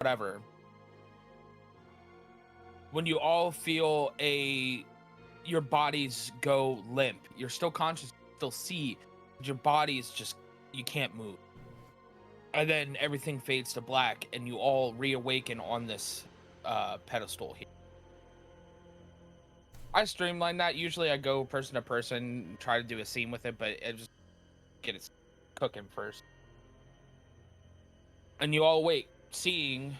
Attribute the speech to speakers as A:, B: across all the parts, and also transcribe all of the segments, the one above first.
A: whatever. When you all feel your bodies go limp, you're still conscious, you still see, but your bodies just, you can't move. And then everything fades to black, and you all reawaken on this pedestal here. I streamline that. Usually I go person to person, try to do a scene with it, but I just get it cooking first. And you all wait, seeing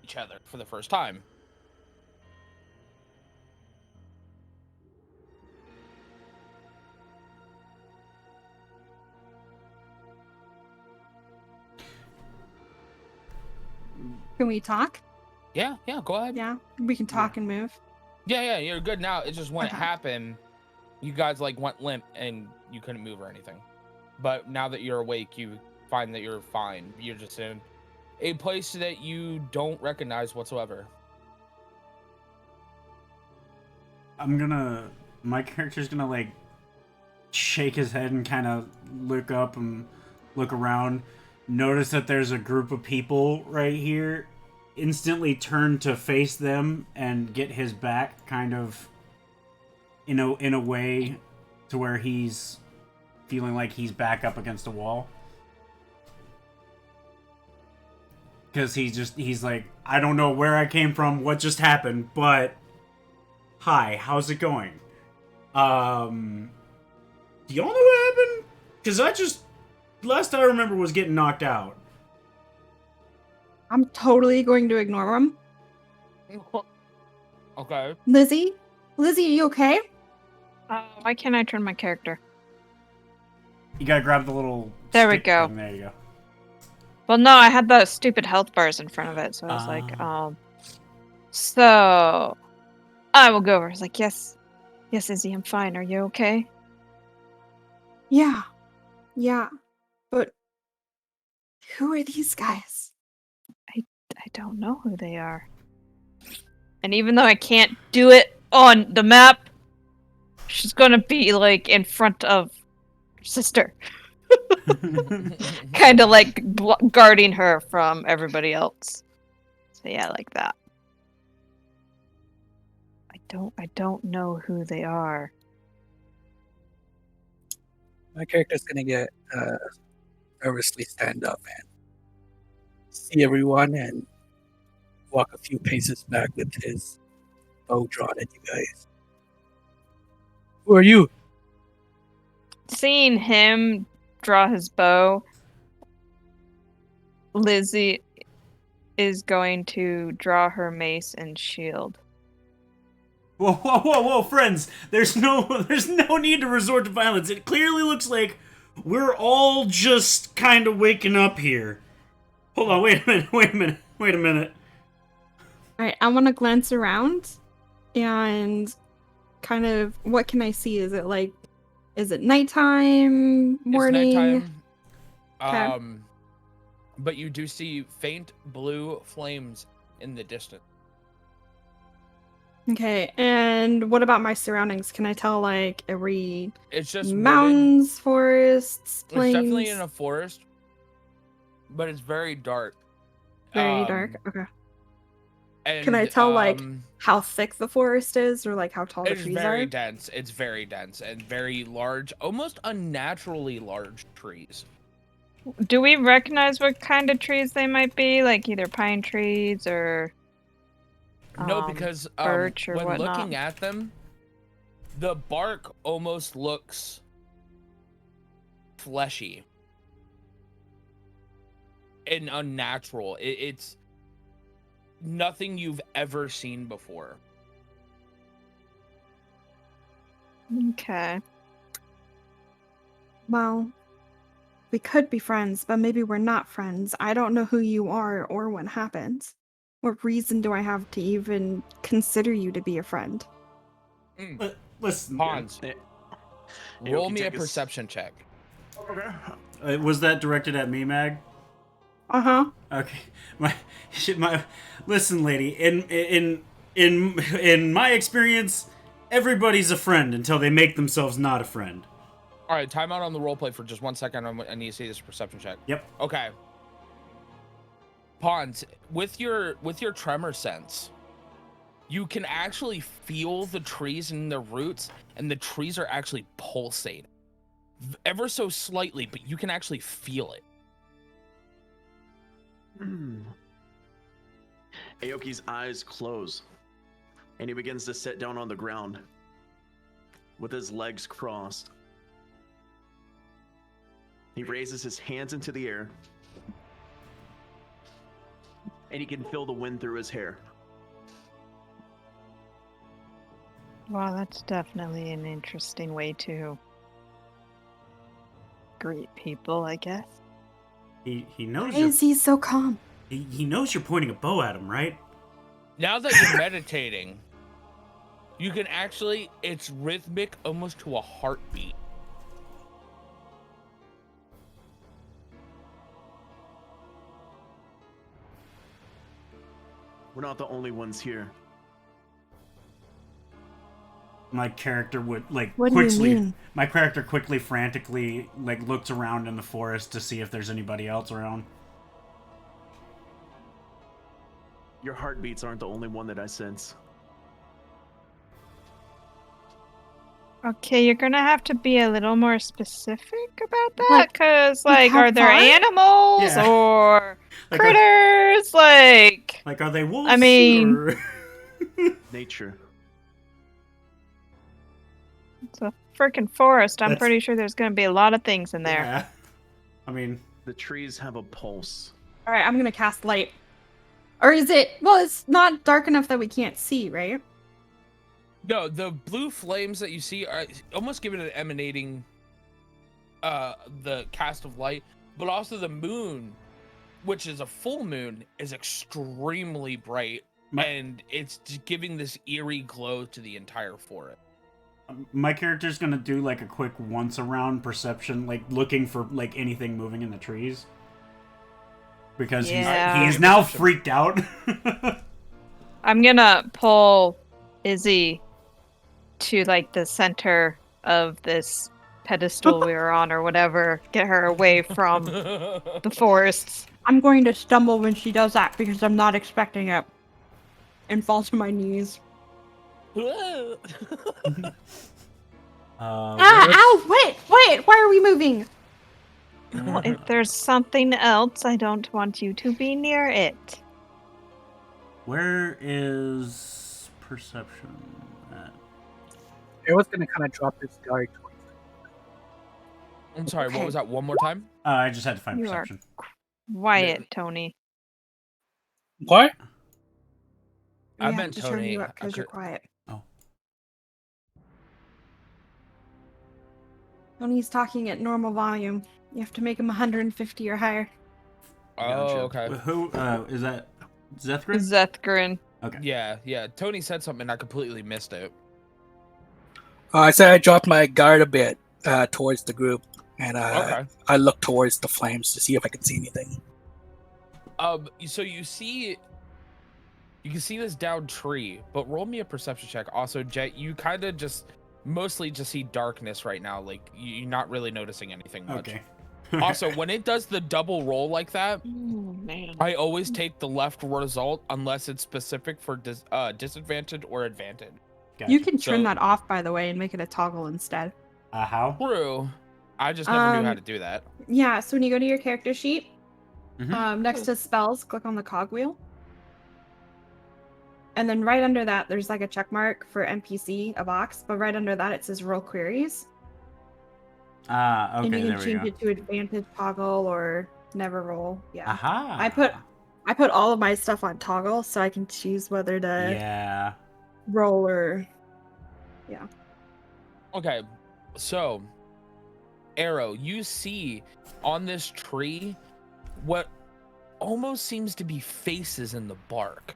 A: each other for the first time.
B: Can we talk?
A: Yeah, go ahead.
B: Yeah, we can talk and move.
A: Yeah, you're good now. It's just when it happened, you guys like went limp and you couldn't move or anything. But now that you're awake, you find that you're fine. You're just in a place that you don't recognize whatsoever.
C: My character's gonna like shake his head and kind of look up and look around, notice that there's a group of people right here, instantly turn to face them and get his back kind of in a way to where he's feeling like he's back up against a wall. Because he's like, I don't know where I came from, what just happened, but hi, how's it going? Do y'all know what happened? Because last I remember was getting knocked out.
B: I'm totally going to ignore him.
A: Okay.
B: Lizzie, are you okay?
D: Why can't I turn my character?
C: You gotta grab the little...
D: There we go.
C: Thing. There you go.
D: Well, no, I had the stupid health bars in front of it, so I was like, so... I will go over. I was like, yes, Izzy, I'm fine. Are you okay?
B: Yeah. But who are these guys?
D: I don't know who they are. And even though I can't do it on the map, she's gonna be like in front of her sister. Kind of like guarding her from everybody else. So yeah, like that. I don't know who they are.
E: My character's gonna get nervously stand up and see everyone and walk a few paces back with his bow drawn at you guys. Who are you?
D: Seeing him draw his bow, Lizzie is going to draw her mace and shield.
C: Whoa, friends! There's no need to resort to violence. It clearly looks like we're all just kind of waking up here. Hold on, wait a minute.
B: Alright, I want to glance around and kind of, what can I see? Is it nighttime, morning?
A: It's nighttime. Okay. But you do see faint blue flames in the distance.
B: Okay, and what about my surroundings? Can I tell, like, every...
A: It's just
B: mountains,
A: wooded.
B: Forests, plains?
A: It's definitely in a forest, but it's very dark.
B: Very dark? Okay.
A: And,
B: can I tell, like, how thick the forest is, or, like, how tall the trees are?
A: It's very dense. It's very dense and very large, almost unnaturally large trees.
D: Do we recognize what kind of trees they might be? Like, either pine trees or...
A: No, because
D: birch or
A: when
D: whatnot.
A: Looking at them, the bark almost looks fleshy and unnatural. It's nothing you've ever seen before.
D: Okay.
B: Well, we could be friends, but maybe we're not friends. I don't know who you are or what happened. What reason do I have to even consider you to be a friend?
C: Listen,
A: Hans, roll me a perception check.
C: Okay. Was that directed at me, Mag?
B: Uh-huh.
C: Okay. Listen, lady. In my experience, everybody's a friend until they make themselves not a friend.
A: All right, time out on the roleplay for just 1 second. I need to see this perception check.
C: Yep.
A: Okay. Pons, with your tremor sense, you can actually feel the trees and their roots, and the trees are actually pulsating. Ever so slightly, but you can actually feel it.
F: Aoki's eyes close, and he begins to sit down on the ground with his legs crossed. He raises his hands into the air, and he can feel the wind through his hair.
D: Wow, that's definitely an interesting way to greet people, I guess.
C: He
B: Why
C: knows
B: is he so calm?
C: he knows you're pointing a bow at him, right?
A: Now that you're meditating, you can actually, it's rhythmic almost to a heartbeat.
F: We're not the only ones here.
C: My character would like
B: What do you
C: quickly.
B: mean?
C: My character quickly, frantically, like looks around in the forest to see if there's anybody else around.
F: Your heartbeats aren't the only one that I sense.
D: Okay, you're gonna have to be a little more specific about that,
B: Like-
D: because,
B: like
D: like,
B: how
D: are there
B: far?
D: animals
C: Yeah.
D: or
C: Like,
D: critters? Like,
C: Like, are they wolves?
D: I mean-
C: or-
F: Nature.
D: it's a freaking forest. I'm
C: That's-
D: pretty sure there's gonna be a lot of things in there.
C: Yeah. I mean,
F: The trees have a pulse.
B: All right, I'm gonna cast light. Or is it? Well, it's not dark enough that we can't see, right?
A: No, the blue flames that you see are almost giving it emanating the cast of light, but also the moon, which is a full moon, is extremely bright, and it's just giving this eerie glow to the entire forest.
C: my character's gonna do like a quick once around perception, like looking for like anything moving in the trees. Because
D: Yeah.
C: he's now freaked out.
D: I'm gonna pull Izzy to like the center of this pedestal we were on or whatever, get her away from the forests.
B: I'm going to stumble when she does that because I'm not expecting it, and fall to my knees. Ow! Wait! Why are we moving?
D: Well, if there's something else, I don't want you to be near it.
C: Where is perception at?
E: Arrow's gonna kind of drop his guard towards
A: I'm sorry, what
B: Okay.
A: was that? One more time?
C: I just had to find
D: You are-
C: perception.
D: Quiet, Tony.
E: What?
A: I
B: We have
A: meant
B: to turn
A: Tony.
B: you up
A: I
B: because you're
A: could-
B: quiet.
C: Oh.
B: Tony's talking at normal volume. You have to make him 150 or higher.
A: Oh,
F: Gotcha.
A: okay.
C: Who is that? Zethrin?
D: Zethgrin.
C: Okay.
A: Yeah. Tony said something and I completely missed it.
E: I said I dropped my guard a bit towards the group, and
A: Okay.
E: I looked towards the flames to see if I could see anything.
A: So you can see this downed tree, but roll me a perception check. Also, Jet, you kind of mostly just see darkness right now. Like you're not really noticing anything much.
C: Okay.
A: Also, when it does the double roll like that,
D: Oh, man.
A: I always take the left result unless it's specific for disadvantage or advantage.
C: Gotcha.
B: You can turn
A: So-
B: that off, by the way, and make it a toggle instead.
C: How?
A: True. I just never knew how
B: Um,
A: to do that.
B: Yeah, so when you go to your character sheet,
C: Mhm.
B: next to spells, click on the cogwheel. And then right under that, there's like a check mark for NPC, a box, but right under that it says roll queries.
C: Okay,
B: and you
C: there
B: can
C: we
B: change
C: go.
B: it to advantage toggle or never roll. Yeah.
C: Aha.
B: I put all of my stuff on toggle so I can choose whether to
C: Yeah.
B: roll or
A: Okay, so Arrow, you see on this tree what almost seems to be faces in the bark.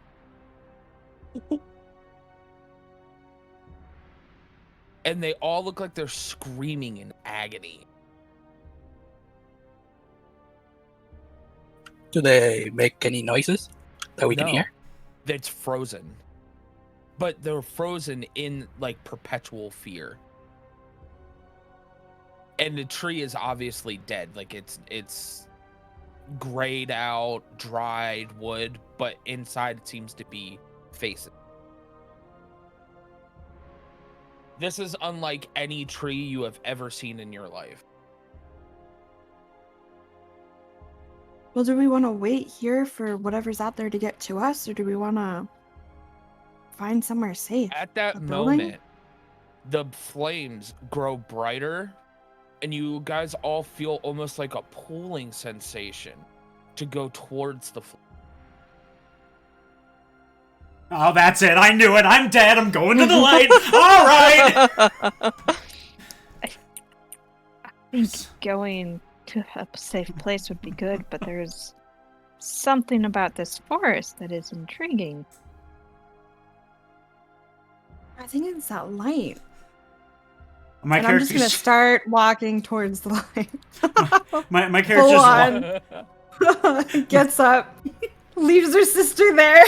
A: And they all look like they're screaming in agony.
E: Do they make any noises that we can
A: No.
E: hear?
A: That's frozen. But they're frozen in like perpetual fear. And the tree is obviously dead. Like it's grayed out, dried wood, but inside it seems to be faces. This is unlike any tree you have ever seen in your life.
B: Well, do we want to wait here for whatever's out there to get to us, or do we want to find somewhere safe?
A: At that
B: A building?
A: moment, the flames grow brighter, and you guys all feel almost like a pulling sensation to go towards the flame.
C: Oh, that's it. I knew it. I'm dead. I'm going to the light. All right.
D: I think going to a safe place would be good, but there's something about this forest that is intriguing.
B: I think it's that light.
C: My
B: And I'm just
C: character's
B: gonna start walking towards the light.
C: my character's
B: Full on. Gets up, leaves her sister there.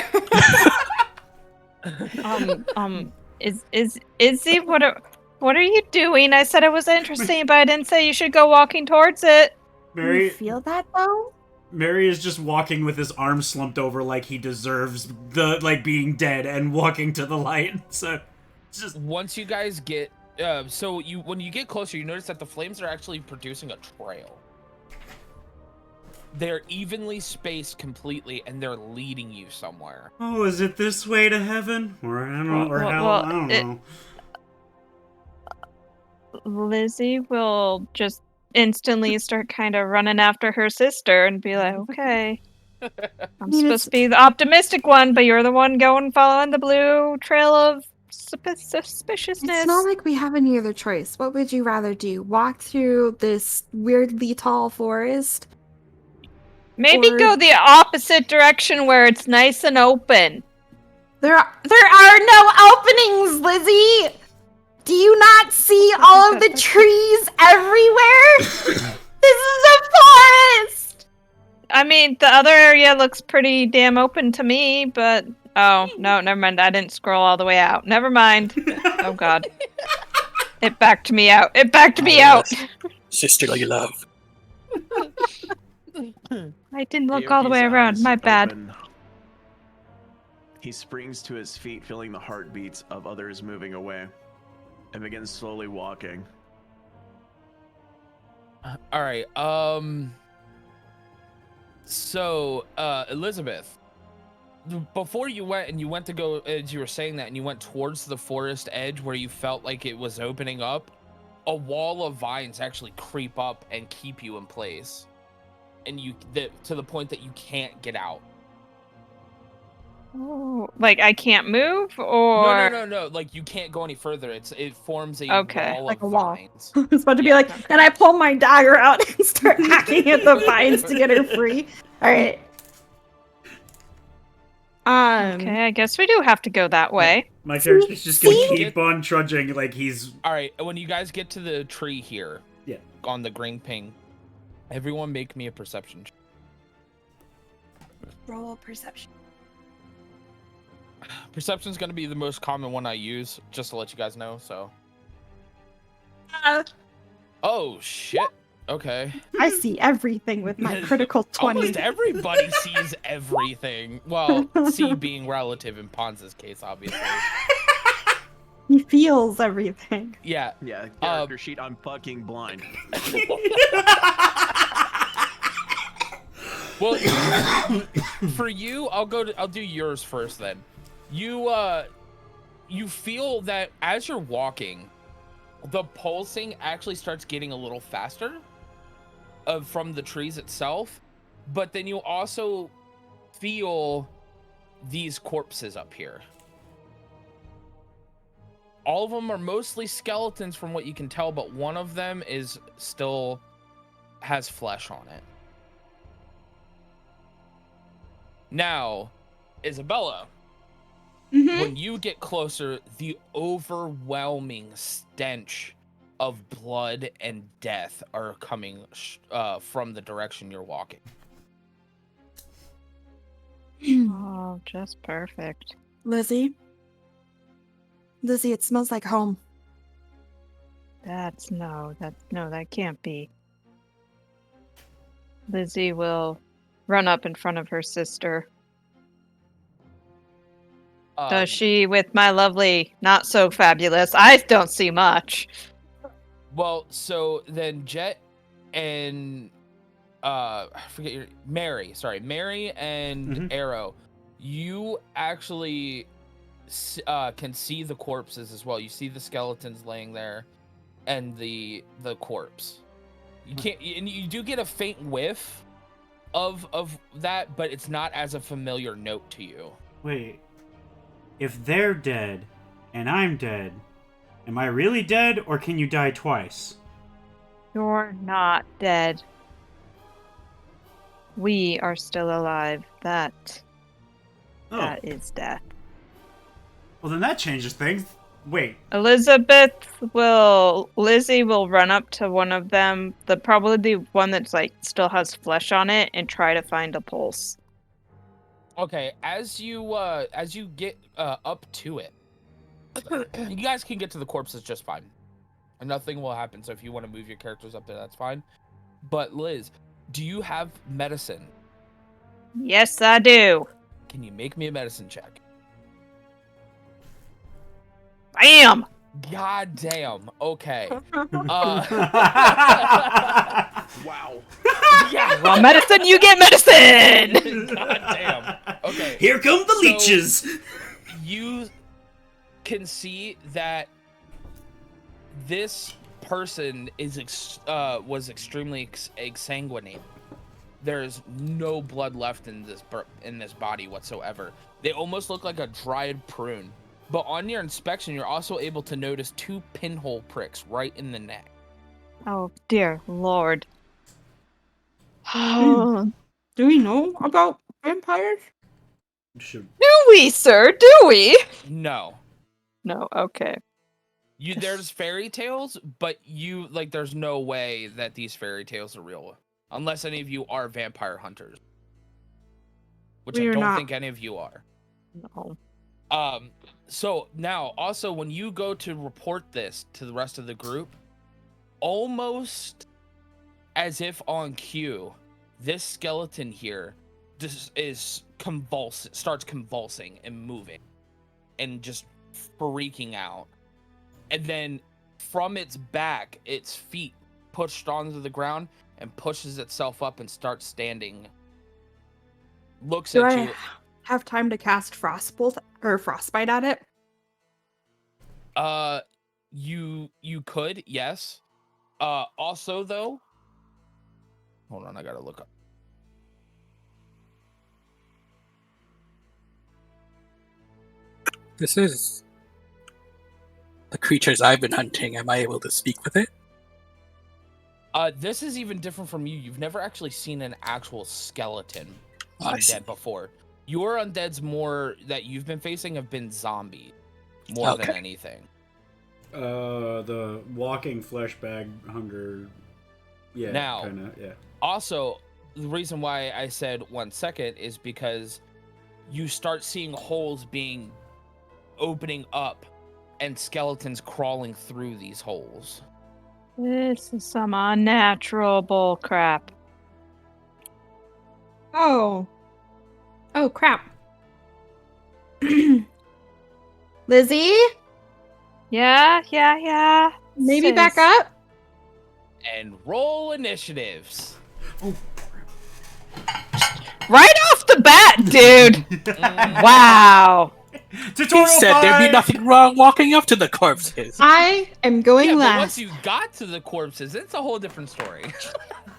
D: Izzy, what are you doing? I said it was interesting, but I didn't say you should go walking towards it.
B: You
C: Mary.
B: feel that though?
C: Mary is just walking with his arms slumped over like he deserves being dead and walking to the light. So it's just
A: Once you guys get when you get closer, you notice that the flames are actually producing a trail. They're evenly spaced completely, and they're leading you somewhere.
C: Oh, is it this way to heaven? Or I don't know, or hell,
D: Well,
C: I don't know.
D: Lizzie will just instantly start kind of running after her sister and be like, okay, I'm
B: mean,
D: supposed to be the optimistic one, but you're the one going following the blue trail of suspiciousness.
B: It's not like we have any other choice. What would you rather do? Walk through this weirdly tall forest?
D: Maybe
B: or-
D: go the opposite direction where it's nice and open.
B: There are no openings, Lizzie! Do you not see all of the trees everywhere? This is a forest!
D: I mean, the other area looks pretty damn open to me, but... Oh, no, never mind. I didn't scroll all the way out. Never mind. Oh, God. It backed me out. It backed me out.
E: Sisterly love.
D: I didn't look all the way
F: Aoki's
D: around.
F: eyes
D: My bad.
F: open. He springs to his feet, feeling the heartbeats of others moving away, and begins slowly walking.
A: All right. So, Elizabeth, before you went to go, as you were saying that, and you went towards the forest edge where you felt like it was opening up, a wall of vines actually creep up and keep you in place, and to the point that you can't get out.
D: Oh, like I can't move, or
A: No. Like you can't go any further. It forms a
D: Okay.
A: wall
B: Like
A: of
B: a wall.
A: vines.
B: I was about to be
A: Yeah.
B: like, and I pull my dagger out and start hacking at the vines to get her free. Alright.
D: okay, I guess we do have to go that way.
C: My character's just gonna
B: See?
C: keep on trudging like he's
A: All right. When you guys get to the tree here,
C: Yeah.
A: on the green ping, everyone make me a perception check.
B: Roll perception.
A: Perception's gonna be the most common one I use, just to let you guys know. So. Oh shit. Okay.
B: I see everything with my critical 20.
A: Almost everybody sees everything. Well, see being relative in Ponza's case, obviously.
B: He feels everything.
A: Yeah.
F: Yeah, character sheet, I'm fucking blind.
A: Well, for you, I'll do yours first then. You feel that as you're walking, the pulsing actually starts getting a little faster from the trees itself, but then you also feel these corpses up here. All of them are mostly skeletons from what you can tell, but one of them is still has flesh on it. Now, Isabella, when you get closer, the overwhelming stench of blood and death are coming from the direction you're walking.
D: Oh, just perfect.
B: Lizzie, it smells like home.
D: That can't be. Lizzie will run up in front of her sister.
A: Um,
D: Does she with my lovely, not so fabulous eyes? Don't see much.
A: Well, so then Jet and I forget your Mary. Sorry, Mary and
C: Mhm.
A: Arrow. You actually can see the corpses as well. You see the skeletons laying there, and the corpse. You can't, and you do get a faint whiff of that, but it's not as a familiar note to you.
C: Wait. If they're dead and I'm dead, am I really dead or can you die twice?
D: You're not dead. We are still alive. That is death.
C: Well, then that changes things. Wait.
D: Lizzie will run up to one of them, probably the one that's like still has flesh on it, and try to find a pulse.
A: Okay, as you get up to it, you guys can get to the corpses just fine. And nothing will happen, so if you want to move your characters up there, that's fine. But Liz, do you have medicine?
D: Yes, I do.
A: Can you make me a medicine check?
D: Bam!
A: God damn. Okay.
F: Wow.
A: Yeah.
D: Well, medicine, you get medicine!
A: God damn. Okay.
C: Here come the
A: So-
C: leeches!
A: You can see that this person was extremely exsanguinated. There's no blood left in this body whatsoever. They almost look like a dried prune. But on your inspection, you're also able to notice 2 pinhole pricks right in the neck.
D: Oh, dear Lord. Do
B: Do we know about vampires?
C: Should...
D: we, sir? Do we?
A: No.
D: No, okay.
A: There's fairy tales, but there's no way that these fairy tales are real. Unless any of you are vampire hunters. Which
B: We
A: I
B: are
A: don't
B: not.
A: think any of you are.
D: No.
A: So now also when you go to report this to the rest of the group, almost as if on cue, this skeleton here starts convulsing and moving and just freaking out. And then from its back, its feet pushed onto the ground and pushes itself up and starts standing. Looks
B: Do
A: at
B: I
A: you.
B: have time to cast Frostbolt or Frostbite at it?
A: You could, yes. Also though, hold on, I gotta look up.
E: This is the creatures I've been hunting. Am I able to speak with it?
A: This is even different from you. You've never actually seen an actual skeleton
E: I see.
A: undead before. Your undeads more that you've been facing have been zombies more than
E: Okay.
A: anything.
C: The walking flesh bag hunger. Yeah,
A: Now-
C: kinda, yeah.
A: Also, the reason why I said 1 second is because you start seeing holes opening up and skeletons crawling through these holes.
D: This is some unnatural bull crap.
B: Oh. Oh, crap. Lizzie?
D: Yeah.
B: Maybe
D: Sis.
B: back up?
A: And roll initiatives.
D: Right off the bat, dude! Wow.
C: Tutorial
E: He said there'd be
C: 5!
E: nothing wrong walking up to the corpses.
B: I am going
A: Yeah, but
B: last.
A: once you got to the corpses, it's a whole different story.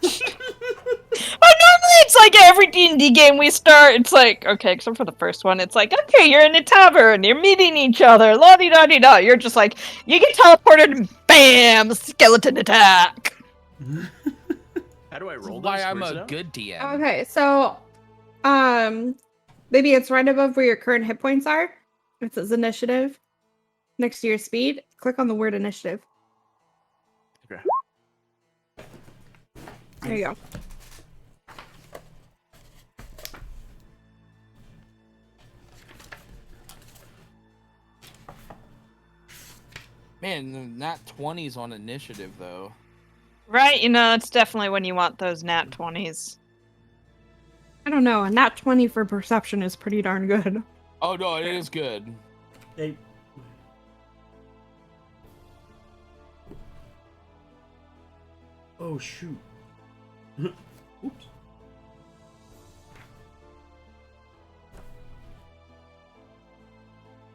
D: Oh, normally it's like every D&D game we start, it's like, okay, except for the first one, it's like, okay, you're in a tavern, you're meeting each other, la-di-da-di-da. You're just like, you get teleported, and bam, skeleton attack.
F: How do I roll
A: Why
F: this?
A: I'm
F: Where's it
A: a
F: at?
A: good DM.
B: Okay, so, maybe it's right above where your current hit points are. It says initiative. Next to your speed, click on the word initiative.
F: Okay.
B: There you go.
A: Man, not 20s on initiative though.
D: Right, it's definitely when you want those nat 20s.
B: I don't know, and that 20 for perception is pretty darn good.
A: Oh no, it is good.
C: Hey. Oh shoot. Oops.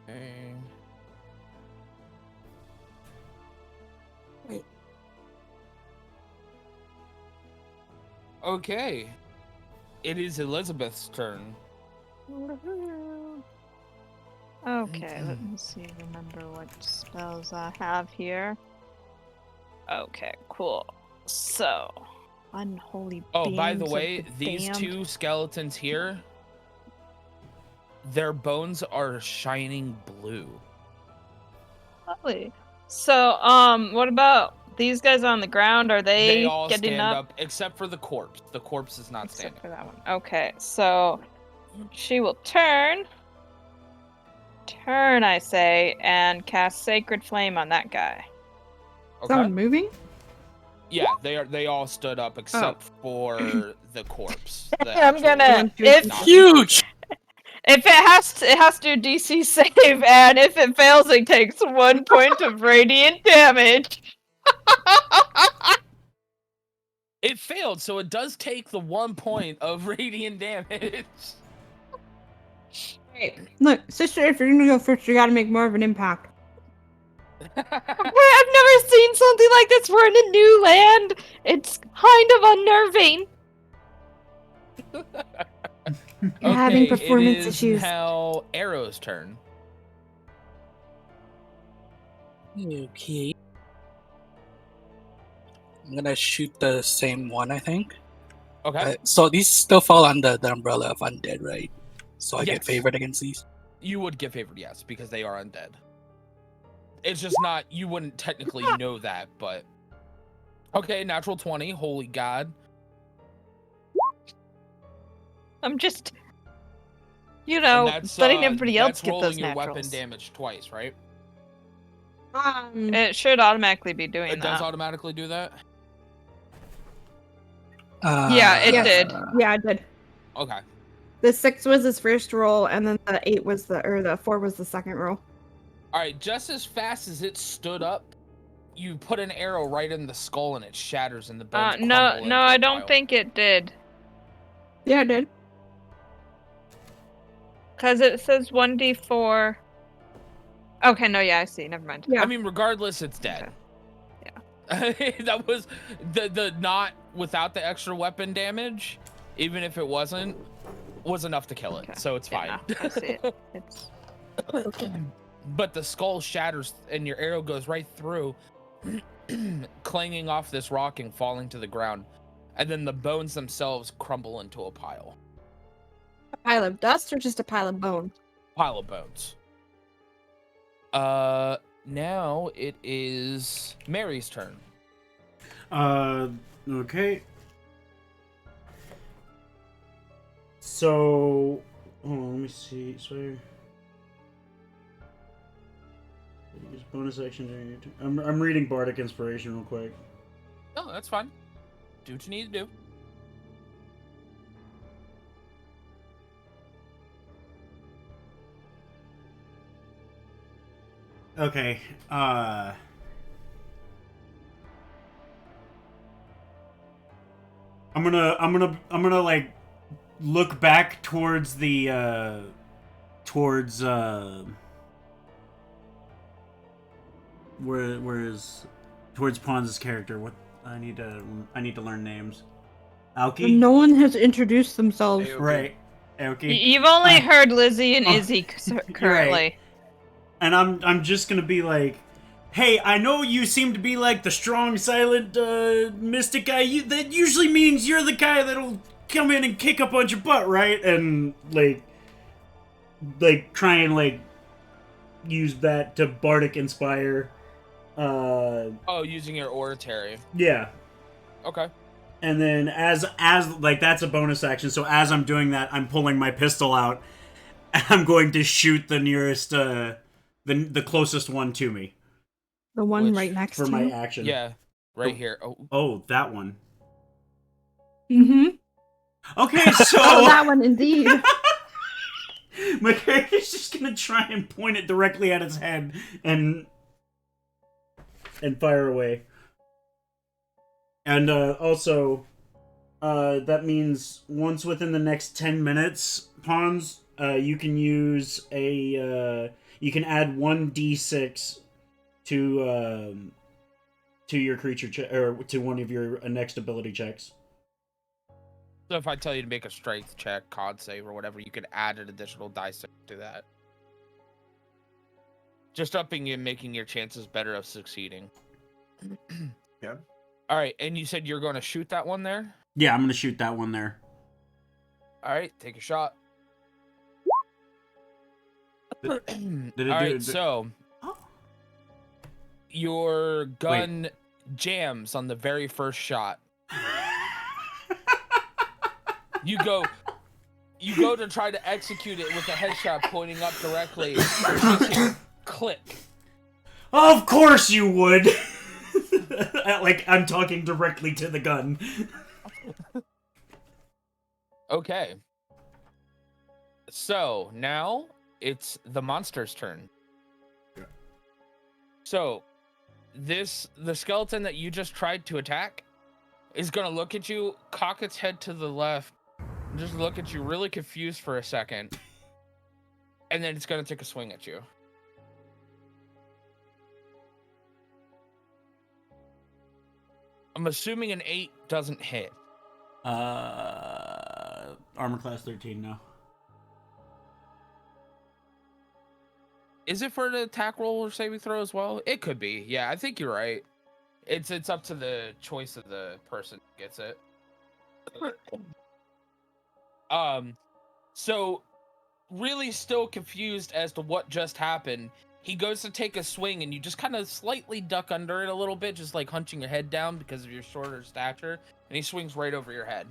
A: Okay. Okay. It is Elizabeth's turn.
D: Okay, let me see. Remember what spells I have here. Okay, cool. So, unholy.
A: Oh, by the
D: beams of
A: way, these
D: damned.
A: two skeletons here, their bones are shining blue.
D: Lovely. So, what about these guys on the ground? Are
A: They
D: they
A: all
D: getting
A: stand
D: up?
A: up except for the corpse. The corpse is not
D: Except
A: standing.
D: for that one. Okay, so she will turn, I say, and cast Sacred Flame on that guy.
B: Is that
A: Okay.
B: one moving?
A: Yeah, they all stood up except for the corpse. The
D: I'm
A: actual
D: gonna.
B: one.
D: If
A: not-
E: Huge!
D: If it has to do DC save, and if it fails, it takes 1 point of radiant damage.
A: It failed, so it does take the 1 point of radiant damage.
B: Look, sister, if you're gonna go first, you gotta make more of an impact.
D: I've never seen something like this. We're in a new land. It's kind of unnerving.
B: You're having
A: Okay,
B: performance
A: it is
B: issues.
A: now Arrow's turn.
E: Okay. I'm gonna shoot the same one, I think.
A: Okay.
E: So these still fall under the umbrella of undead, right? So I get
A: Yes.
E: favored against these.
A: You would get favored, yes, because they are undead. It's just not, you wouldn't technically know that, but. Okay, natural 20, holy god.
D: I'm just, you
A: And
D: know,
A: that's,
D: letting everybody else
A: that's
D: get
A: rolling
D: those
A: your
D: naturals.
A: weapon damage twice, right?
D: It should automatically be doing
A: It
D: that.
A: does automatically do that?
D: Yeah, it did.
B: Yeah, I did.
A: Okay.
B: The 6 was his first roll, and then the 8 was the 4 was the second roll.
A: Alright, just as fast as it stood up, you put an arrow right in the skull and it shatters and the bones
D: No,
A: crumble into
D: I
A: a
D: don't
A: pile.
D: think it did.
B: Yeah, I did.
D: Because it says 1d4. Okay, no, yeah, I see. Never mind.
B: Yeah.
A: I mean, regardless, it's dead.
D: Okay.
A: That was the not without the extra weapon damage, even if it wasn't, was enough to kill it.
D: Okay.
A: So it's fine.
D: Yeah, no, I see it. It's
A: But the skull shatters and your arrow goes right through, clanging off this rock and falling to the ground. And then the bones themselves crumble into a pile.
B: A pile of dust or just a pile of bone?
A: Pile of bones. Now it is Mary's turn.
C: Okay. So, let me see. So, use bonus action during your turn. I'm reading Bardic Inspiration real quick.
A: Oh, that's fine. Do what you need to do.
C: Okay. I'm gonna like look back towards the towards where is towards Pons' character. What I need to learn names. Aoki?
B: No one has introduced themselves.
F: Aoki.
C: Right. Aoki.
D: You've only heard Lizzie and Izzy currently.
C: And I'm just gonna be like, hey, I know you seem to be like the strong, silent, mystic guy. That usually means you're the guy that'll come in and kick a bunch of butt, right? And like try and like use that to bardic inspire.
A: Oh, using your oratory.
C: Yeah.
A: Okay.
C: And then as like that's a bonus action. So as I'm doing that, I'm pulling my pistol out. And I'm going to shoot the nearest, the closest one to me
B: The one
A: Which-
B: right next
C: for
B: to
C: my
B: you.
C: action.
A: Yeah. Right here. Oh.
C: Oh, that one.
B: Mm-hmm.
C: Okay, so
B: Oh, that one indeed.
C: my character's just gonna try and point it directly at its head and fire away. And also, that means once within the next 10 minutes, Pawns, you can use a you can add 1d6 to your creature check, or to one of your next ability checks.
A: So if I tell you to make a strength check, con save, or whatever, you can add an additional dice to that. Just upping and making your chances better of succeeding.
F: Yeah.
A: All right, and you said you're going to shoot that one there?
C: Yeah, I'm gonna shoot that one there.
A: All right, take a shot.
C: Did it
A: All
C: do
A: right,
C: it?
A: so your gun jams on the very first shot. You go to try to execute it with a headshot pointing up directly. You just hear click.
C: Of course you would. Like I'm talking directly to the gun.
A: Okay. So now it's the monster's turn.
C: Yeah.
A: So the skeleton that you just tried to attack is gonna look at you, cock its head to the left, and just look at you really confused for a second. And then it's gonna take a swing at you. I'm assuming an 8 doesn't hit.
C: Armor class 13 now.
A: Is it for an attack roll or saving throw as well? It could be. Yeah, I think you're right. It's up to the choice of the person who gets it. So really still confused as to what just happened. He goes to take a swing and you just kind of slightly duck under it a little bit, just like hunching your head down because of your shorter stature, and he swings right over your head.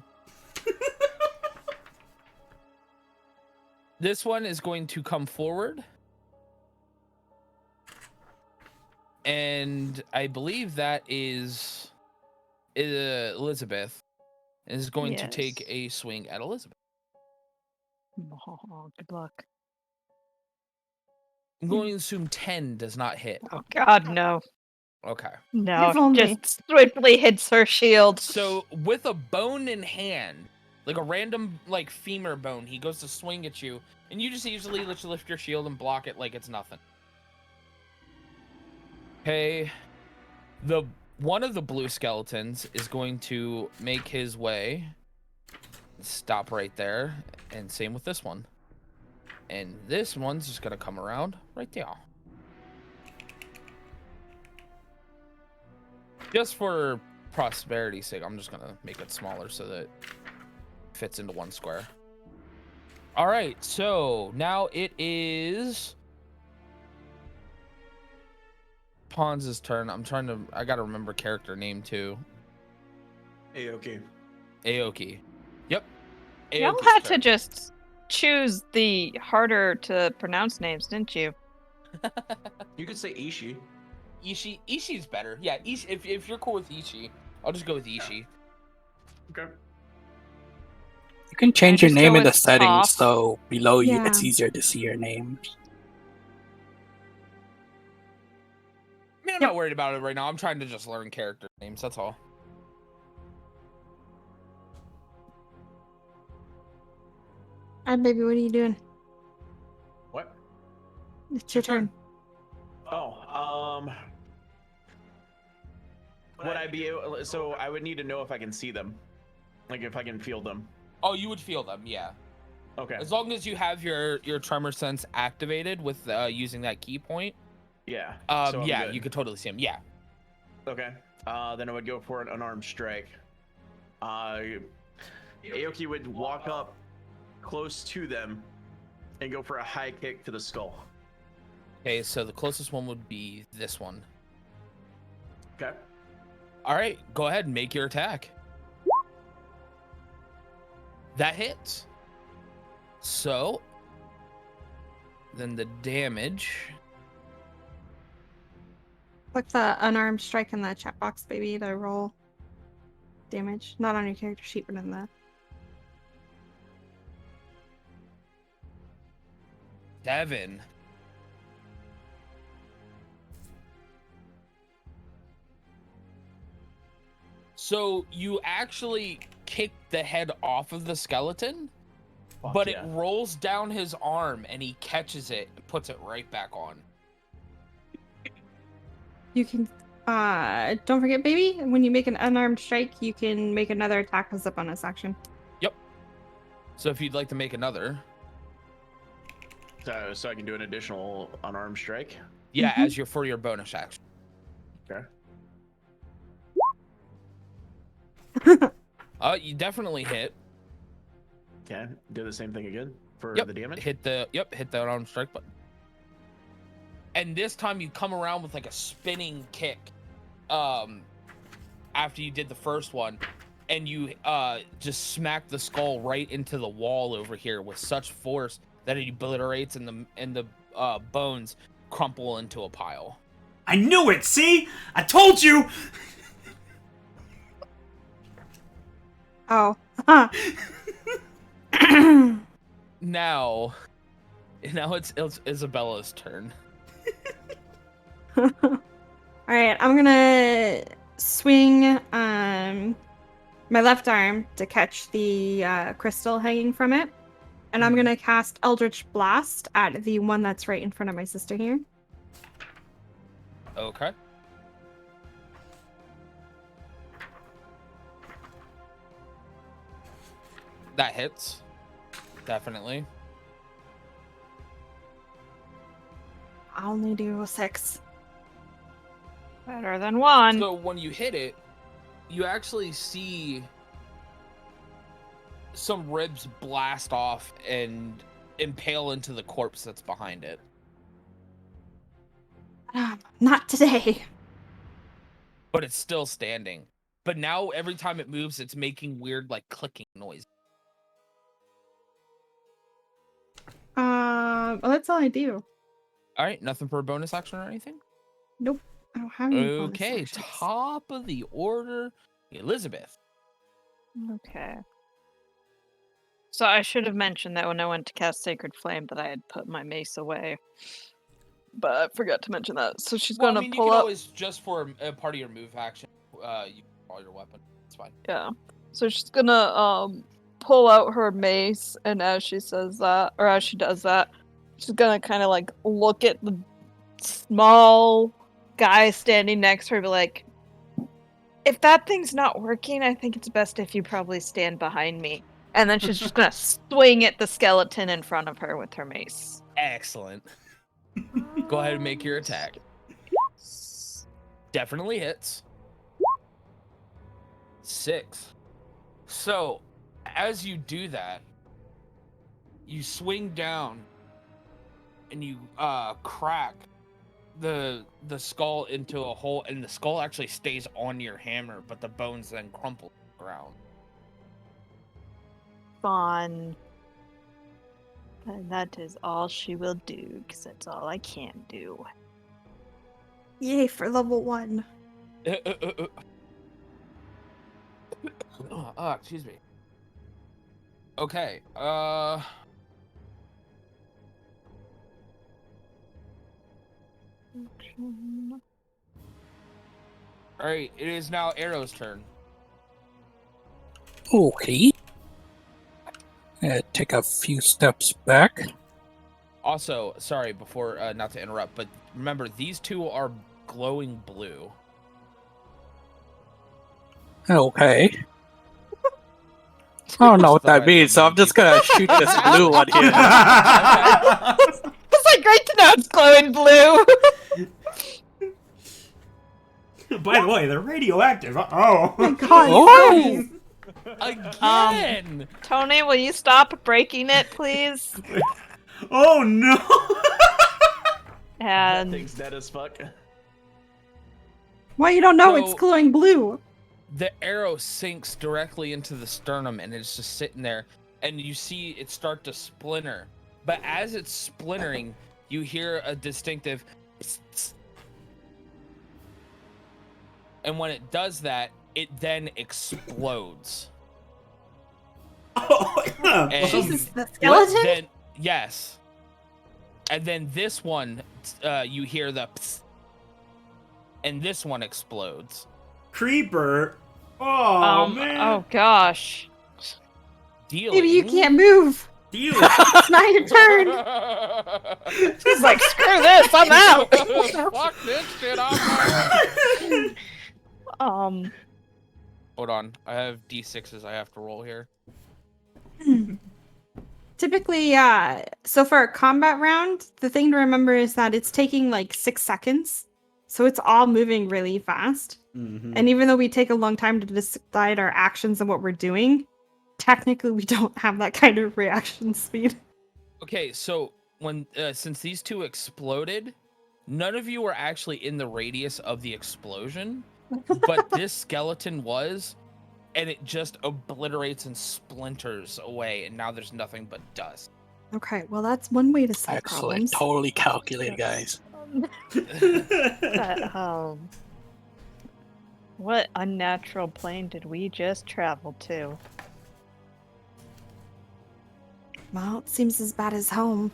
A: This one is going to come forward. And I believe that is Elizabeth is going to take a swing at Elizabeth.
D: Oh, good luck.
A: I'm going to assume 10 does not hit.
D: Oh God, no.
A: Okay.
D: No,
B: If only.
D: just swiftly hits her shield.
A: So with a bone in hand, like a random like femur bone, he goes to swing at you, and you just easily lift your shield and block it like it's nothing. Okay. One of the blue skeletons is going to make his way, stop right there, and same with this one. And this one's just gonna come around right there. Just for prosperity's sake, I'm just gonna make it smaller so that it fits into one square. All right, so now it is Pawns' turn. I gotta remember character name too.
F: Aoki.
A: Aoki. Yep.
D: Y'all
A: Aoki's
D: had
A: turn.
D: to just choose the harder to pronounce names, didn't you?
F: You could say Ishi.
A: Ishi's better. Yeah, Ishi, if you're cool with Ishi, I'll just go with Ishi.
F: Okay.
E: You can change your
D: Just
E: name
D: go
E: in the
D: with
E: settings
D: Toph.
E: so below you
B: Yeah.
E: it's easier to see your name.
A: I mean, I'm not worried about it right now. I'm trying to just learn character names. That's all.
B: Alright, baby, what are you doing?
F: What?
B: It's your turn.
F: Oh, would I be able? So I would need to know if I can see them, like if I can feel them.
A: Oh, you would feel them, yeah.
F: Okay.
A: As long as you have your tremor sense activated with using that key point.
F: Yeah.
A: Yeah,
F: so I'm good.
A: you could totally see them. Yeah.
F: Okay. Then I would go for an unarmed strike. Aoki would walk up close to them and go for a high kick to the skull.
A: Okay, so the closest one would be this one.
F: Okay.
A: All right, go ahead and make your attack. That hits. So then the damage.
B: Click the unarmed strike in the chat box, baby, to roll damage. Not on your character sheet, but in the
A: 7. So you actually kick the head off of the skeleton, but it rolls down his arm and he catches it and puts it right back on.
B: You can, don't forget, baby, when you make an unarmed strike, you can make another attack as a bonus action.
A: Yep. So if you'd like to make another.
F: So I can do an additional unarmed strike?
A: Yeah, as for your bonus action.
F: Okay.
A: You definitely hit.
F: Okay, do the same thing again for
A: Yep.
F: the damage?
A: Hit the unarmed strike button. And this time you come around with like a spinning kick after you did the first one, and you just smack the skull right into the wall over here with such force that it obliterates and the bones crumple into a pile.
C: I knew it, see? I told you!
B: Oh.
A: Now it's Isabella's turn.
B: Alright, I'm gonna swing my left arm to catch the crystal hanging from it. And I'm gonna cast Eldritch Blast at the one that's right in front of my sister here.
A: Okay. That hits. Definitely.
B: I'll only do 6.
D: Better than 1.
A: So when you hit it, you actually see some ribs blast off and impale into the corpse that's behind it.
B: Not today.
A: But it's still standing. But now every time it moves, it's making weird like clicking noise.
B: Well, that's all I do.
A: All right, nothing for a bonus action or anything?
B: Nope. I don't have any bonus
A: Okay,
B: actions.
A: top of the order, Elizabeth.
D: Okay. So I should have mentioned that when I went to cast Sacred Flame that I had put my mace away. But I forgot to mention that. So she's
A: Well,
D: gonna
A: I mean,
D: pull
A: you can
D: up.
A: always, just for a part of your move action, you pull your weapon. It's fine.
D: Yeah. So she's gonna pull out her mace, and as she says that, or as she does that, she's gonna kind of like look at the small guy standing next to her, and be like, "If that thing's not working, I think it's best if you probably stand behind me." And then she's just gonna swing at the skeleton in front of her with her mace.
A: Excellent. Go ahead and make your attack. Definitely hits. 6. So, as you do that, you swing down and you crack the skull into a hole, and the skull actually stays on your hammer, but the bones then crumple to the ground.
D: Fun. And that is all she will do, because that's all I can do.
B: Yay for level 1.
A: Excuse me. Okay, Alright, it is now Arrow's turn.
E: Okay. Take a few steps back.
A: Also, sorry, before, not to interrupt, but remember, these two are glowing blue.
E: Okay. I don't know what that means, so I'm just gonna shoot this blue one here.
D: It's like great to know it's glowing blue.
C: By the way, they're radioactive. Oh.
B: God,
E: Oh.
A: Again!
D: Tony, will you stop breaking it, please?
C: Oh no.
F: That
D: And
F: thing's dead as fuck.
B: Why you don't know it's
A: So-
B: glowing blue?
A: The arrow sinks directly into the sternum and it's just sitting there, and you see it start to splinter. But as it's splintering, you hear a distinctive tss, tss. And when it does that, it then explodes.
C: Oh,
A: And
B: Jesus, the skeleton?
A: Then, yes. And then this one, you hear the psst, and this one explodes.
C: Creeper. Oh man.
D: Oh gosh.
A: Dealing.
B: Maybe you can't move.
C: Deal.
B: It's not your turn.
D: He's like, screw this, I'm out.
A: Fuck this shit, I'm out. Hold on, I have D6s I have to roll here.
B: Typically, so for a combat round, the thing to remember is that it's taking like 6 seconds. So it's all moving really fast.
C: Mm-hmm.
B: And even though we take a long time to decide our actions and what we're doing, technically we don't have that kind of reaction speed.
A: Okay, so when since these two exploded, none of you were actually in the radius of the explosion, but this skeleton was, and it just obliterates and splinters away, and now there's nothing but dust.
B: Okay, well that's one way to solve
E: Excellent.
B: problems.
E: Totally calculated, guys.
D: What unnatural plane did we just travel to?
B: Well, it seems as bad as home.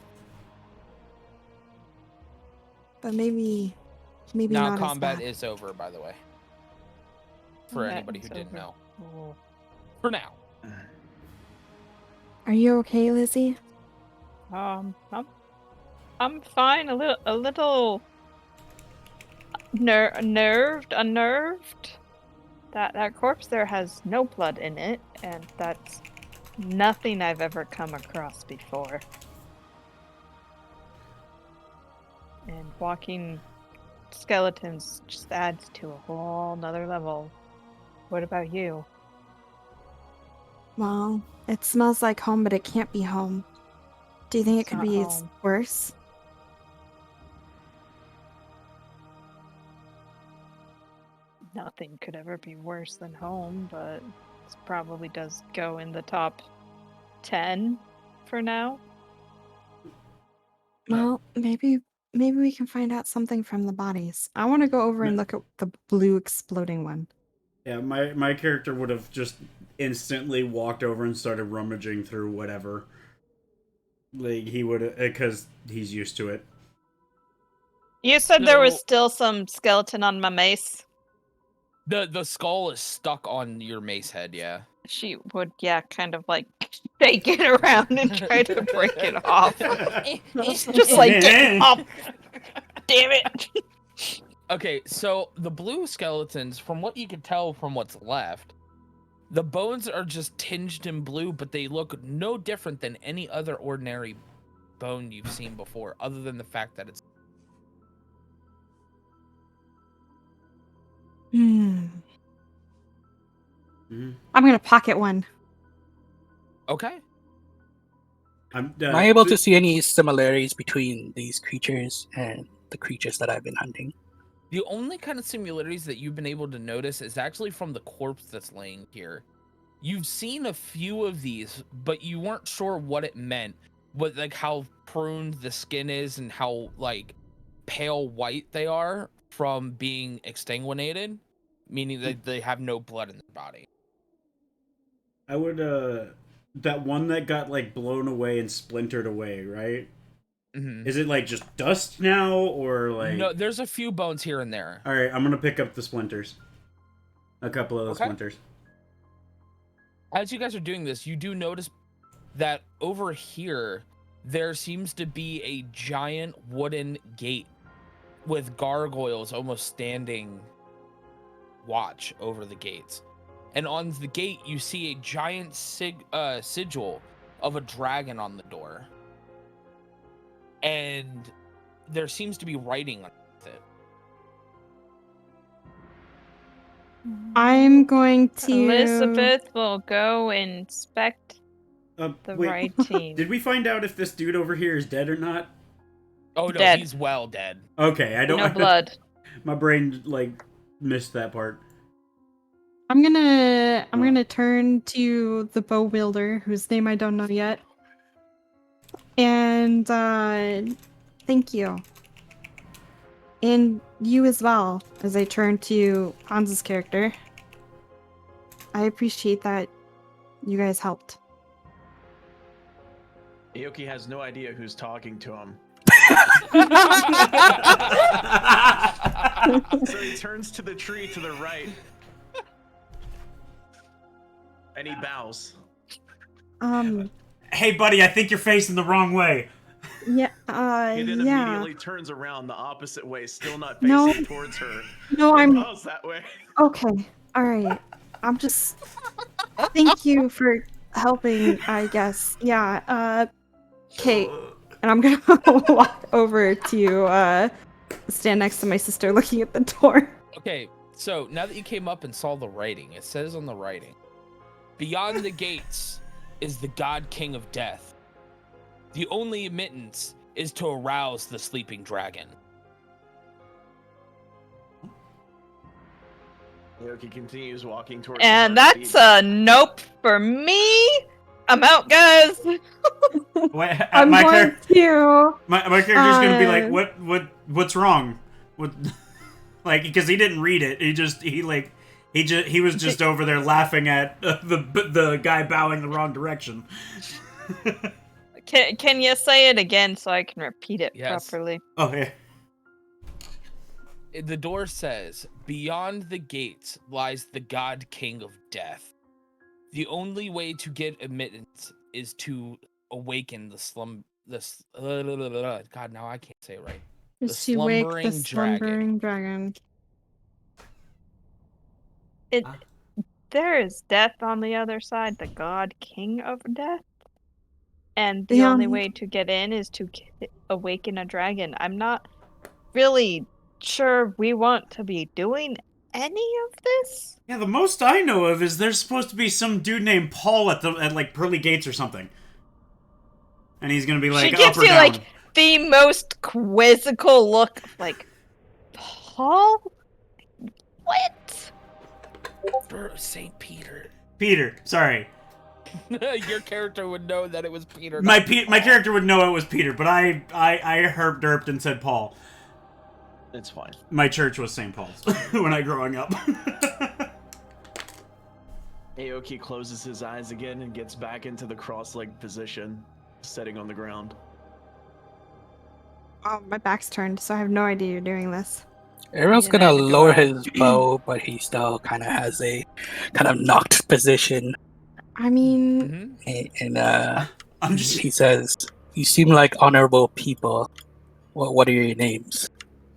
B: But maybe
A: Now
B: not
A: combat
B: as bad.
A: is over, by the way. For
D: Combat
A: anybody who
D: is
A: didn't
D: over.
A: know.
D: Oh.
A: For now.
B: Are you okay, Lizzie?
D: I'm fine. A little unnerved. That corpse there has no blood in it, and that's nothing I've ever come across before. And walking skeletons just adds to a whole nother level. What about you?
B: Well, it smells like home, but it can't be home. Do you think
D: It's
B: it could
D: not
B: be
D: home.
B: worse?
D: Nothing could ever be worse than home, but this probably does go in the top 10 for now.
B: Well, maybe we can find out something from the bodies. I want to go over and look at the blue exploding one.
C: Yeah, my character would have just instantly walked over and started rummaging through whatever. Like, he would, because he's used to it.
D: You said there was
A: So-
D: still some skeleton on my mace.
A: The skull is stuck on your mace head, yeah.
D: She would, kind of like shake it around and try to break it off. Just like, get off! Damn it!
A: Okay, so the blue skeletons, from what you can tell from what's left, the bones are just tinged in blue, but they look no different than any other ordinary bone you've seen before, other than the fact that it's...
B: I'm
C: Mhm.
B: gonna pocket one.
A: Okay.
C: Am
E: Am I able to see any similarities between these creatures and the creatures that I've been hunting?
A: The only kind of similarities that you've been able to notice is actually from the corpse that's laying here. You've seen a few of these, but you weren't sure what it meant. What, like, how pruned the skin is and how, like, pale white they are from being exsanguinated, meaning that they have no blood in their body.
C: I would, that one that got, like, blown away and splintered away, right?
A: Mm-hmm.
C: Is it, like, just dust now, or, like...
A: No, there's a few bones here and there.
C: Alright, I'm gonna pick up the splinters. A couple of the
A: Okay.
C: splinters.
A: As you guys are doing this, you do notice that over here, there seems to be a giant wooden gate with gargoyles almost standing watch over the gates. And on the gate, you see a giant sigil of a dragon on the door. And there seems to be writing on it.
B: I'm going to
D: Elizabeth will go inspect the
C: Wait,
D: writing.
C: did we find out if this dude over here is dead or not?
A: Oh no,
D: Dead.
A: he's well dead.
C: Okay, I don't...
D: No blood.
C: My brain, like, missed that part.
B: I'm gonna turn to the bow wielder, whose name I don't know yet. And thank you. And you as well, as I turn to Hans's character. I appreciate that you guys helped.
F: Aoki has no idea who's talking to him. So he turns to the tree to the right. And he bows.
C: Hey, buddy, I think you're facing the wrong way.
F: He then
B: Yeah.
F: immediately turns around the opposite way, still not
B: No.
F: facing towards her.
B: No,
F: and
B: I'm
F: bows that way.
B: okay. All right. I'm just. Thank you for helping. I guess. Yeah. Okay. And I'm gonna walk over to stand next to my sister, looking at the door.
A: Okay, so now that you came up and saw the writing, it says on the writing, beyond the gates is the God King of Death. The only admittance is to arouse the sleeping dragon.
F: Aoki continues walking towards
D: And
F: the
D: that's a nope for me. I'm out, guys.
C: Wait,
B: I'm
C: my,
B: going to.
C: my character's gonna be like,
B: Uh,
C: what's wrong? What, like, because he didn't read it. He was just over there laughing at the guy bowing the wrong direction.
D: Can you say it again so I can repeat it
A: Yes.
D: properly?
C: Oh yeah.
A: The door says, beyond the gates lies the God King of Death. The only way to get admittance is to awaken God, now I can't say it right.
B: Just to wake the
A: slumbering
B: slumbering dragon.
D: There is death on the other side, the God King of Death. And the only
B: Beyond-
D: way to get in is to awaken a dragon. I'm not really sure we want to be doing any of this.
C: Yeah, the most I know of is there's supposed to be some dude named Paul at like pearly gates or something, and he's gonna be like
D: She gives
C: up or
D: you
C: down.
D: like the most quizzical look, like, Paul? What?
A: St. Peter.
C: Peter, sorry.
A: Your character would know that it was Peter.
C: My
A: not Paul.
C: character would know it was Peter, but I herp-derped and said Paul.
F: It's fine.
C: My church was St. Paul's when I growing up.
F: Aoki closes his eyes again and gets back into the cross-legged position, sitting on the ground.
B: Oh, my back's turned, so I have no idea you're doing this.
E: Arrow's
D: Yeah,
E: gonna
D: I had to go
E: lower
D: out.
E: his bow, but he still kind of has a kind of knocked position.
B: I mean,
A: Mhm.
E: And
C: I'm just
E: he says, "You seem like honorable people. What are your names?"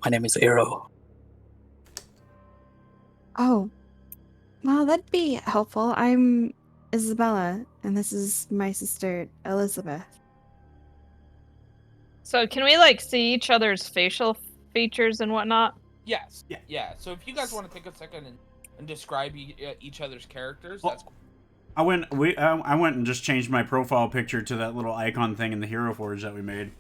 E: "My name is Arrow."
B: oh, well, that'd be helpful. I'm Isabella, and this is my sister Elizabeth.
D: So can we like see each other's facial features and whatnot?
A: Yes.
C: Yeah.
A: Yeah. So if you guys want to take a second and describe each other's characters,
C: Well,
A: that's cool.
C: I went and just changed my profile picture to that little icon thing in the Hero Forge that we made.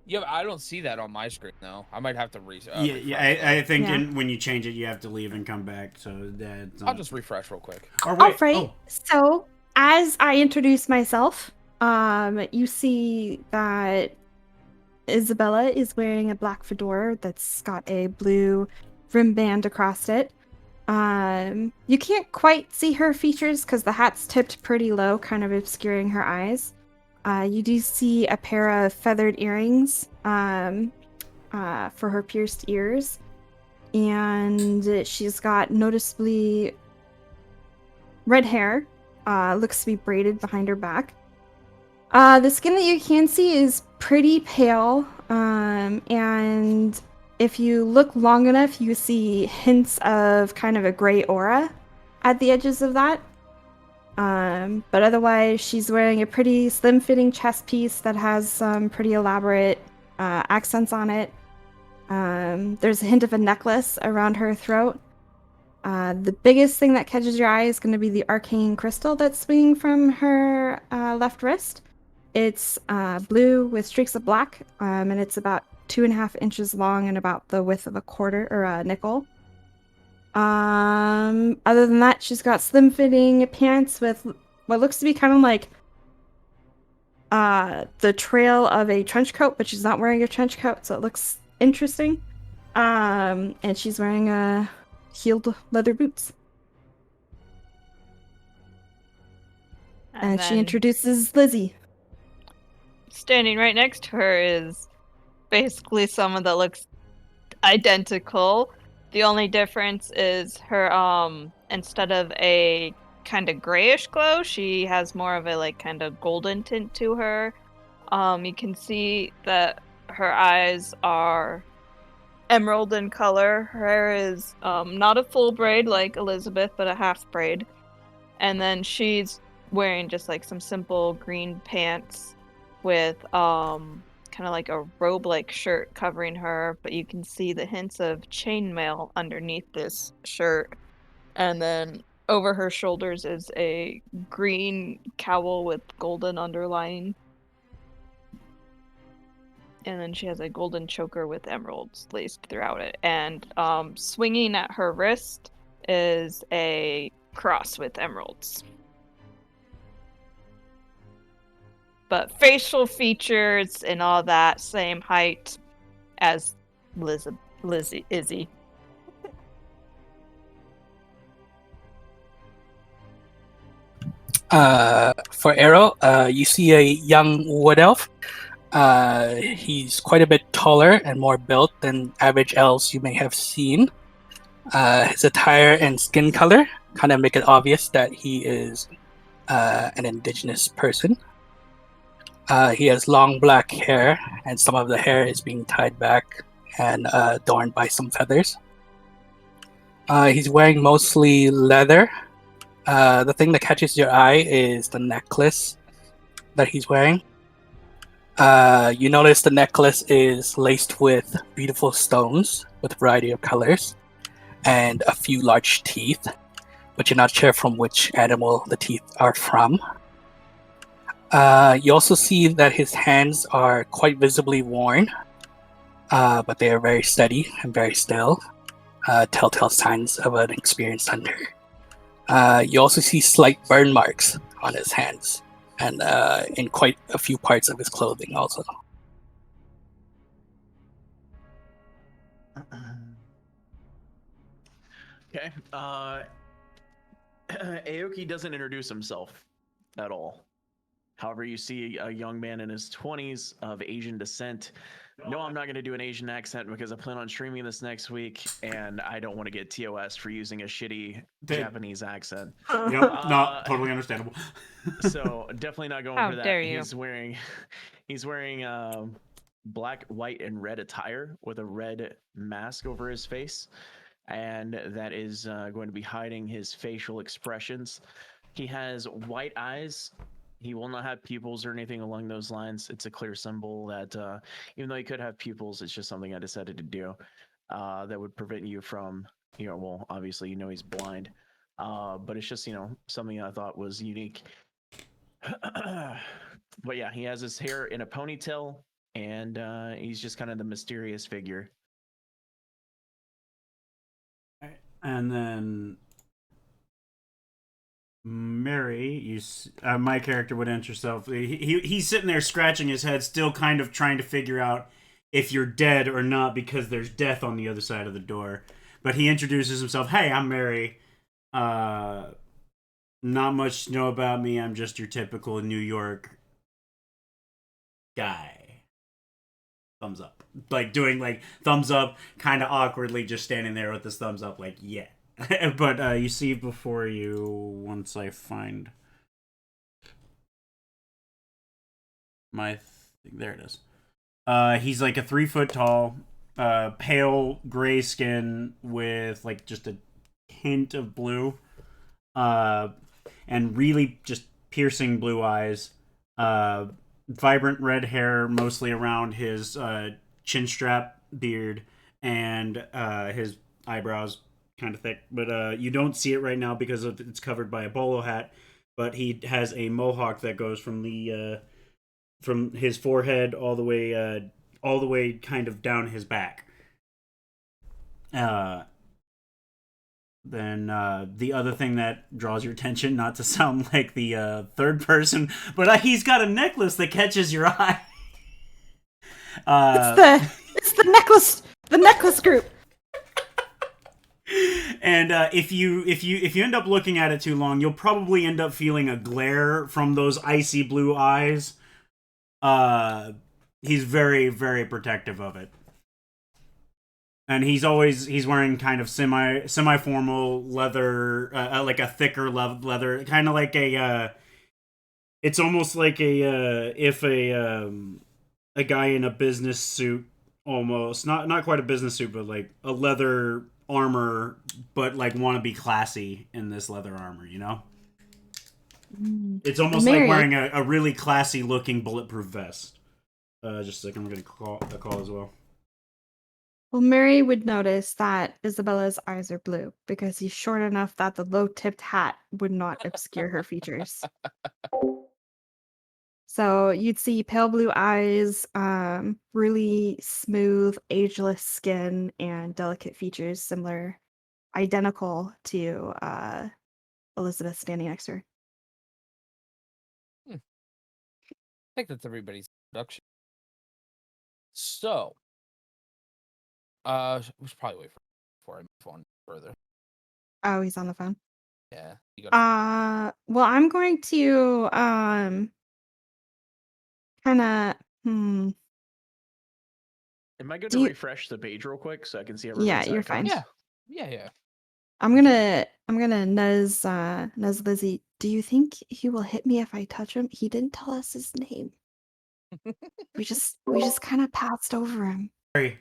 A: Yeah, but I don't see that on my screen though. I might have to
C: I think
B: Yeah.
C: when you change it, you have to leave and come back. So that's.
A: I'll just refresh real quick.
C: Or
B: All
C: wait,
B: right.
C: oh,
B: So, as I introduce myself, you see that Isabella is wearing a black fedora that's got a blue rim band across it. You can't quite see her features because the hat's tipped pretty low, kind of obscuring her eyes. You do see a pair of feathered earrings for her pierced ears, and she's got noticeably red hair. Looks to be braided behind her back. The skin that you can see is pretty pale, and if you look long enough, you see hints of kind of a gray aura at the edges of that. But otherwise, she's wearing a pretty slim-fitting chest piece that has some pretty elaborate accents on it. There's a hint of a necklace around her throat. The biggest thing that catches your eye is going to be the arcane crystal that's swinging from her left wrist. It's blue with streaks of black, and it's about 2.5 inches long and about the width of a quarter or a nickel. Other than that, she's got slim-fitting pants with what looks to be kind of like the trail of a trench coat, but she's not wearing a trench coat, so it looks interesting. And she's wearing heeled leather boots. And she
D: then
B: introduces Lizzie.
D: standing right next to her is basically someone that looks identical. The only difference is her instead of a kind of grayish glow, she has more of a like kind of golden tint to her. You can see that her eyes are emerald in color. Her hair is not a full braid like Elizabeth, but a half braid. And then she's wearing just like some simple green pants with kind of like a robe-like shirt covering her, but you can see the hints of chainmail underneath this shirt. And then over her shoulders is a green cowl with golden underlining. And then she has a golden choker with emeralds laced throughout it. And swinging at her wrist is a cross with emeralds. But facial features and all that, same height as Izzy.
E: For Arrow, you see a young wood elf. He's quite a bit taller and more built than average elves you may have seen. His attire and skin color kind of make it obvious that he is an indigenous person. He has long black hair, and some of the hair is being tied back and adorned by some feathers. He's wearing mostly leather. The thing that catches your eye is the necklace that he's wearing. You notice the necklace is laced with beautiful stones with a variety of colors and a few large teeth, but you're not sure from which animal the teeth are from. You also see that his hands are quite visibly worn, but they are very steady and very still, telltale signs of an experienced hunter. You also see slight burn marks on his hands and in quite a few parts of his clothing also.
F: Okay. Aoki doesn't introduce himself at all. However, you see a young man in his 20s of Asian descent. No, I'm not going to do an Asian accent because I plan on streaming this next week, and I don't want to get TOS for using a shitty Japanese accent.
C: Yep, no, totally understandable.
F: So definitely not going
D: How
F: for that.
D: dare you.
F: He's wearing black, white, and red attire with a red mask over his face, and that is going to be hiding his facial expressions. He has white eyes. He will not have pupils or anything along those lines. It's a clear symbol that even though he could have pupils, it's just something I decided to do that would prevent you from, well, obviously, he's blind. But it's just, something I thought was unique. But yeah, he has his hair in a ponytail, and he's just kind of the mysterious figure.
C: And then Mary, my character would enter yourself. He's sitting there scratching his head, still kind of trying to figure out if you're dead or not, because there's death on the other side of the door. But he introduces himself. Hey, I'm Mary. Not much to know about me. I'm just your typical New York guy. Thumbs up. Like doing like thumbs up, kind of awkwardly, just standing there with this thumbs up, like, yeah. But you see before you, once I find my there it is. He's like a 3 foot tall, pale gray skin with like just a hint of blue, and really just piercing blue eyes. Vibrant red hair, mostly around his chin strap, beard, and his eyebrows kind of thick, but you don't see it right now because it's covered by a bolo hat. But he has a mohawk that goes from his forehead all the way kind of down his back. Then the other thing that draws your attention, not to sound like the third person, but he's got a necklace that catches your eye.
B: It's the necklace group.
C: And if you end up looking at it too long, you'll probably end up feeling a glare from those icy blue eyes. he's very, very protective of it. And he's wearing kind of semi formal leather, like a thicker leather, kind of like a. It's almost like if a guy in a business suit, almost not quite a business suit, but like a leather armor, but like want to be classy in this leather armor, you know. It's almost like wearing a really classy looking bulletproof vest. Just a second, I'm gonna call a call as well.
B: Well, Mary would notice that Isabella's eyes are blue because he's short enough that the low-tipped hat would not obscure her features. So you'd see pale blue eyes, really smooth, ageless skin, and delicate features identical to Elizabeth standing next to her.
A: I think that's everybody's introduction. So, we should probably wait before I move on further.
B: Oh, he's on the phone.
A: Yeah.
B: Well, I'm going to kind of
F: Am I good to refresh the page real quick so I can see everyone's
B: you're fine.
F: icons?
A: Yeah.
B: I'm gonna nuzz Lizzie. Do you think he will hit me if I touch him? He didn't tell us his name. we just kind of passed over him.
C: Sorry.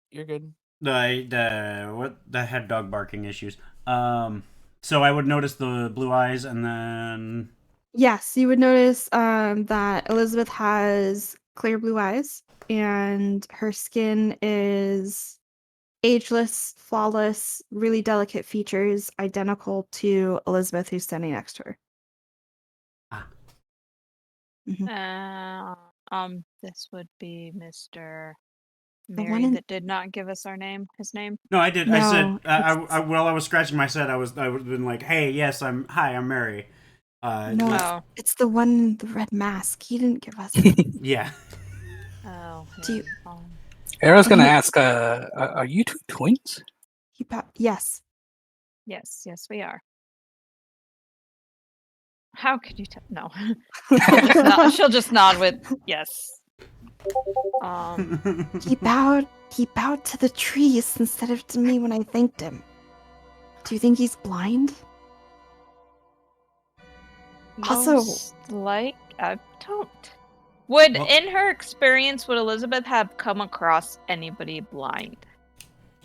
A: You're good.
C: The head dog barking issues. So I would notice the blue eyes, and then
B: yes, you would notice that Elizabeth has clear blue eyes, and her skin is ageless, flawless, really delicate features, identical to Elizabeth, who's standing next to her.
D: This would be Mr.
B: The
D: Mary
B: one
D: that did not give us his name.
C: No, I did.
B: No,
C: I said while I was scratching my head, I would have been like, "Hey, yes, I'm Mary."
B: No, it's the one in the red mask. He didn't give us.
C: Yeah.
D: Oh.
B: Do you?
E: Ara's gonna ask, are you two twins?
B: Yes.
D: Yes, we are. How could you tell? No. She'll just nod with yes.
B: He bowed to the trees instead of to me when I thanked him. Do you think he's blind? Also,
D: I don't. In her experience, would Elizabeth have come across anybody blind?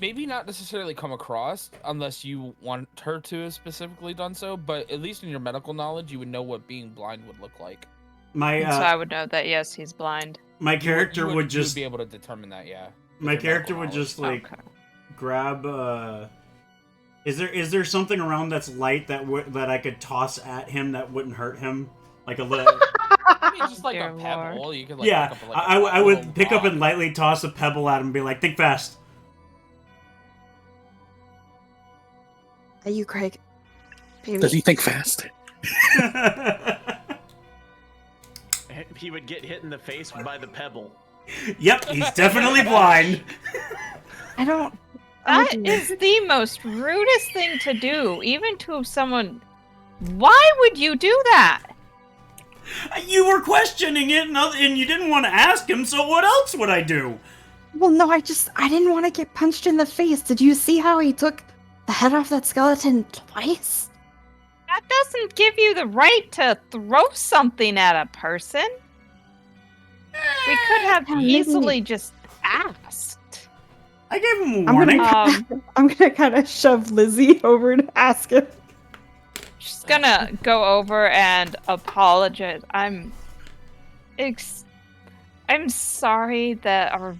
A: Maybe not necessarily come across, unless you want her to have specifically done so, but at least in your medical knowledge, you would know what being blind would look like.
D: So I would know that, yes, he's blind.
C: My character would just...
A: You would be able to determine that, yeah.
C: My character would just, grab, Is there something around that's light that I could toss at him that wouldn't hurt him? Like a little...
A: I mean, just like a pebble. You could, pick up
C: I would pick up and lightly toss a pebble at him and be like, think fast.
B: Are you Craig?
E: Baby. Does he think fast?
F: He would get hit in the face by the pebble.
C: Yep, he's definitely blind.
B: I don't...
D: That is the most rudest thing to do, even to someone... Why would you do that?
C: You were questioning it, and you didn't want to ask him, so what else would I do?
B: Well, no, I didn't want to get punched in the face. Did you see how he took the head off that skeleton twice?
D: That doesn't give you the right to throw something at a person. We could have easily just asked.
C: I gave him a warning.
B: I'm gonna kind of shove Lizzie over to ask him.
D: She's gonna go over and apologize. I'm sorry that our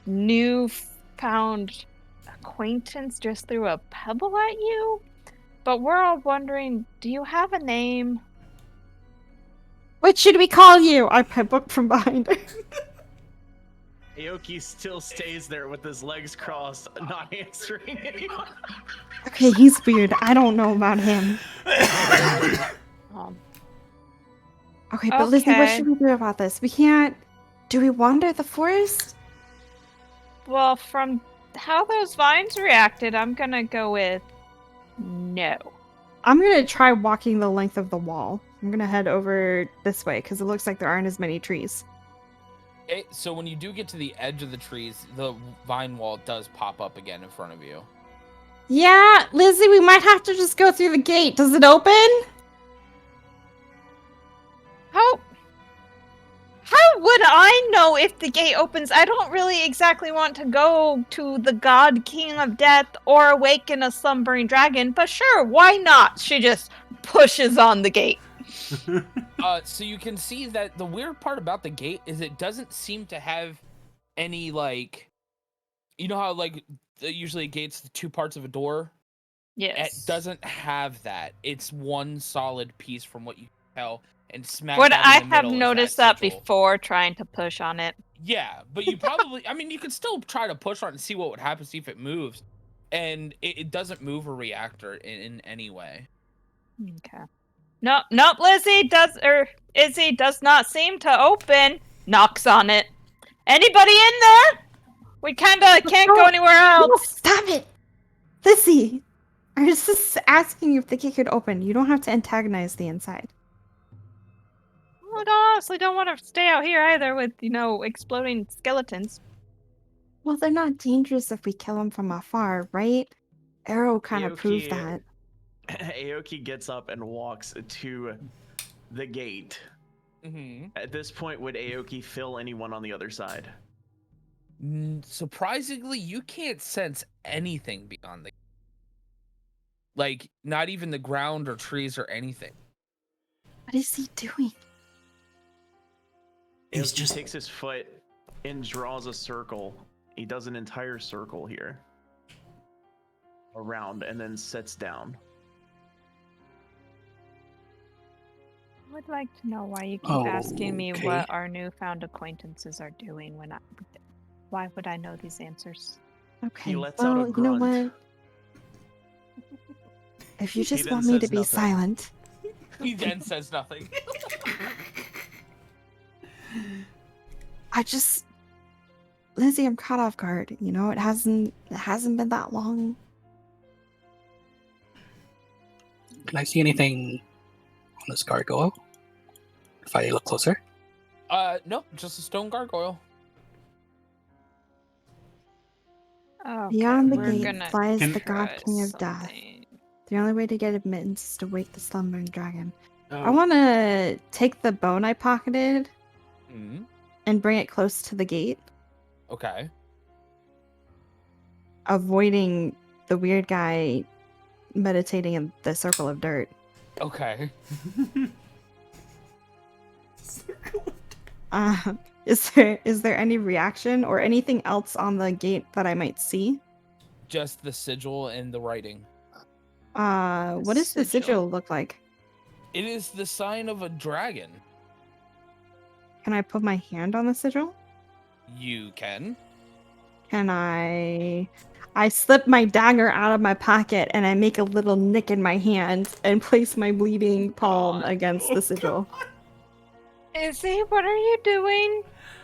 D: newfound acquaintance just threw a pebble at you, but we're all wondering, do you have a name?
B: What should we call you? I pipe up from behind her.
F: Aoki still stays there with his legs crossed, not answering anyone.
B: Okay, he's weird. I don't know about him. Okay, but Lizzie, what should we do about this? We can't... Do we wander the forest?
D: Well, from how those vines reacted, I'm gonna go with no.
B: I'm gonna try walking the length of the wall. I'm gonna head over this way, because it looks like there aren't as many trees.
A: So when you do get to the edge of the trees, the vine wall does pop up again in front of you.
B: Yeah, Lizzie, we might have to just go through the gate. Does it open?
D: How would I know if the gate opens? I don't really exactly want to go to the god king of death or awaken a slumbering dragon, but sure, why not? She just pushes on the gate.
A: So you can see that the weird part about the gate is it doesn't seem to have any, like, you know how, like, usually a gate's the two parts of a door?
D: Yes.
A: It doesn't have that. It's one solid piece from what you can tell, and smack
D: Would
A: dab
D: I
A: in the
D: have
A: middle is
D: noticed that
A: sigil.
D: before trying to push on it?
A: Yeah, but you probably, I mean, you can still try to push on it and see what would happen, see if it moves. And it doesn't move or react in any way.
D: Okay. Nope, Izzy does not seem to open. Knocks on it. Anybody in there? We kinda can't go anywhere
B: No,
D: else.
B: stop it! Lizzie! I was just asking you if the gate could open. You don't have to antagonize the inside.
D: I honestly don't want to stay out here either with, exploding skeletons.
B: Well, they're not dangerous if we kill them from afar, right? Arrow kind of proved that.
F: Aoki gets up and walks to the gate.
A: Mm-hmm.
F: At this point, would Aoki fill anyone on the other side?
A: Surprisingly, you can't sense anything beyond the, like, not even the ground or trees or anything.
B: What is he doing?
C: He's
F: Aoki
C: just
F: takes his foot and draws a circle. He does an entire circle here around and then sits down.
D: I would like to know why you keep asking me what our newfound acquaintances are doing why would I know these answers?
B: Okay,
F: He lets out a
B: well, you know
F: grunt.
B: what? If you just
F: then
B: want me to
F: says
B: be
F: nothing.
B: silent,
A: He then says nothing.
B: Lizzie, I'm caught off guard. You know, it hasn't been that long.
E: Can I see anything on this gargoyle? If I look closer?
A: No, just a stone gargoyle.
D: Okay,
B: Beyond the
D: we're
B: gate
D: gonna
B: lies
C: Can-
B: the god
D: try
B: king of death.
D: something.
B: The only way to get admittance is to wake the slumbering dragon.
C: Oh,
B: I want to take the bone I pocketed
A: Mm-hmm.
B: and bring it close to the gate,
A: Okay.
B: avoiding the weird guy meditating in the circle of dirt.
A: Okay.
B: Is there any reaction or anything else on the gate that I might see?
A: Just the sigil and the writing.
B: What does the sigil look like?
A: It is the sign of a dragon.
B: Can I put my hand on the sigil?
A: You can.
B: Can I slip my dagger out of my pocket and I make a little nick in my hand and place my bleeding palm against the sigil.
D: Izzy, what are you doing?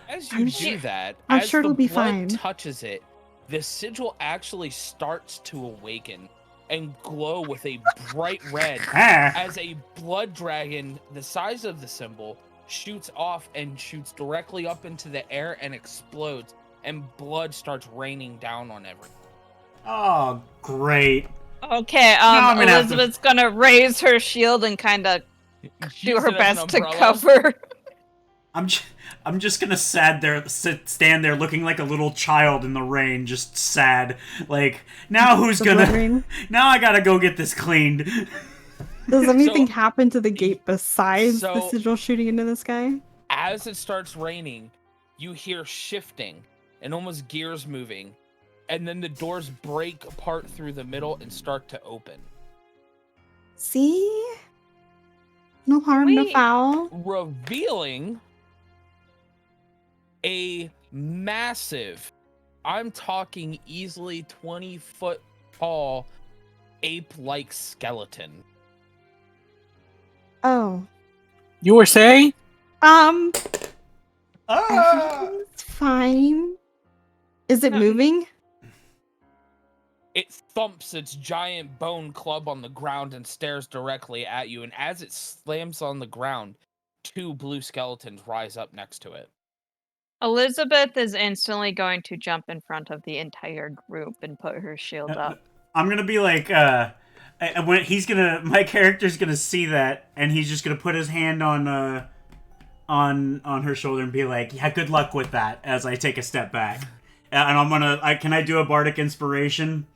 A: As you
B: I'm
A: do
B: sure-
A: that,
B: I'm
A: as
B: sure
A: the
B: it'll be
A: blood
B: fine.
A: touches it, the sigil actually starts to awaken and glow with a bright red as a blood dragon the size of the symbol shoots off and shoots directly up into the air and explodes, and blood starts raining down on everything.
C: Oh, great.
D: Okay,
C: I'm gonna have to-
D: Elizabeth's gonna raise her shield and kind of do
A: Use
D: her
A: it as an
D: best to
A: umbrella.
D: cover.
C: I'm just gonna stand there looking like a little child in the rain, just sad. Like, now who's
B: The
C: gonna...
B: blood rain.
C: Now I gotta go get this cleaned.
B: Does anything happen to the gate besides the
A: so-
B: sigil shooting into the sky?
A: As it starts raining, you hear shifting and almost gears moving, and then the doors break apart through the middle and start to open,
B: See? No harm, no
D: Wait.
B: foul.
A: revealing a massive, I'm talking easily 20-foot tall, ape-like skeleton.
B: Oh.
E: You were saying?
B: Everything's fine. Is it moving?
A: It thumps its giant bone club on the ground and stares directly at you, and as it slams on the ground, two blue skeletons rise up next to it.
D: Elizabeth is instantly going to jump in front of the entire group and put her shield up.
C: I'm gonna be like, when my character's gonna see that, and he's just gonna put his hand on her shoulder and be like, yeah, good luck with that, as I take a step back. And I'm gonna, can I do a bardic inspiration?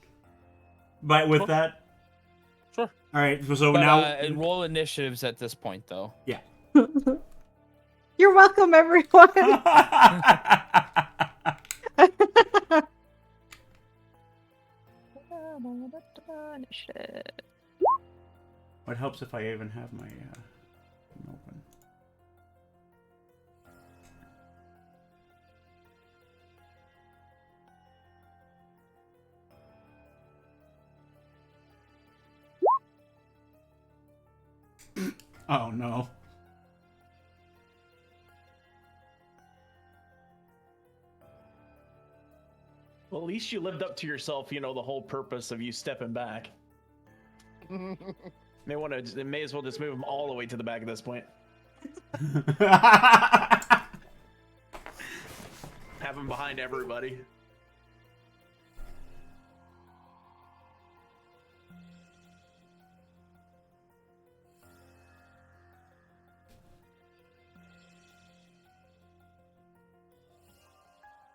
C: But with
A: Sure.
C: that?
A: Sure.
C: Alright, so
A: But,
C: now...
A: roll initiatives at this point, though.
C: Yeah.
B: You're welcome, everyone.
D: Initiative.
C: What helps if I even have my thing open? Oh no.
F: Well, at least you lived up to yourself, the whole purpose of you stepping back. They may as well just move them all the way to the back at this point. Have them behind everybody.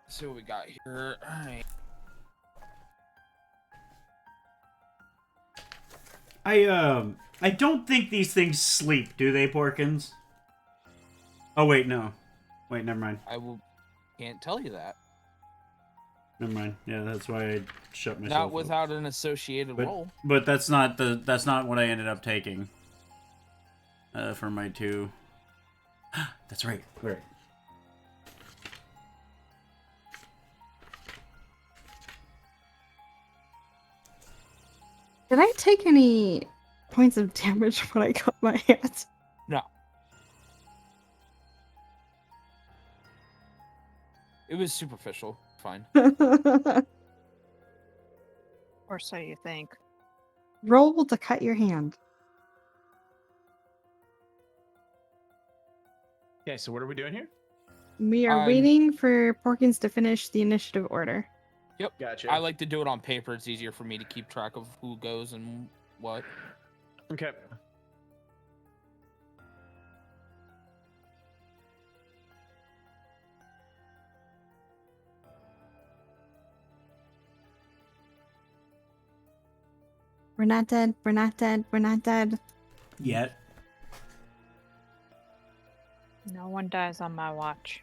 A: Let's see what we got here. All right.
C: I don't think these things sleep, do they, Porkins? Oh wait, no. Wait, never mind.
A: Can't tell you that.
C: Never mind. Yeah, that's why I shut myself
A: Not
C: up.
A: without an associated roll.
C: But that's not what I ended up taking. For my 2. That's right. Right.
B: Did I take any points of damage when I got my hands?
A: No. It was superficial. Fine.
D: Or so you think.
B: Roll to cut your hand.
F: Okay, so what are we doing here?
B: We are waiting for Porkins to finish the initiative order.
A: Yep.
F: Gotcha.
A: I like to do it on paper. It's easier for me to keep track of who goes and what.
F: Okay.
B: We're not dead. We're not dead. We're not dead.
C: Yet.
D: No one dies on my watch.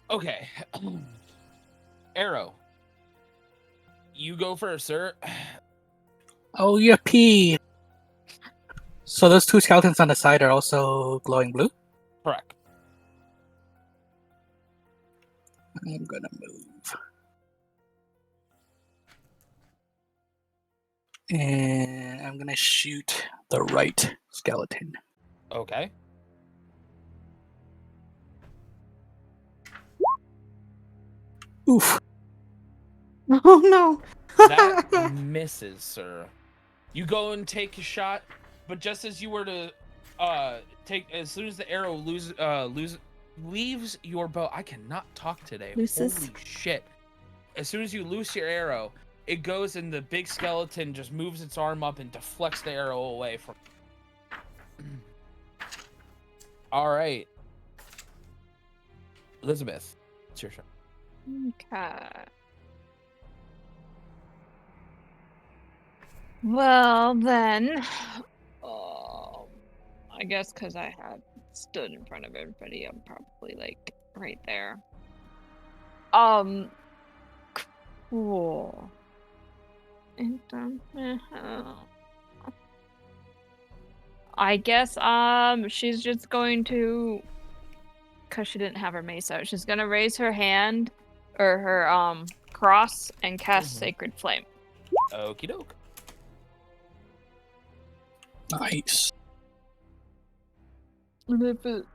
A: Okay. Arrow. You go first, sir.
E: Oh, yippee! So those 2 skeletons on the side are also glowing blue?
A: Correct.
E: I'm gonna move. And I'm gonna shoot the right skeleton.
A: Okay.
E: Oof.
B: Oh no.
A: That misses, sir. You go and take a shot, but just as you were to as soon as the arrow leaves your bow, I cannot talk today.
B: Looses.
A: Holy shit. As soon as you loose your arrow, it goes and the big skeleton just moves its arm up and deflects the arrow away from. All right. Elizabeth, it's your turn.
D: Okay. Well, then, I guess because I had stood in front of everybody, I'm probably like right there. Cool. And, I guess she's just going to, because she didn't have her mace out, she's gonna raise her hand or her cross and cast Sacred Flame.
A: Okie doke.
E: Nice.
D: And if it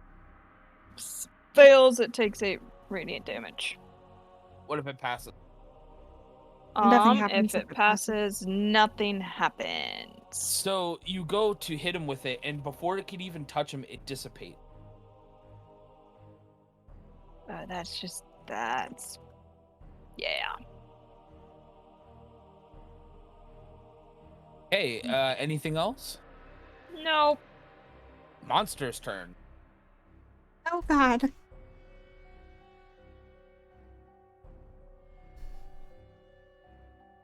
D: fails, it takes 8 radiant damage.
A: What if it passes?
B: Nothing happens
D: If
B: if
D: it
B: it passes.
D: passes, nothing happens.
A: So you go to hit him with it, and before it could even touch him, it dissipates.
D: That's. Yeah.
A: Hey, anything else?
D: No.
A: Monster's turn.
B: Oh God.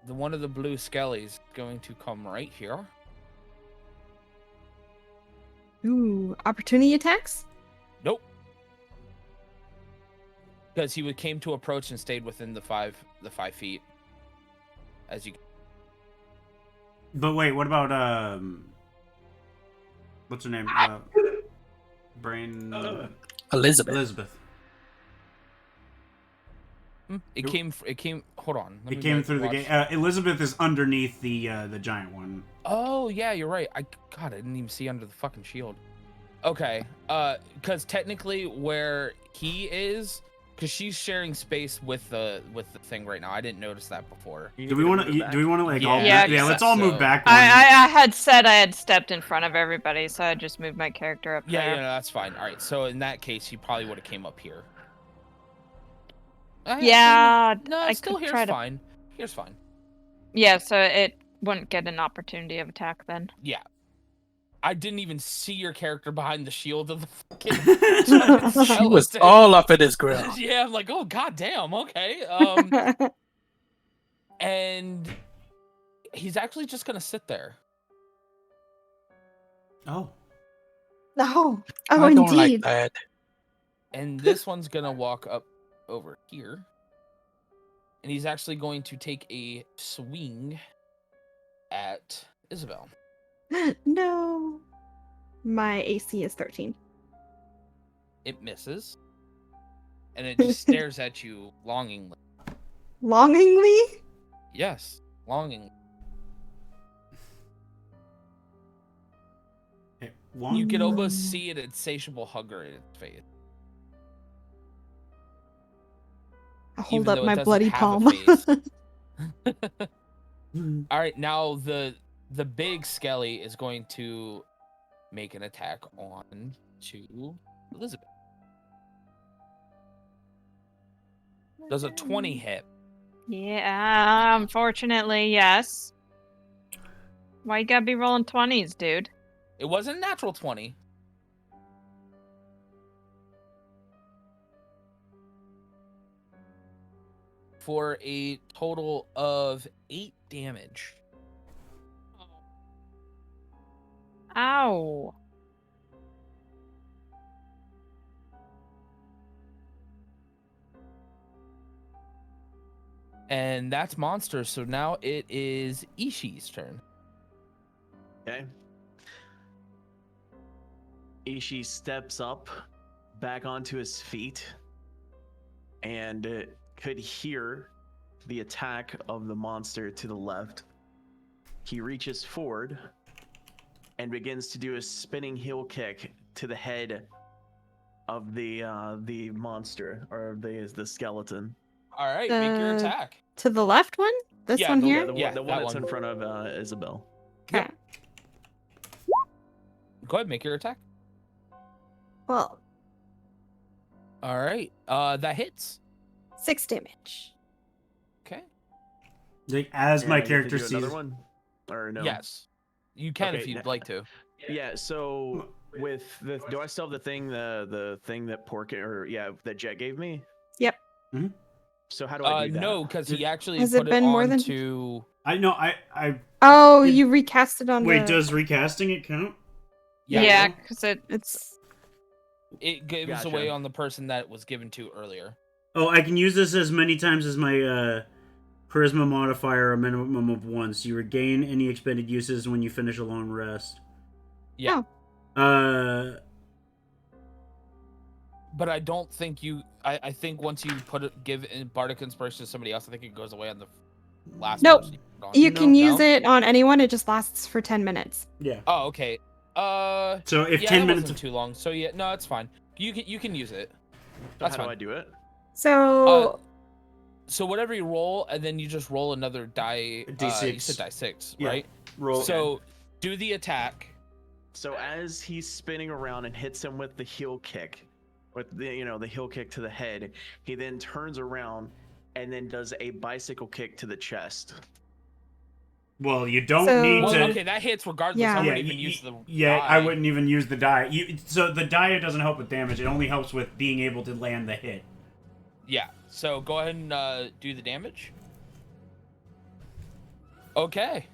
A: The one of the blue skellies is going to come right here.
B: Ooh, opportunity attacks?
A: Nope. Because came to approach and stayed within the 5 feet. As you.
C: But wait, what about what's her name? Brain
E: Elizabeth.
C: Elizabeth.
A: It came. Hold on.
C: It came through the gate. Elizabeth is underneath the giant one.
A: Oh yeah, you're right. God, I didn't even see under the fucking shield. Okay. Because technically where he is, because she's sharing space with the thing right now. I didn't notice that before.
C: Do we want to like all?
A: Yeah,
C: Yeah, let's all move back.
D: I had said I had stepped in front of everybody, so I just moved my character up
A: Yeah,
D: there.
A: no, that's fine. All right. So in that case, you probably would have came up here.
D: Yeah,
A: No,
D: I
A: still
D: could
A: here's
D: try to.
A: fine. Here's fine.
D: Yeah, so it wouldn't get an opportunity of attack then.
A: Yeah. I didn't even see your character behind the shield of the fucking
E: She was all up in his grill.
A: Yeah, I'm like, oh god damn, okay. And he's actually just gonna sit there.
C: Oh.
B: No.
E: I
B: Oh,
E: don't like
B: indeed.
E: that.
A: And this one's gonna walk up over here. And he's actually going to take a swing at Isabel.
B: No. My AC is 13.
A: It misses. And it just stares at you longingly.
B: Longingly?
A: Yes, longingly.
C: Hey,
A: You could almost see an insatiable hunger in its face.
B: I hold
A: Even
B: up
A: though it
B: my
A: doesn't
B: bloody
A: have a
B: palm.
A: face. All right, now the big skelly is going to make an attack on to Elizabeth. Does a 20 hit?
D: Yeah, unfortunately, yes. Why you gotta be rolling 20s, dude?
A: It wasn't a natural 20. For a total of 8 damage.
D: Ow.
A: And that's monster. So now it is Ishi's turn.
F: Okay. Ishi steps up back onto his feet and could hear the attack of the monster to the left. He reaches forward and begins to do a spinning heel kick to the head of the monster, or the skeleton.
A: All right, make your
B: Uh,
A: attack.
B: To the left one? This
A: Yeah,
B: one
A: the-
B: here?
F: The one
A: that
F: that's
A: one.
F: in front of Isabel.
B: Okay.
A: Go ahead, make your attack.
B: Well,
A: All right, that hits.
B: 6 damage.
A: Okay.
C: Like, as
F: And
C: my
F: I get to
C: character
F: do
C: sees.
F: another one, or no?
A: Yes, you can
F: Okay,
A: if you'd
F: now-
A: like to.
F: Yeah. So with the, do I still have the thing that Jet gave me?
B: Yep.
F: So how do I do that?
A: No, because he actually
B: Has it
A: put it
B: been more
A: on
B: than-
A: to.
C: I know. I
B: Oh,
C: It-
B: you recast it on
C: wait.
B: the...
C: Does recasting it count?
D: Yeah, because
B: It's...
A: It gives
F: Gotcha.
A: away on the person that it was given to earlier.
C: Oh, I can use this as many times as my charisma modifier, a minimum of once. You regain any expended uses when you finish a long rest.
A: Yeah.
C: Uh,
A: But I don't think you. I think once you give Bardic Inspiration to somebody else, I think it goes away on the last.
B: Nope.
A: person put on.
B: You can
A: No?
B: use it on anyone. It just lasts for 10 minutes.
C: yeah.
A: Oh, okay.
C: So if
A: yeah,
C: 10
A: that
C: minutes
A: wasn't too long. So yeah, no, it's fine. You can use it.
F: So
A: That's
F: how do
A: fine.
F: I do it?
B: So...
A: So whatever you roll, and then you just roll another die.
C: D6.
A: You said die 6,
C: Yeah.
A: right?
C: roll.
A: So do the attack.
F: So as he's spinning around and hits him with the heel kick, with the heel kick to the head. He then turns around and then does a bicycle kick to the chest.
C: Well, you don't
B: So-
C: need
A: Well,
C: to.
A: okay, that hits regardless.
B: Yeah.
A: I
C: Yeah,
A: wouldn't even use the
C: yeah.
A: die.
C: I wouldn't even use the die. So the die doesn't help with damage. It only helps with being able to land the hit.
A: Yeah. So go ahead and do the damage. Okay.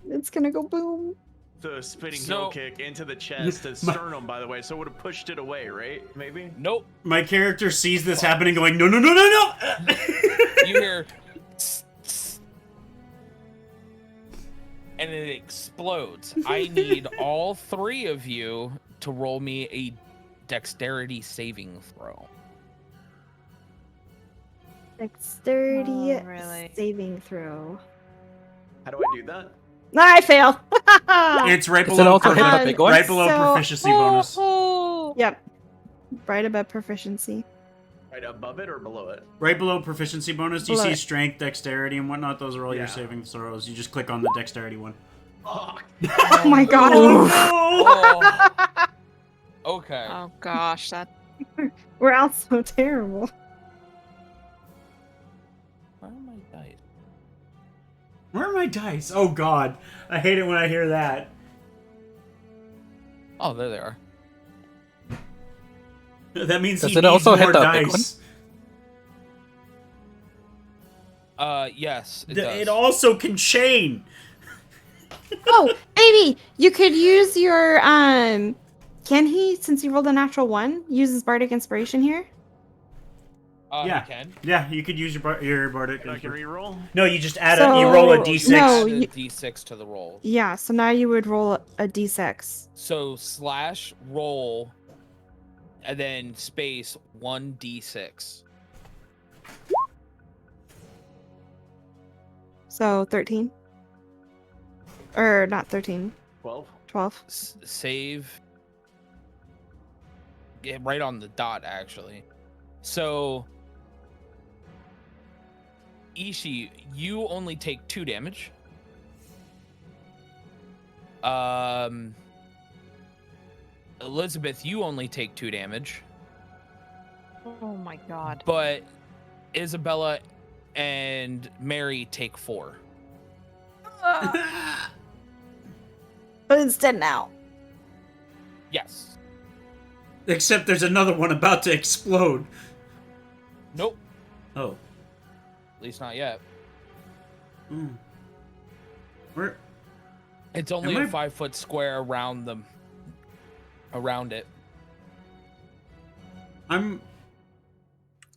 B: It's gonna go boom.
F: The spinning
A: So-
F: heel kick into the chest, the sternum, by the way, so it would have pushed it away, right? Maybe?
A: Nope.
C: My character sees this happening, going, no, no, no, no, no.
A: You hear, "Tss, tss," and it explodes. I need all three of you to roll me a dexterity saving throw.
B: Dexterity
D: Oh, really?
B: saving throw.
F: How do I do that?
B: I fail.
C: It's right
E: Is it
C: below,
E: also hit
B: Uh,
E: the big one?
C: right below
B: So-
C: proficiency bonus.
B: Yep. Right above proficiency.
F: Right above it or below it?
C: Right below proficiency bonus, you
B: Below
C: see
B: it.
C: strength, dexterity, and whatnot. Those are all your
F: Yeah.
C: saving throws. You just click on the dexterity one.
F: Fuck.
B: Oh my god.
A: Oh. Okay.
D: Oh gosh, that
B: We're all so terrible.
A: Where are my dice?
C: Where are my dice? Oh god, I hate it when I hear that.
A: Oh, there they are.
C: That means
E: Does
C: he
E: it
C: needs
E: also hit
C: more
E: the big
C: dice.
A: Yes, it
C: It
A: does.
C: also can chain.
B: Oh, baby, you could use your can he, since you rolled a natural 1, use his bardic inspiration here?
C: Yeah.
A: He can.
C: Yeah, you could use your bardic.
F: And I can reroll?
C: No, you just add
B: So-
C: you roll a
A: You
C: d6.
B: No,
A: add a
B: you-
A: d6 to the roll.
B: Yeah, so now you would roll a d6.
A: So slash roll, and then space 1d6.
B: So 13. Or not 13,
F: 12?
B: 12.
A: Save. Get right on the dot, actually. So, Ishi, you only take 2 damage. Elizabeth, you only take 2 damage.
D: oh my god.
A: But Isabella and Mary take 4.
B: But it's dead now.
A: Yes.
C: Except there's another one about to explode.
A: Nope.
C: Oh.
A: At least not yet.
C: Mm. Where?
A: It's only
C: Am
A: a
C: I-
A: 5-foot square around them. Around it.
C: I'm.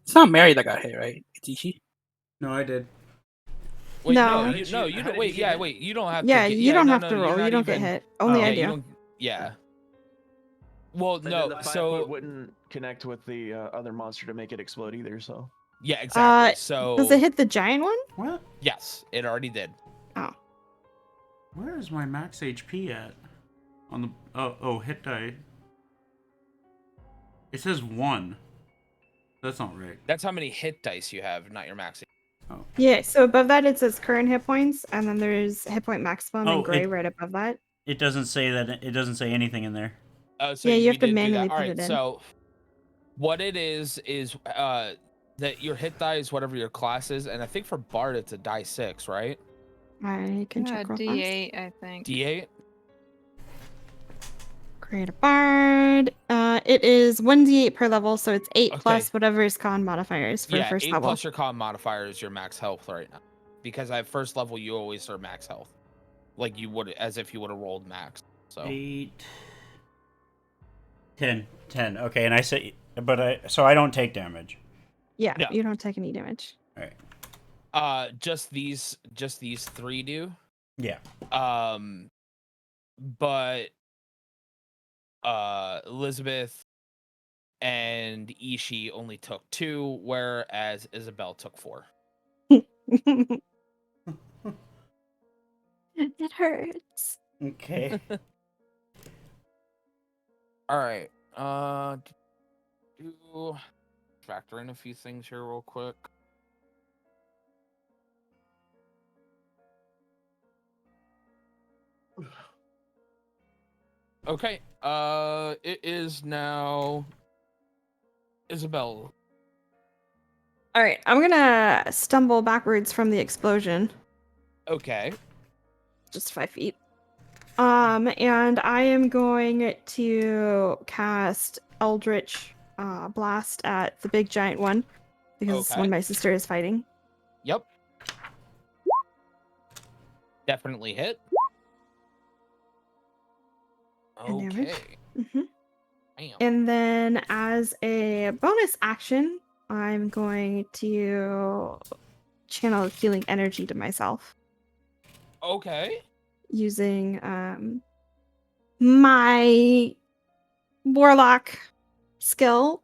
E: It's not Mary that got hit, right? It's Ishi.
C: No, I did.
A: Wait,
B: No.
A: no,
F: How
A: you,
F: did
A: no,
F: you-
A: you
F: how
A: don't.
F: did
A: Wait,
F: you get
A: yeah,
F: hit?
A: wait. You don't have
B: Yeah,
A: to.
B: you don't
A: no,
B: have
A: no,
B: to
A: you're
B: roll.
A: not
B: You don't get
A: even-
B: hit. Only
C: Oh.
B: I
A: Yeah,
B: do.
A: you don't. Yeah. Well,
F: And then
A: no.
F: the 5
A: So
F: foot wouldn't connect with the other monster to make it explode either, so.
A: yeah, exactly. So
B: Does it hit the giant one?
C: What?
A: yes, it already did.
B: Oh.
C: Where is my max HP at? On the hit die. It says 1. That's not right.
A: That's how many hit dice you have, not your max.
B: Yeah, so above that it says current hit points, and then there's hit point maximum
C: Oh,
B: in gray
C: it-
B: right above that.
C: It doesn't say that. It doesn't say anything in there.
A: So
B: Yeah, you have to
A: didn't do that.
B: manually
A: All
B: put
A: right,
B: it in.
A: so what it is that your hit die is whatever your class is, and I think for Bard it's a die 6, right?
B: I can check real fast.
D: D8, I think.
A: D8.
B: Create a bard. It is 1d8 per level, so it's 8
A: Okay.
B: plus whatever his con modifiers for
A: Yeah,
B: first
A: 8
B: level.
A: plus your con modifier is your max health right now. Because at first level you always are max health, like you would as if you would have rolled max. So
C: 8, 10, 10. Okay, and I say, so I don't take damage.
B: Yeah,
A: Yeah.
B: you don't take any damage.
C: All right.
A: just these 3 do.
C: Yeah.
A: But Elizabeth and Ishi only took 2, whereas Isabel took 4.
B: It hurts.
C: Okay.
A: All right. Do factor in a few things here real quick. Okay. It is now Isabel.
B: All right, I'm gonna stumble backwards from the explosion,
A: Okay.
B: just 5 feet. And I am going to cast Eldritch Blast at the big giant one because it's
A: Okay.
B: one my sister is fighting.
A: Yep. Definitely hit.
B: And damage.
A: Okay.
B: hmm
A: Bam.
B: And then, as a bonus action, I'm going to channel healing energy to myself
A: Okay.
B: using my warlock skill,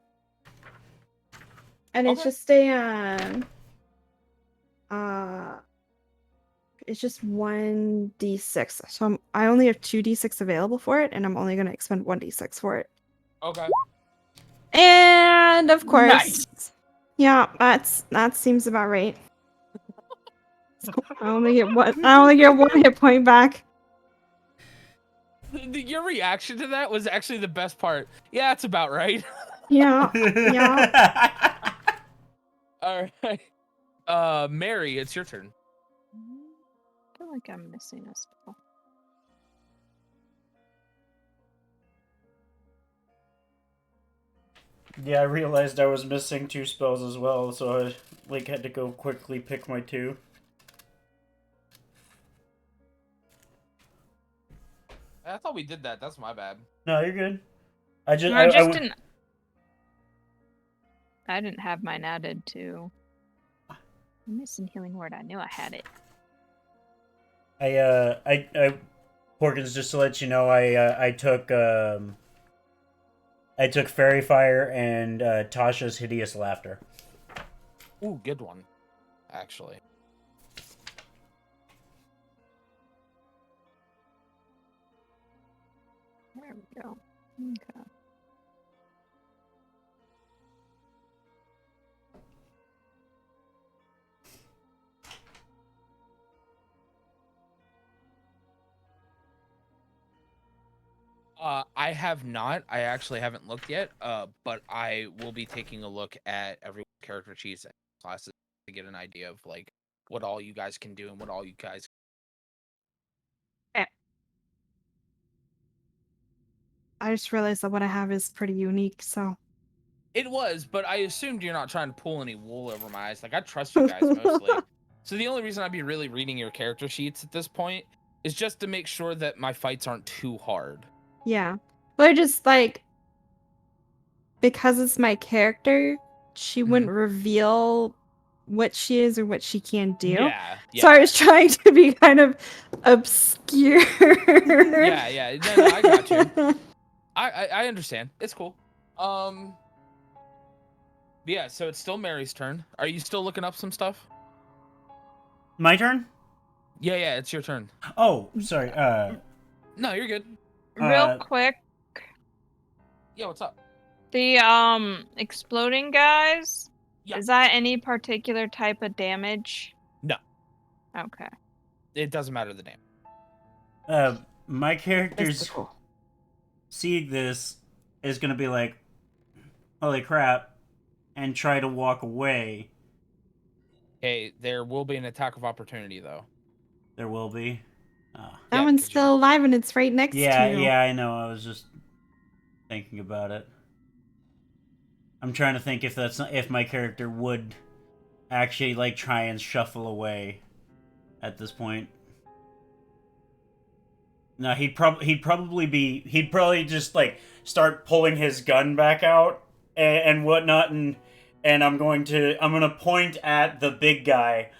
B: and it's
A: Okay.
B: just a it's just 1d6. So I only have 2d6 available for it, and I'm only going to expend 1d6 for it.
A: Okay.
B: And of course,
D: Nice.
B: yeah, that seems about right. I only get one. I only get 1 hit point back.
A: Your reaction to that was actually the best part. Yeah, it's about right.
B: Yeah, yeah.
A: All right. Mary, it's your turn.
D: I feel like I'm missing a spell.
C: Yeah, I realized I was missing 2 spells as well, so I had to go quickly pick my 2.
A: I thought we did that. That's my bad.
C: No, you're good. I just
D: No, I just
C: went-
D: didn't. I didn't have mine added to. I'm missing healing word. I knew I had it.
C: Porkins, just to let you know, I took Fairy Fire and Tasha's Hideous Laughter.
A: Ooh, good one. Actually.
D: There we go. Okay.
A: I have not. I actually haven't looked yet. But I will be taking a look at every character sheets and classes to get an idea of like what all you guys can do and what all you guys.
B: I just realized that what I have is pretty unique, so.
A: It was, but I assumed you're not trying to pull any wool over my eyes. Like I trust you guys mostly. So the only reason I'd be really reading your character sheets at this point is just to make sure that my fights aren't too hard.
B: Yeah. But I just like, because it's my character, she wouldn't reveal what she is or what she can do.
A: Yeah.
B: So I was trying to be kind of obscure.
A: Yeah. No, I got you. I understand. It's cool. Yeah, so it's still Mary's turn. Are you still looking up some stuff?
C: My turn?
A: Yeah, it's your turn.
C: Oh, sorry.
A: No, you're good.
D: Real quick,
A: Yeah, what's up?
D: the exploding guys.
A: Yeah.
D: Is that any particular type of damage?
A: No.
D: Okay.
A: It doesn't matter the name.
C: My
B: That's
C: character's
B: cool.
C: seeing this is gonna be like, holy crap, and try to walk away.
A: Hey, there will be an attack of opportunity though.
C: There will be.
B: That
A: Yeah,
B: one's
A: 'cause you-
B: still alive and it's right next to you.
C: Yeah, I know. I was just thinking about it. I'm trying to think if my character would actually like try and shuffle away at this point. No, he'd probably just like start pulling his gun back out and whatnot, and I'm gonna point at the big guy,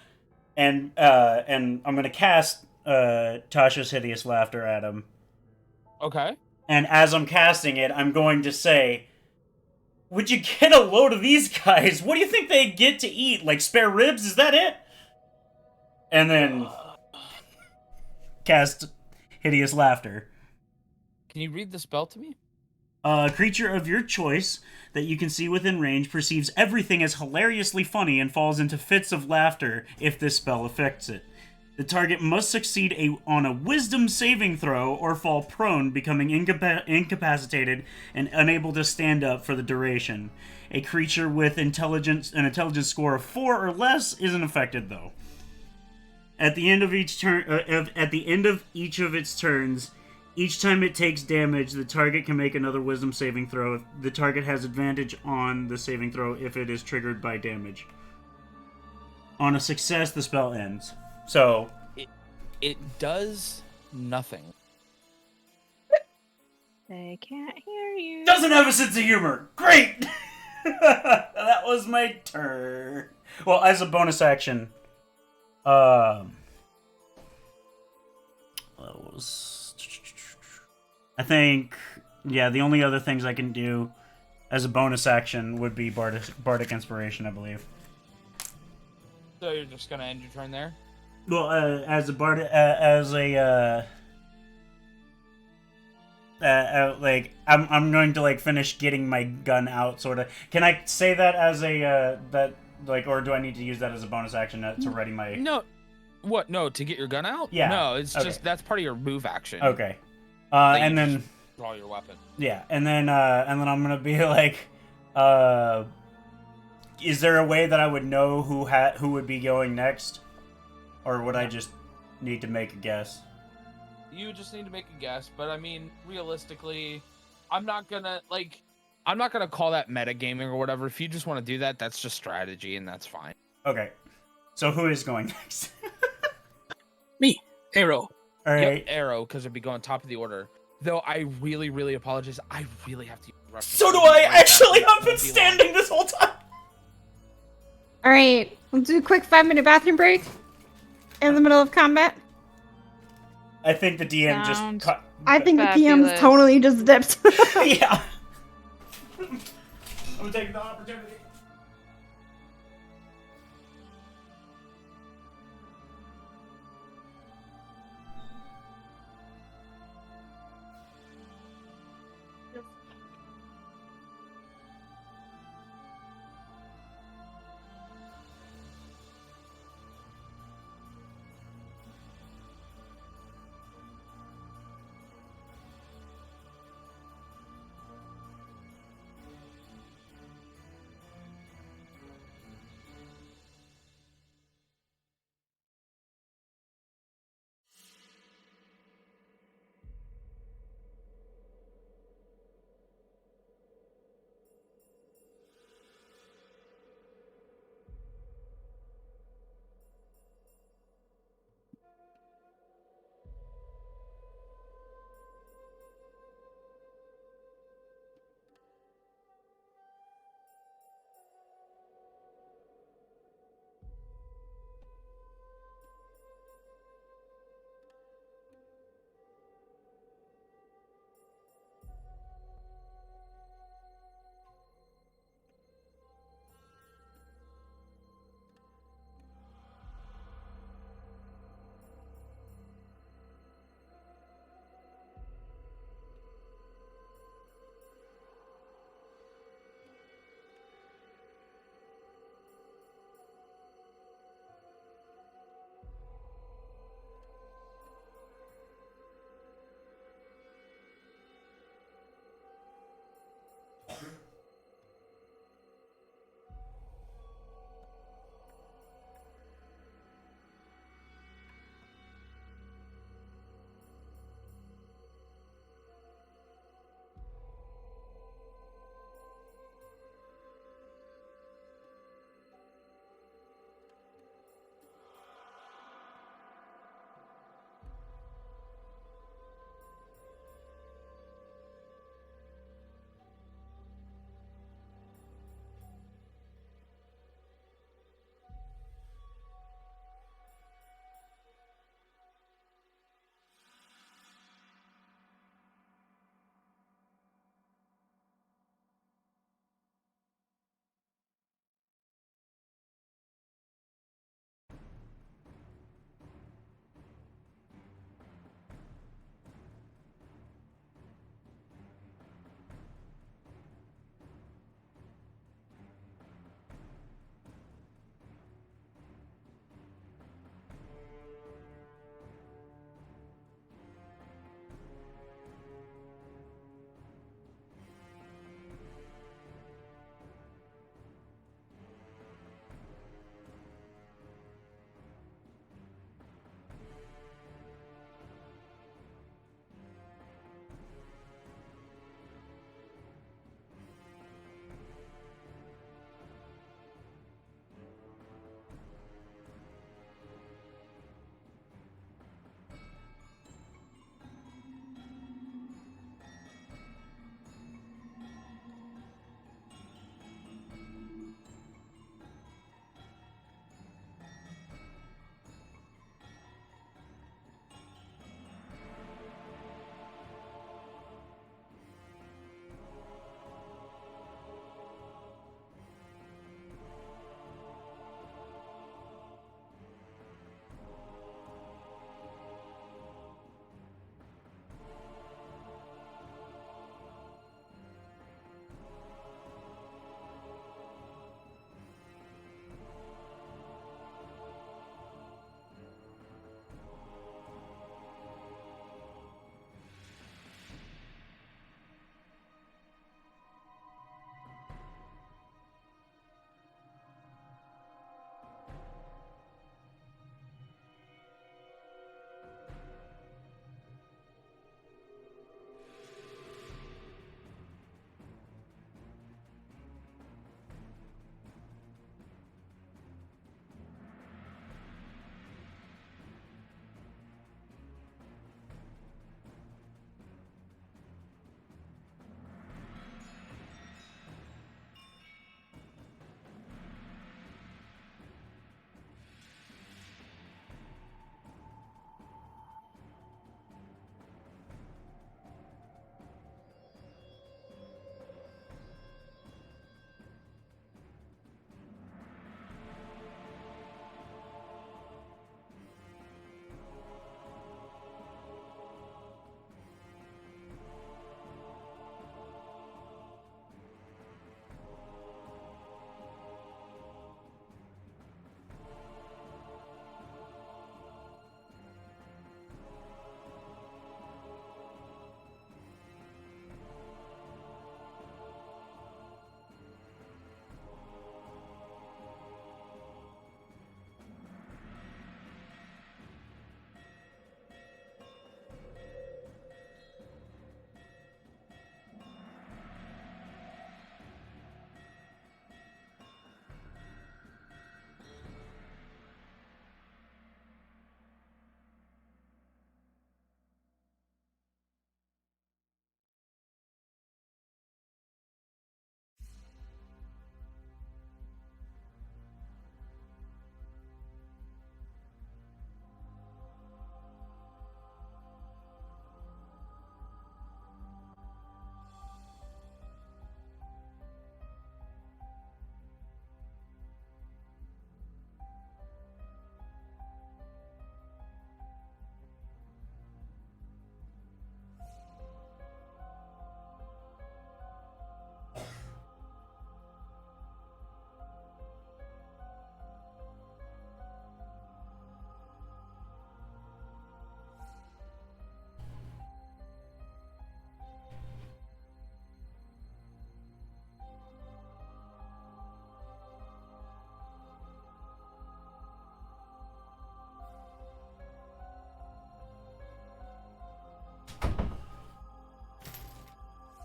C: and I'm gonna cast Tasha's Hideous Laughter at him.
A: Okay.
C: And as I'm casting it, I'm going to say, would you get a load of these guys? What do you think they get to eat? Like spare ribs? Is that it? And then cast Hideous Laughter.
A: Can you read the spell to me?
C: A creature of your choice that you can see within range perceives everything as hilariously funny and falls into fits of laughter if this spell affects it. The target must succeed on a wisdom saving throw or fall prone, becoming incapacitated and unable to stand up for the duration. A creature with an intelligence score of 4 or less isn't affected, though. At the end of each turn, at the end of each of its turns, each time it takes damage, the target can make another wisdom saving throw. The target has advantage on the saving throw if it is triggered by damage. On a success, the spell ends. So
A: it does nothing.
D: They can't hear you.
C: Doesn't have a sense of humor. Great. That was my turn. Well, as a bonus action, I think, yeah, the only other things I can do as a bonus action would be Bardic Inspiration, I believe.
A: So you're just gonna end your turn there?
C: Well, I'm going to finish getting my gun out, sort of. Can I say that as a or do I need to use that as a bonus action to ready my?
A: No, what? No, to get your gun out?
C: Yeah.
A: No, it's
C: Okay.
A: just that's part of your move action.
C: Okay.
A: That
C: And
A: you
C: then
A: just draw your weapon.
C: yeah, and then I'm gonna be like, is there a way that I would know who would be going next, or would I just need to make a guess?
A: You just need to make a guess, but I mean, realistically, I'm not gonna call that metagaming or whatever. If you just want to do that, that's just strategy, and that's fine.
C: Okay. So who is going next?
E: Me, Arrow.
C: All right.
A: Yep, Arrow, because it'd be going top of the order. Though I really, really apologize. I really have to use the reference.
C: So do I.
A: Right
C: Actually,
A: now.
C: I've been standing this whole time.
B: All right, we'll do a quick 5-minute bathroom break in the middle of combat.
C: I think the DM
D: Sounds-
C: just cut.
B: I think the
D: Fabulous.
B: PM's totally just dipped.
C: Yeah. I'm taking the opportunity.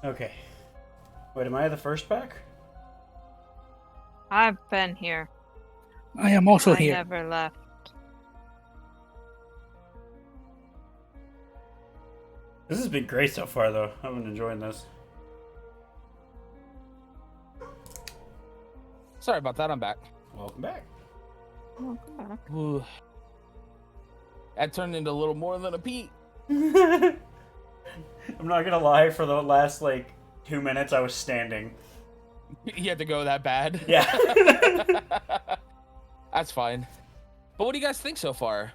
C: Okay. Wait, am I the first back?
D: I've been here.
E: I am also
D: I
E: here.
D: never left.
C: This has been great so far, though. I've been enjoying this.
A: Sorry about that. I'm back.
C: Welcome back.
A: Ooh. That turned into a little more than a Pete.
C: I'm not gonna lie, for the last, 2 minutes, I was standing.
A: You had to go that bad.
C: Yeah.
A: That's fine. But what do you guys think so far?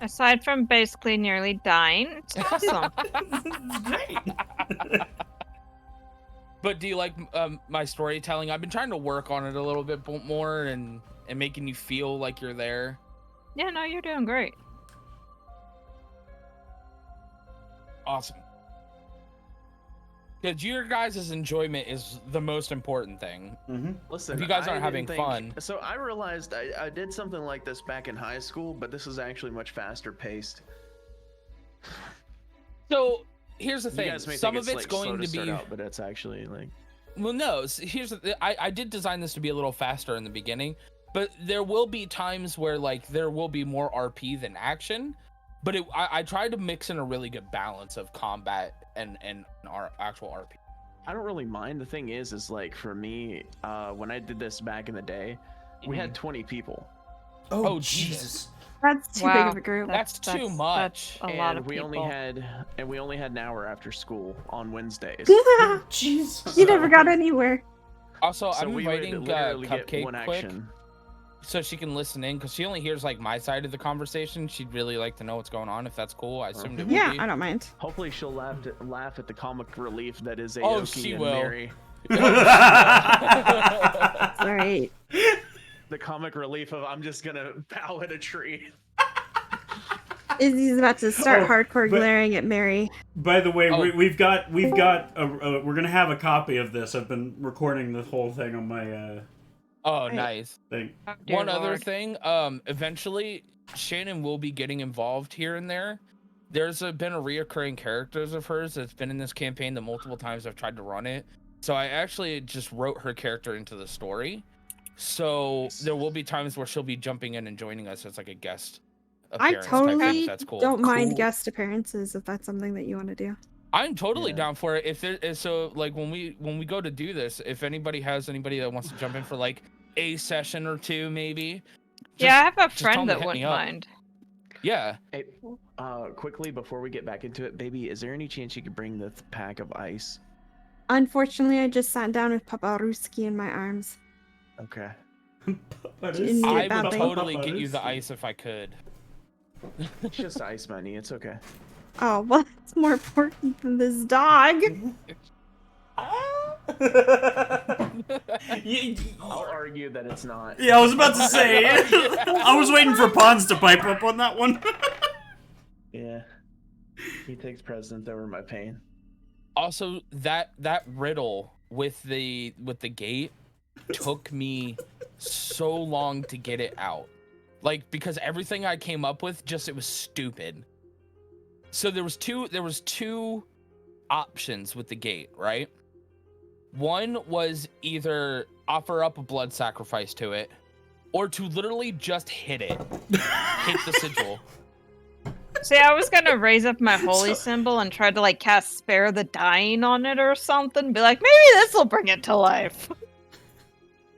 D: Aside from basically nearly dying, it's awesome.
C: Great.
A: But do you like my storytelling? I've been trying to work on it a little bit more and making you feel like you're there.
D: Yeah, no, you're doing great.
A: Awesome. Because your guys' enjoyment is the most important thing.
C: Mm-hmm.
F: Listen,
A: If you guys
F: I
A: aren't having
F: didn't think-
A: fun.
F: So I realized I did something like this back in high school, but this is actually much faster paced.
A: So here's the
F: You
A: thing.
F: guys may
A: Some
F: think
A: of it's
F: slow
A: going to
F: start
A: be.
F: out, but it's actually like.
A: Well, no. Here's I did design this to be a little faster in the beginning, but there will be times where there will be more RP than action. But I tried to mix in a really good balance of combat and our actual RP.
F: I don't really mind. The thing is like for me, when I did this back in the day, we had 20 people.
A: Oh,
C: Jesus.
B: That's too big of a group.
A: That's too much.
D: That's a lot
F: And
D: of
F: we
D: people.
F: only had an hour after school on Wednesdays.
C: Jesus.
B: You never got anywhere.
A: Also,
F: So
A: I'm
F: we would
A: inviting
F: literally get
A: Cupcake
F: one
A: quick
F: action.
A: so she can listen in because she only hears my side of the conversation. She'd really like to know what's going on. If that's cool, I assumed it would
B: Yeah,
A: be.
B: I don't mind.
F: Hopefully she'll laugh at the comic relief that is Aoki
A: Oh, she
F: and
A: will.
F: Mary.
B: All right.
F: The comic relief of I'm just gonna bow at a tree.
B: Izzy's about to start
C: Oh,
B: hardcore
C: but-
B: glaring at Mary.
C: By the way,
A: Oh.
C: we're gonna have a copy of this. I've been recording the whole thing on my
A: Oh,
B: Right.
A: nice.
C: thing.
D: Oh, dear
A: One other
D: Lord.
A: thing, eventually Shannon will be getting involved here and there. There's been a reoccurring characters of hers that's been in this campaign the multiple times I've tried to run it. So I actually just wrote her character into the story. So there will be times where she'll be jumping in and joining us as a guest
B: I
A: appearance type thing,
B: totally
A: if that's cool.
B: don't mind
E: Cool.
B: guest appearances if that's something that you want to do.
A: I'm totally
F: Yeah.
A: down for it. If there is when we go to do this, if anybody that wants to jump in for a session or two, maybe.
D: Yeah, I have a
A: tell
D: friend
A: them to
D: that
A: hit
D: wouldn't
A: me up.
D: mind.
A: Yeah.
F: Hey, quickly before we get back into it, baby, is there any chance you could bring the pack of ice?
B: Unfortunately, I just sat down with Papa Ruski in my arms.
F: Okay.
B: Didn't
A: I
B: get
A: would
B: badly.
A: totally get you the ice if I could.
F: It's just ice money. It's okay.
B: Oh, well, that's more important than this dog.
F: I'll argue that it's not.
C: Yeah, I was about to say. I was waiting for Pons to pipe up on that one.
F: Yeah. He takes precedence over my pain.
A: Also, that riddle with the gate took me so long to get it out. Because everything I came up with it was stupid. So there was two options with the gate, right? One was either offer up a blood sacrifice to it, or to literally just hit it. Hit the sigil.
D: See, I was gonna raise up my holy symbol and try to cast Spare the Dying on it or something. Be like, maybe this will bring it to life.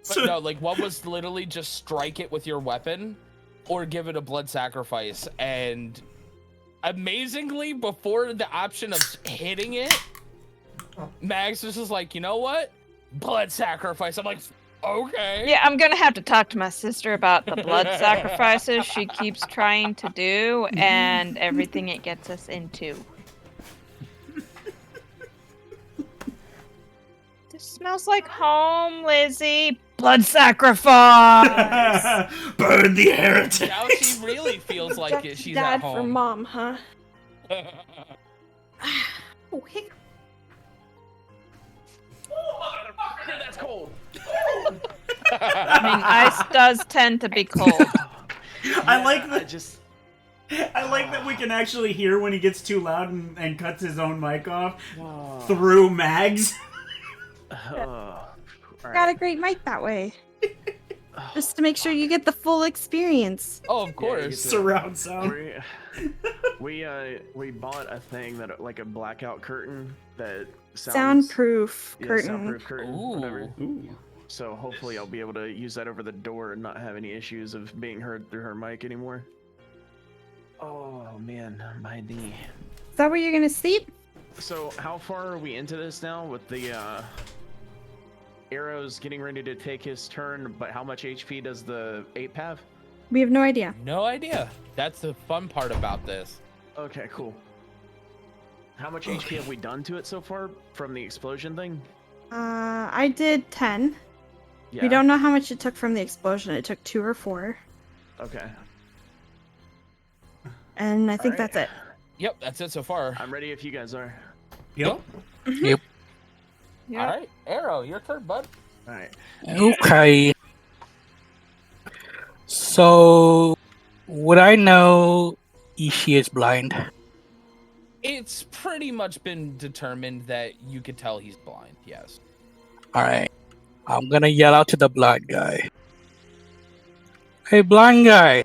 A: But no, what was literally just strike it with your weapon or give it a blood sacrifice. And amazingly, before the option of hitting it, Max was just like, you know what? Blood sacrifice. I'm like, okay.
D: Yeah, I'm gonna have to talk to my sister about the blood sacrifices she keeps trying to do and everything it gets us into. This smells like home, Lizzie. Blood sacrifice.
C: Burn the heretic.
A: Now she really feels like it. She's
B: Dad
A: at
B: for
A: home.
B: mom, huh? Oh, hey.
F: Motherfucker, that's cold.
D: I mean, ice does tend to be cold.
C: I like
F: I
C: that.
F: just.
C: I like that we can actually hear when he gets too loud and cuts his own mic off
F: Oh,
C: through Mags.
F: all
B: Got a
F: right.
B: great mic that way. Just to make sure you get the full experience.
A: Oh, of
F: Yeah, you
A: course.
F: get to-
C: Surround sound.
F: We bought a thing that like a blackout curtain that sounds
B: Soundproof
F: yeah,
B: curtain.
F: soundproof curtain, whatever.
C: Ooh.
F: So hopefully I'll be able to use that over the door and not have any issues of being heard through her mic anymore. Oh man, my knee.
B: Is that where you're gonna sleep?
F: So how far are we into this now with the arrows getting ready to take his turn, but how much HP does the ape have?
B: We have no idea.
A: No idea. That's the fun part about this.
F: Okay, cool. How much HP have we done to it so far from the explosion thing?
B: I did 10.
F: Yeah.
B: We don't know how much it took from the explosion. It took 2 or 4.
F: Okay.
B: And I think
F: Alright.
B: that's it.
A: Yep, that's it so far.
F: I'm ready if you guys are.
C: Yep.
D: Yep.
A: All right, Arrow, your turn, bud.
F: All right.
E: Okay. So, would I know Ishii is blind?
A: It's pretty much been determined that you could tell he's blind. Yes.
E: Alright. I'm gonna yell out to the blind guy. Hey, blind guy!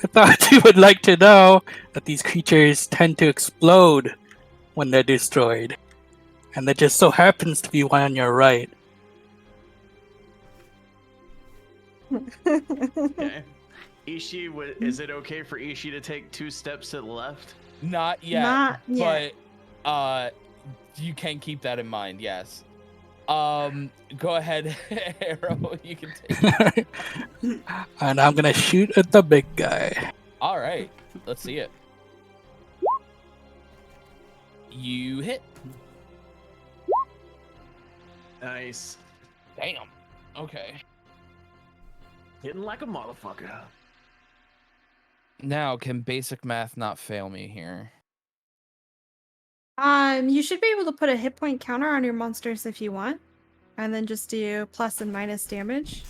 E: I thought you would like to know that these creatures tend to explode when they're destroyed. And there just so happens to be one on your right.
F: Okay. Ishii, is it okay for Ishii to take 2 steps to the left?
A: Not yet.
B: Not yet.
A: But you can keep that in mind. Yes. Go ahead, Arrow. You can take.
E: And I'm gonna shoot at the big guy.
A: All right. Let's see it. You hit.
F: Nice.
A: Damn. Okay.
F: Hitting like a motherfucker.
A: Now, can basic math not fail me here?
B: You should be able to put a hit point counter on your monsters if you want. And then just do plus and minus damage.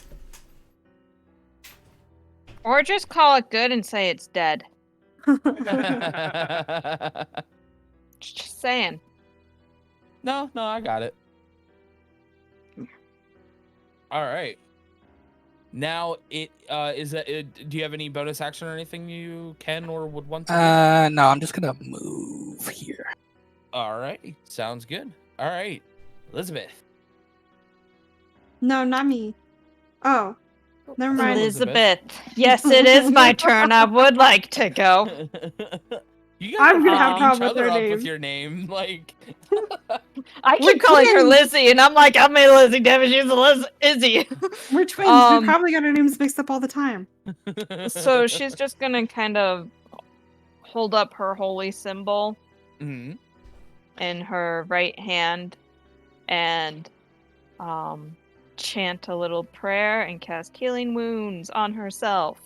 D: Or just call it good and say it's dead. Just saying.
A: No, I got it. All right. Now it is that. Do you have any bonus action or anything you can or would want to do?
E: No, I'm just gonna move here.
A: All right, sounds good. All right, Elizabeth.
B: No, not me. Oh, never mind.
A: Elizabeth.
D: Yes, it is my turn. I would like to go.
A: You
B: I'm
A: guys
B: gonna
A: are
B: have
A: fucking each
B: trouble with
A: other
B: her
A: up
B: name.
A: with your name, like.
D: I
B: We're
D: keep calling her
B: twins.
D: Lizzie, and I'm like, I made Lizzie, damn it, she's Izzy.
B: We're twins.
D: Um,
B: We probably got our names mixed up all the time.
D: So she's just gonna kind of hold up her holy symbol
A: Mhm.
D: in her right hand and chant a little prayer and cast healing wounds on herself.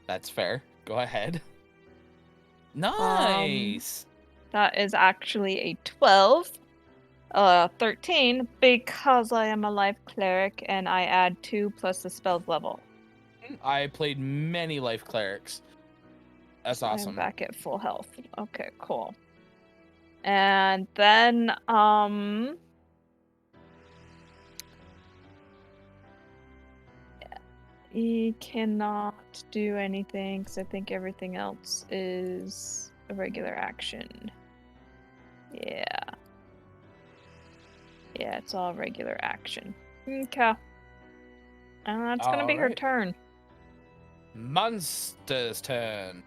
A: That's fair. Go ahead. Nice.
D: That is actually a 12. 13 because I am a life cleric and I add 2 plus the spell's level.
A: I played many life clerics. That's awesome.
D: I'm back at full health. Okay, cool. And then he cannot do anything because I think everything else is a regular action. Yeah. Yeah, it's all regular action. Okay. And that's gonna be her
A: Alright.
D: turn.
A: Monster's turn.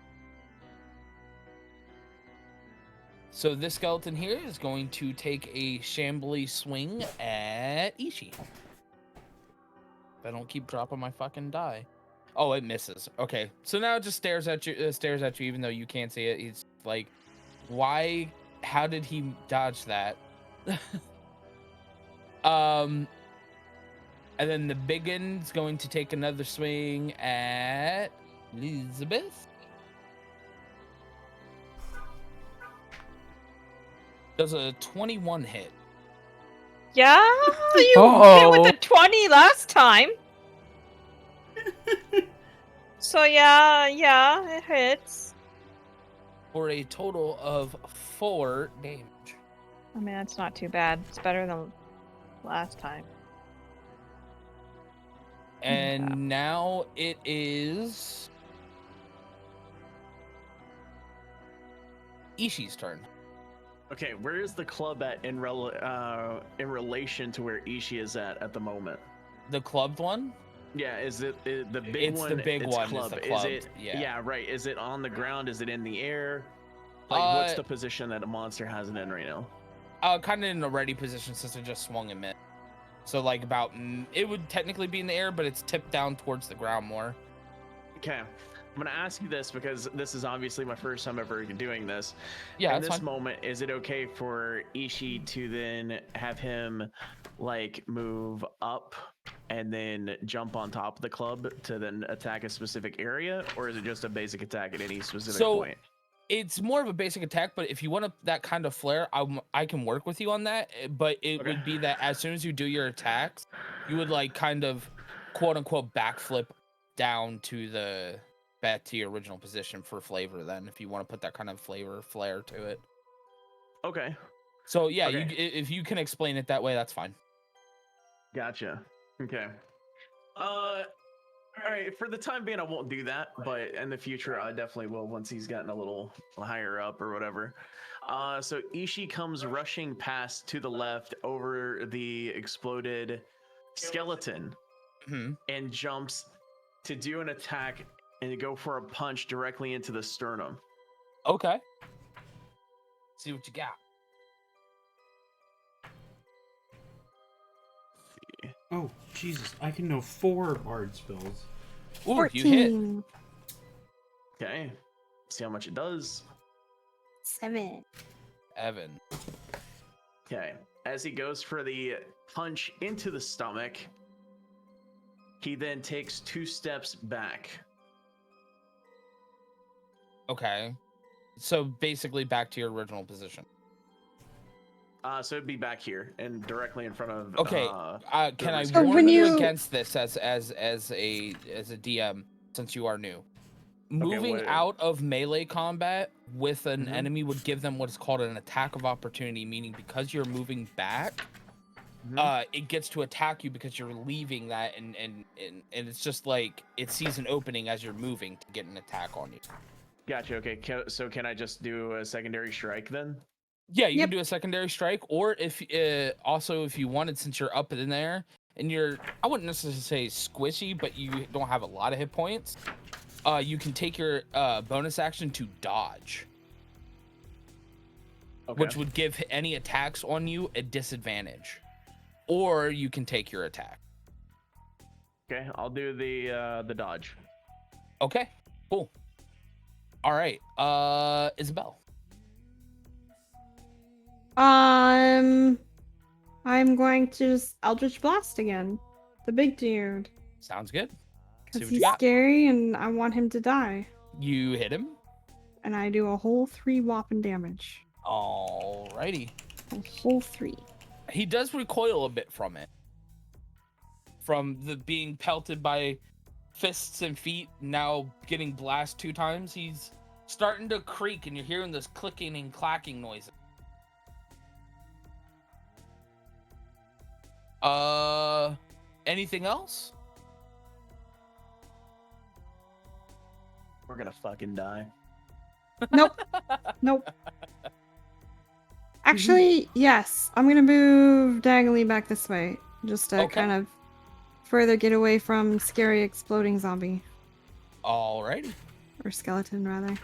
A: So this skeleton here is going to take a shambly swing at Ishii. If I don't keep dropping my fucking die. Oh, it misses. Okay, so now it just stares at you, even though you can't see it. He's like, "Why? How did he dodge that?" And then the biggin's going to take another swing at Elizabeth. Does a 21 hit?
D: Yeah, you hit
E: Uh-oh.
D: with a 20 last time. So yeah, it hits.
A: For a total of 4 damage.
D: I mean, that's not too bad. It's better than last time.
A: And now it is Ishi's turn.
F: Okay, where is the club at in relation to where Ishi is at the moment?
A: The clubbed one?
F: Yeah, is it the big
A: It's
F: one?
A: the big
F: it's
A: one,
F: Club.
A: is the
F: Is
A: clubbed,
F: it?
A: yeah.
F: right. Is it on the ground? Is it in the air? Like, what's the position that a monster has it in right now?
A: Kind of in a ready position since it just swung and missed. So like about, it would technically be in the air, but it's tipped down towards the ground more.
F: Okay, I'm gonna ask you this because this is obviously my first time ever doing this.
A: Yeah,
F: in
A: that's
F: this
A: fine.
F: moment, is it okay for Ishi to then have him like move up and then jump on top of the club to then attack a specific area, or is it just a basic attack at any specific point?
A: It's more of a basic attack, but if you want that kind of flare, I can work with you on that. But it would be that as soon as you do your attacks, you would like kind of quote unquote backflip down to back to your original position for flavor. Then, if you want to put that kind of flare to it.
F: Okay.
A: So yeah,
F: Okay.
A: if you can explain it that way, that's fine.
F: Gotcha. Okay. All right. For the time being, I won't do that, but in the future, I definitely will once he's gotten a little higher up or whatever. So Ishi comes rushing past to the left over the exploded skeleton and jumps to do an attack and to go for a punch directly into the sternum.
A: Okay. See what you got.
C: Oh, Jesus. I can know 4 bard spells.
A: Ooh,
B: 14.
A: you hit.
F: Okay. See how much it does.
B: 7.
A: Evan.
F: Okay. As he goes for the punch into the stomach, he then takes 2 steps back.
A: Okay. So basically back to your original position.
F: So it'd be back here and directly in front of.
A: Okay. Can I
B: So
A: warn
B: when
A: you
B: you-
A: against this as a DM since you are new? Moving
F: what-
A: out of melee combat with an enemy would give them what is called an attack of opportunity, meaning because you're moving back, it gets to attack you because you're leaving that, and it's just like it sees an opening as you're moving to get an attack on you.
F: Gotcha. Okay. So can I just do a secondary strike then?
A: Yeah, you
B: Yep.
A: can do a secondary strike, or if also if you wanted, since you're up in there and you're, I wouldn't necessarily say squishy, but you don't have a lot of hit points, you can take your bonus action to dodge, which would give any attacks on you a disadvantage, or you can take your attack.
F: Okay, I'll do the dodge.
A: Okay, cool. All right, Isabel.
B: I'm going to just Eldritch Blast again. The big dude.
A: Sounds good. See
B: Because
A: what you
B: he's
A: got.
B: scary and I want him to die.
A: You hit him.
B: And I do a whole 3 whopping damage.
A: Alrighty.
B: A whole 3.
A: He does recoil a bit from it. From the being pelted by fists and feet, now getting blasted 2 times, he's starting to creak and you're hearing this clicking and clacking noises. Anything else?
F: We're gonna fucking die.
B: Nope. Nope. Actually, yes. I'm gonna move diagonally back this way. Just to kind of further get away from scary exploding zombie.
A: Alrighty.
B: Or skeleton, rather.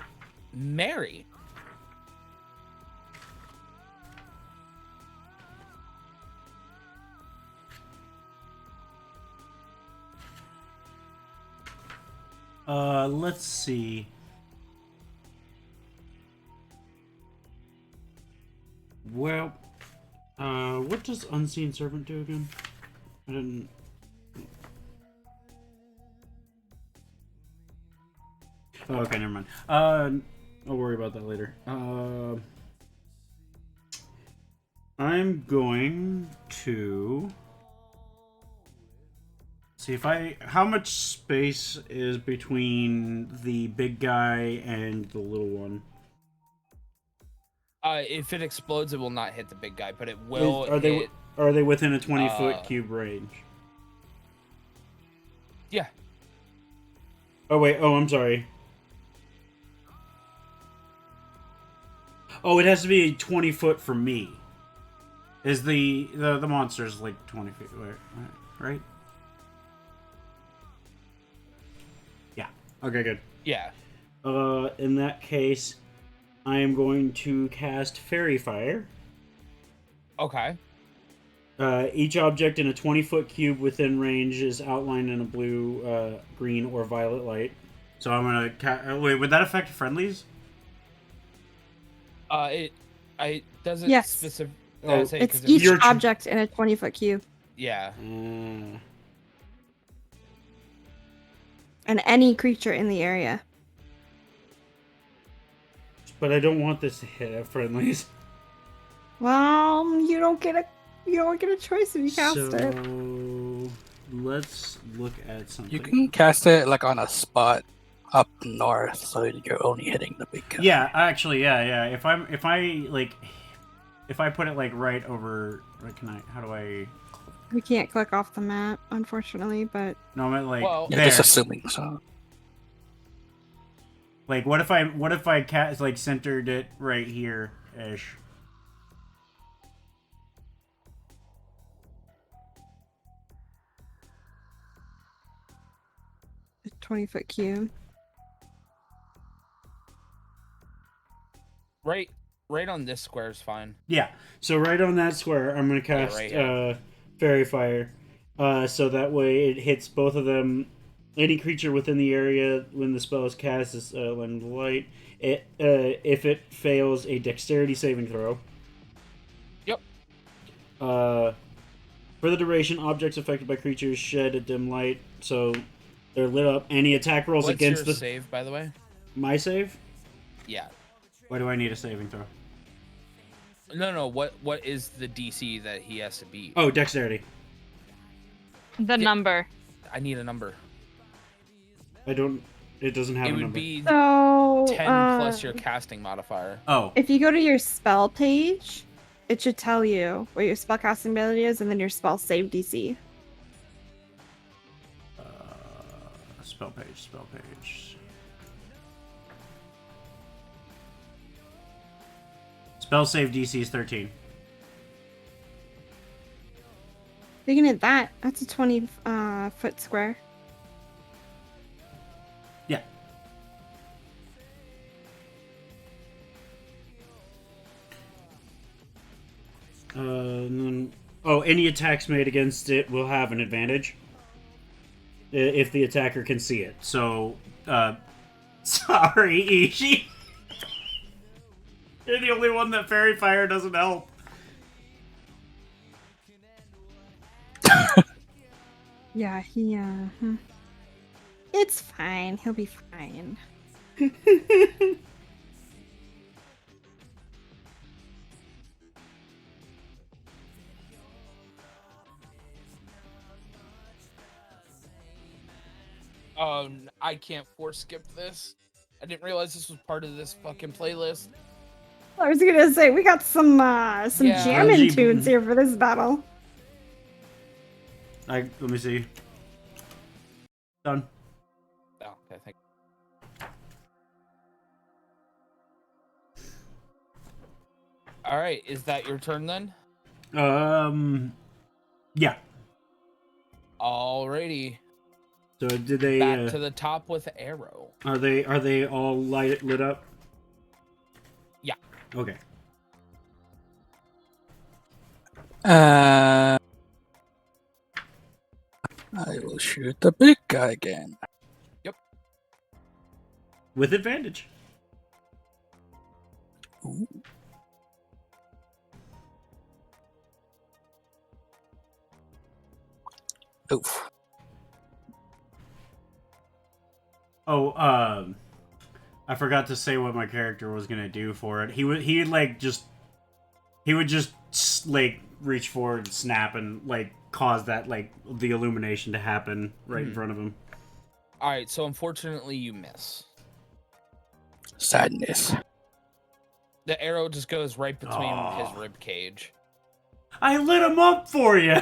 A: Mary.
C: Let's see. Well, what does Unseen Servant do again? I didn't... Oh, okay, never mind. I'll worry about that later. I'm going to See if I. How much space is between the big guy and the little one?
A: If it explodes, it will not hit the big guy, but it will
C: Are
A: hit.
C: they within a 20-foot cube range?
A: Yeah.
C: Oh wait. Oh, I'm sorry. Oh, it has to be 20 foot from me. Is the monster's like 20 feet, right? Yeah. Okay, good.
A: Yeah.
C: In that case, I am going to cast Fairy Fire.
A: Okay.
C: Each object in a 20-foot cube within range is outlined in a blue, green, or violet light. So I'm gonna wait. Would that affect friendlies?
A: It doesn't
B: Yes.
A: specific.
C: Oh,
A: say
B: It's
A: 'cause
B: each
C: You're tr-
B: object in a 20-foot cube.
A: Yeah.
B: And any creature in the area.
C: But I don't want this to hit at friendlies.
B: Well, you don't get a choice if you cast it.
C: So let's look at something.
E: You can cast it like on a spot up north, so you're only hitting the big guy.
C: Yeah, actually, yeah. If I put it like right over, how do I?
B: We can't click off the map, unfortunately, but
C: No, I meant like
A: Well-
E: Yeah,
C: there.
E: just assuming so.
C: Like, what if I cast like centered it right here ish?
B: a 20-foot cube.
A: Right on this square is fine.
C: Yeah. So right on that square, I'm gonna cast
A: right here.
C: Fairy Fire. So that way it hits both of them. Any creature within the area when the spell is cast is lend light. If it fails a Dexterity saving throw.
A: Yep.
C: For the duration, objects affected by creatures shed a dim light, so they're lit up. Any attack rolls
A: What's
C: against
A: your
C: the
A: save, by the way?
C: my save.
A: Yeah.
C: Why do I need a saving throw?
A: No. What is the DC that he has to beat?
C: Oh, Dexterity.
D: The number.
A: I need a number.
C: I don't. It doesn't have
A: It
C: a
A: would
C: number.
A: be
B: So
A: 10 plus your casting modifier.
C: Oh.
B: if you go to your spell page, it should tell you what your spellcasting ability is and then your spell save DC.
C: Spell page. Spell save DC is 13.
B: Looking at that, that's a 20-foot square.
C: Yeah. And then, any attacks made against it will have an advantage if the attacker can see it. So, sorry, Ishi. You're the only one that Fairy Fire doesn't help.
B: Yeah, it's fine. He'll be fine.
A: I can't force skip this. I didn't realize this was part of this fucking playlist.
B: I was gonna say we got some
A: Yeah.
B: jamming
C: Bungie-
B: tunes here for this battle.
C: Let me see. Done.
A: Oh, okay, thank All right, is that your turn then?
C: Yeah.
A: Alrighty.
C: So did they?
A: Back to the top with arrow.
C: Are they all lit up?
A: Yeah.
C: Okay.
E: I will shoot the big guy again.
C: With advantage.
E: Ooh. Oof.
C: Oh, I forgot to say what my character was gonna do for it. He would just like reach forward, snap, and like cause that like the illumination to happen right in front of him.
A: All right, so unfortunately you miss.
E: Sadness.
A: The arrow just goes right between his
C: Aw.
A: rib cage.
C: I lit him up for you.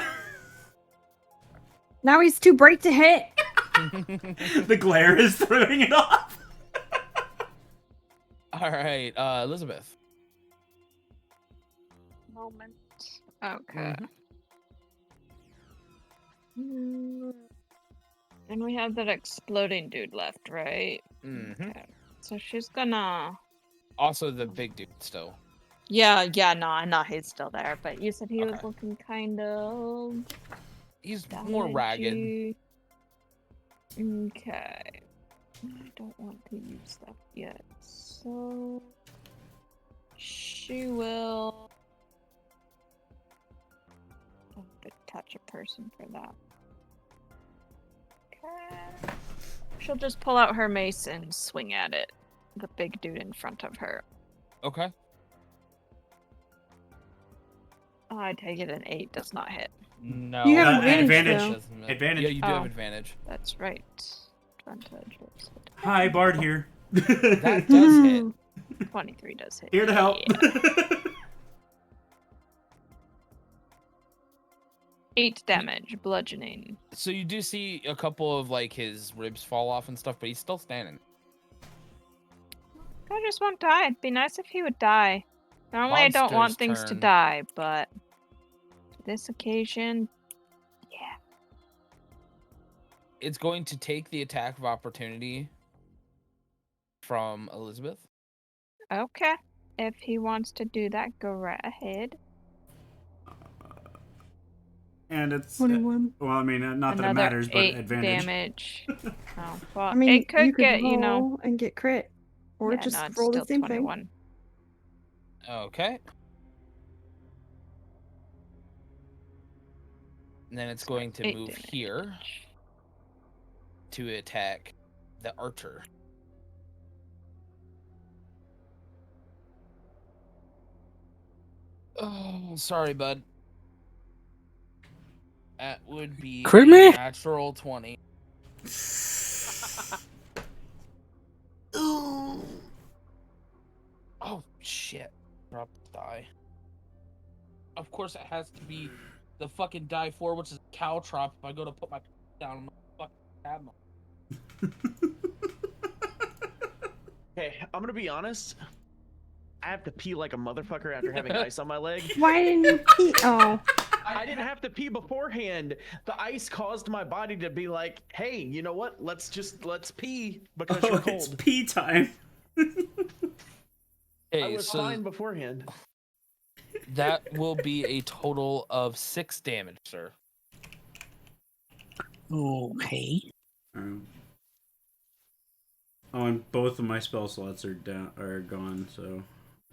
B: Now he's too bright to hit.
C: The glare is throwing it off.
A: All right, Elizabeth.
D: Moment. Okay. And we have that exploding dude left, right?
A: Mm-hmm.
D: Okay. So she's gonna.
A: Also, the big dude still.
D: Yeah, no, I know he's still there, but you said he was
A: Okay.
D: looking kind of.
A: He's more ragged.
D: damagey. Okay. I don't want to use that yet, so she will. I have to touch a person for that. Okay. She'll just pull out her mace and swing at it. The big dude in front of her.
A: Okay.
D: Oh, I take it an 8 does not hit.
A: No.
B: You have
C: advantage,
A: doesn't it?
C: Advantage.
A: Yeah, you do have
D: Oh.
A: advantage.
D: That's right. Advantage.
C: Hi, Bard here.
A: That does hit.
D: 23 does hit.
C: Here to help.
D: Yeah. 8 damage, bludgeoning.
A: So you do see a couple of like his ribs fall off and stuff, but he's still standing.
D: I just won't die. It'd be nice if he would die. Normally I don't want
A: Monster's
D: things to
A: turn.
D: die, but this occasion, yeah.
A: It's going to take the attack of opportunity from Elizabeth.
D: Okay. If he wants to do that, go right ahead.
C: And it's
B: 21.
C: well, I mean, not that it
D: Another
C: matters, but
D: 8
C: advantage.
D: damage. Oh, well,
B: I mean,
D: it could
B: you could
D: get,
B: roll
D: you know.
B: and get crit, or
D: Yeah,
B: just
D: no, it's
B: roll the
D: still
B: same
D: 21.
A: Okay. And then it's going to
D: 8
A: move
D: damage.
A: here to attack the archer. Oh, sorry, bud. That would be
E: Crit
A: a
E: me?
A: natural 20. Oh, shit. Drop the die. Of course, it has to be the fucking die 4, which is a caltrop. If I go to put my down, I'm gonna fucking stab him.
F: Okay, I'm gonna be honest. I have to pee like a motherfucker after having ice on my leg.
B: Why didn't you pee? Oh.
F: I didn't have to pee beforehand. The ice caused my body to be like, hey, you know what? Let's pee because you're
C: It's
F: cold.
C: pee time.
F: I
A: Okay,
F: was
A: so
F: fine beforehand.
A: that will be a total of 6 damage, sir.
E: Okay.
C: Oh, and both of my spell slots are gone. So,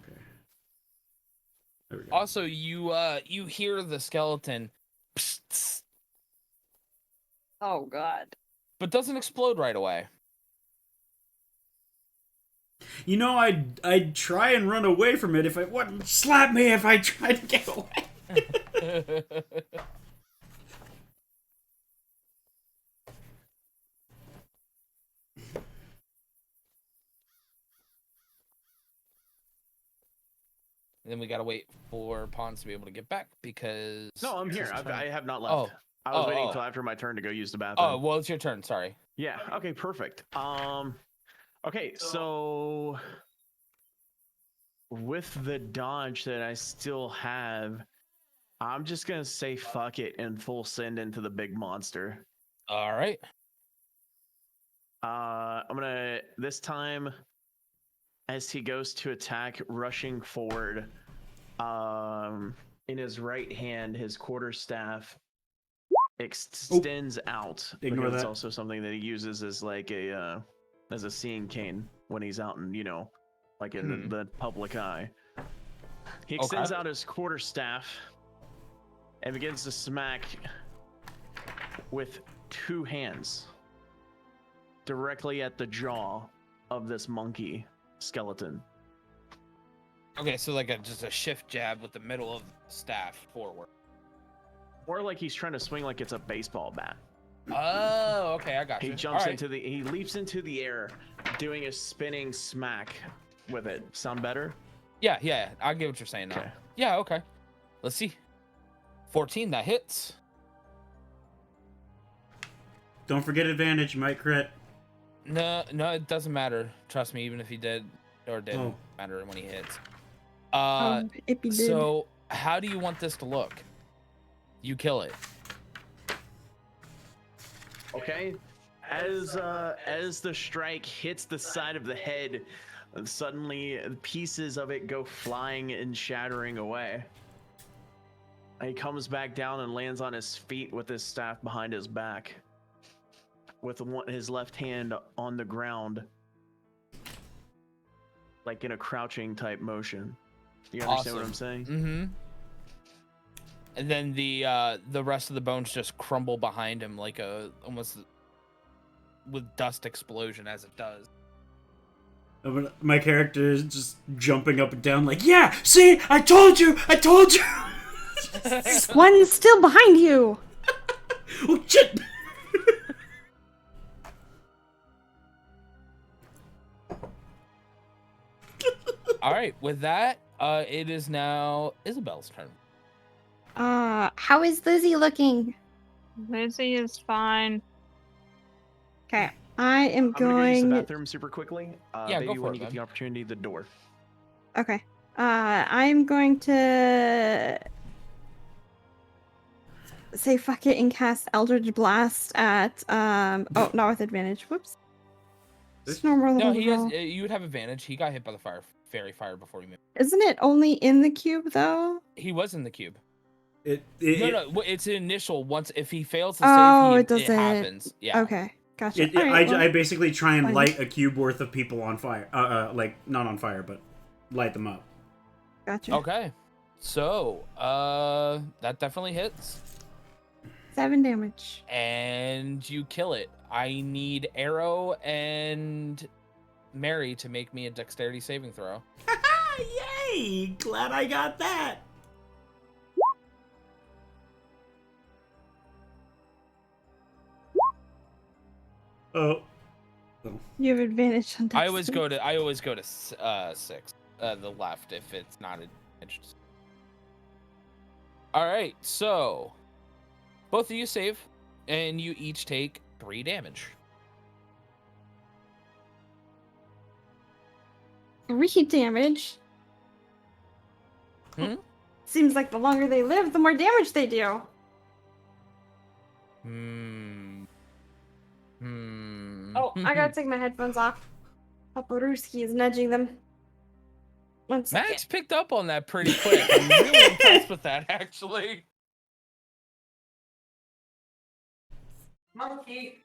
C: okay. There we go.
A: Also, you hear the skeleton,
D: Oh, God.
A: but doesn't explode right away.
C: You know, I'd try and run away from it if I wouldn't slap me if I tried to get away.
A: And then we gotta wait for Pons to be able to get back because.
F: No, I'm here.
A: It's his
F: I
A: turn.
F: have not left.
A: Oh.
F: I was
A: Oh,
F: waiting
A: oh.
F: until after my turn to go use the bathroom.
A: Oh, well, it's your turn. Sorry.
F: Yeah. Okay. Perfect. Okay. So with the dodge that I still have, I'm just gonna say fuck it and full send into the big monster.
A: All right.
F: I'm gonna this time as he goes to attack, rushing forward. In his right hand, his quarterstaff extends out.
C: Ignore
F: because
C: that.
F: It's also something that he uses as like a as a seeing cane when he's out in like in the public eye. He extends out his quarterstaff and begins to smack with 2 hands directly at the jaw of this monkey skeleton.
A: Okay, so like just a shift jab with the middle of the staff forward.
F: Or like he's trying to swing like it's a baseball bat.
A: Oh, okay, I got
F: He
A: you.
F: jumps
A: All right.
F: he leaps into the air, doing a spinning smack with it. Sound better?
A: Yeah, I get what you're saying now.
F: Okay.
A: Yeah, okay. Let's see. 14, that hits.
C: Don't forget advantage, you might crit.
A: No, it doesn't matter. Trust me, even if he did or didn't matter when he hits.
B: If he did.
A: So how do you want this to look? You kill it.
F: Okay. As the strike hits the side of the head, suddenly pieces of it go flying and shattering away. He comes back down and lands on his feet with his staff behind his back, with his left hand on the ground, like in a crouching type motion. Do you understand what I'm saying?
A: Mm-hmm. And then the rest of the bones just crumble behind him like a almost with dust explosion as it does.
C: My character is just jumping up and down like, yeah, see, I told you!
B: One's still behind you.
C: Oh, shit!
A: All right, with that, it is now Isabel's turn.
B: How is Lizzie looking?
D: Lizzie is fine.
B: Okay, I am
F: I'm gonna use the
B: going.
F: bathroom super quickly.
A: Yeah,
F: Baby,
A: go for
F: when
A: it,
F: you get
A: man.
F: the opportunity, the door.
B: Okay. I'm going to say fuck it and cast Eldritch Blast at oh, not with advantage. Whoops. It's normal
A: No, he has.
B: roll.
A: You would have advantage. He got hit by the fairy fire before he moved.
B: Isn't it only in the cube though?
A: He was in the cube.
C: No.
A: It's an initial. Once if he fails to
B: Oh,
A: save,
B: it doesn't.
A: happens. Yeah.
B: Okay, gotcha.
C: I basically try and
B: fine.
C: light a cube worth of people on fire. Like, not on fire, but light them up.
B: Gotcha.
A: Okay. So, that definitely hits.
B: 7 damage.
A: And you kill it. I need Arrow and Mary to make me a dexterity saving throw.
C: Yay! Glad I got that. Oh.
B: You have advantage on
A: I always
B: dexterity.
A: go to 6, the left if it's not advantage. All right, so both of you save, and you each take 3 damage.
B: 3 damage.
A: Hmm?
B: Seems like the longer they live, the more damage they do. Oh, I gotta take my headphones off. Paparuski is nudging them. 1 second.
A: Max picked up on that pretty quick. I'm really impressed with that, actually.
B: Monkey.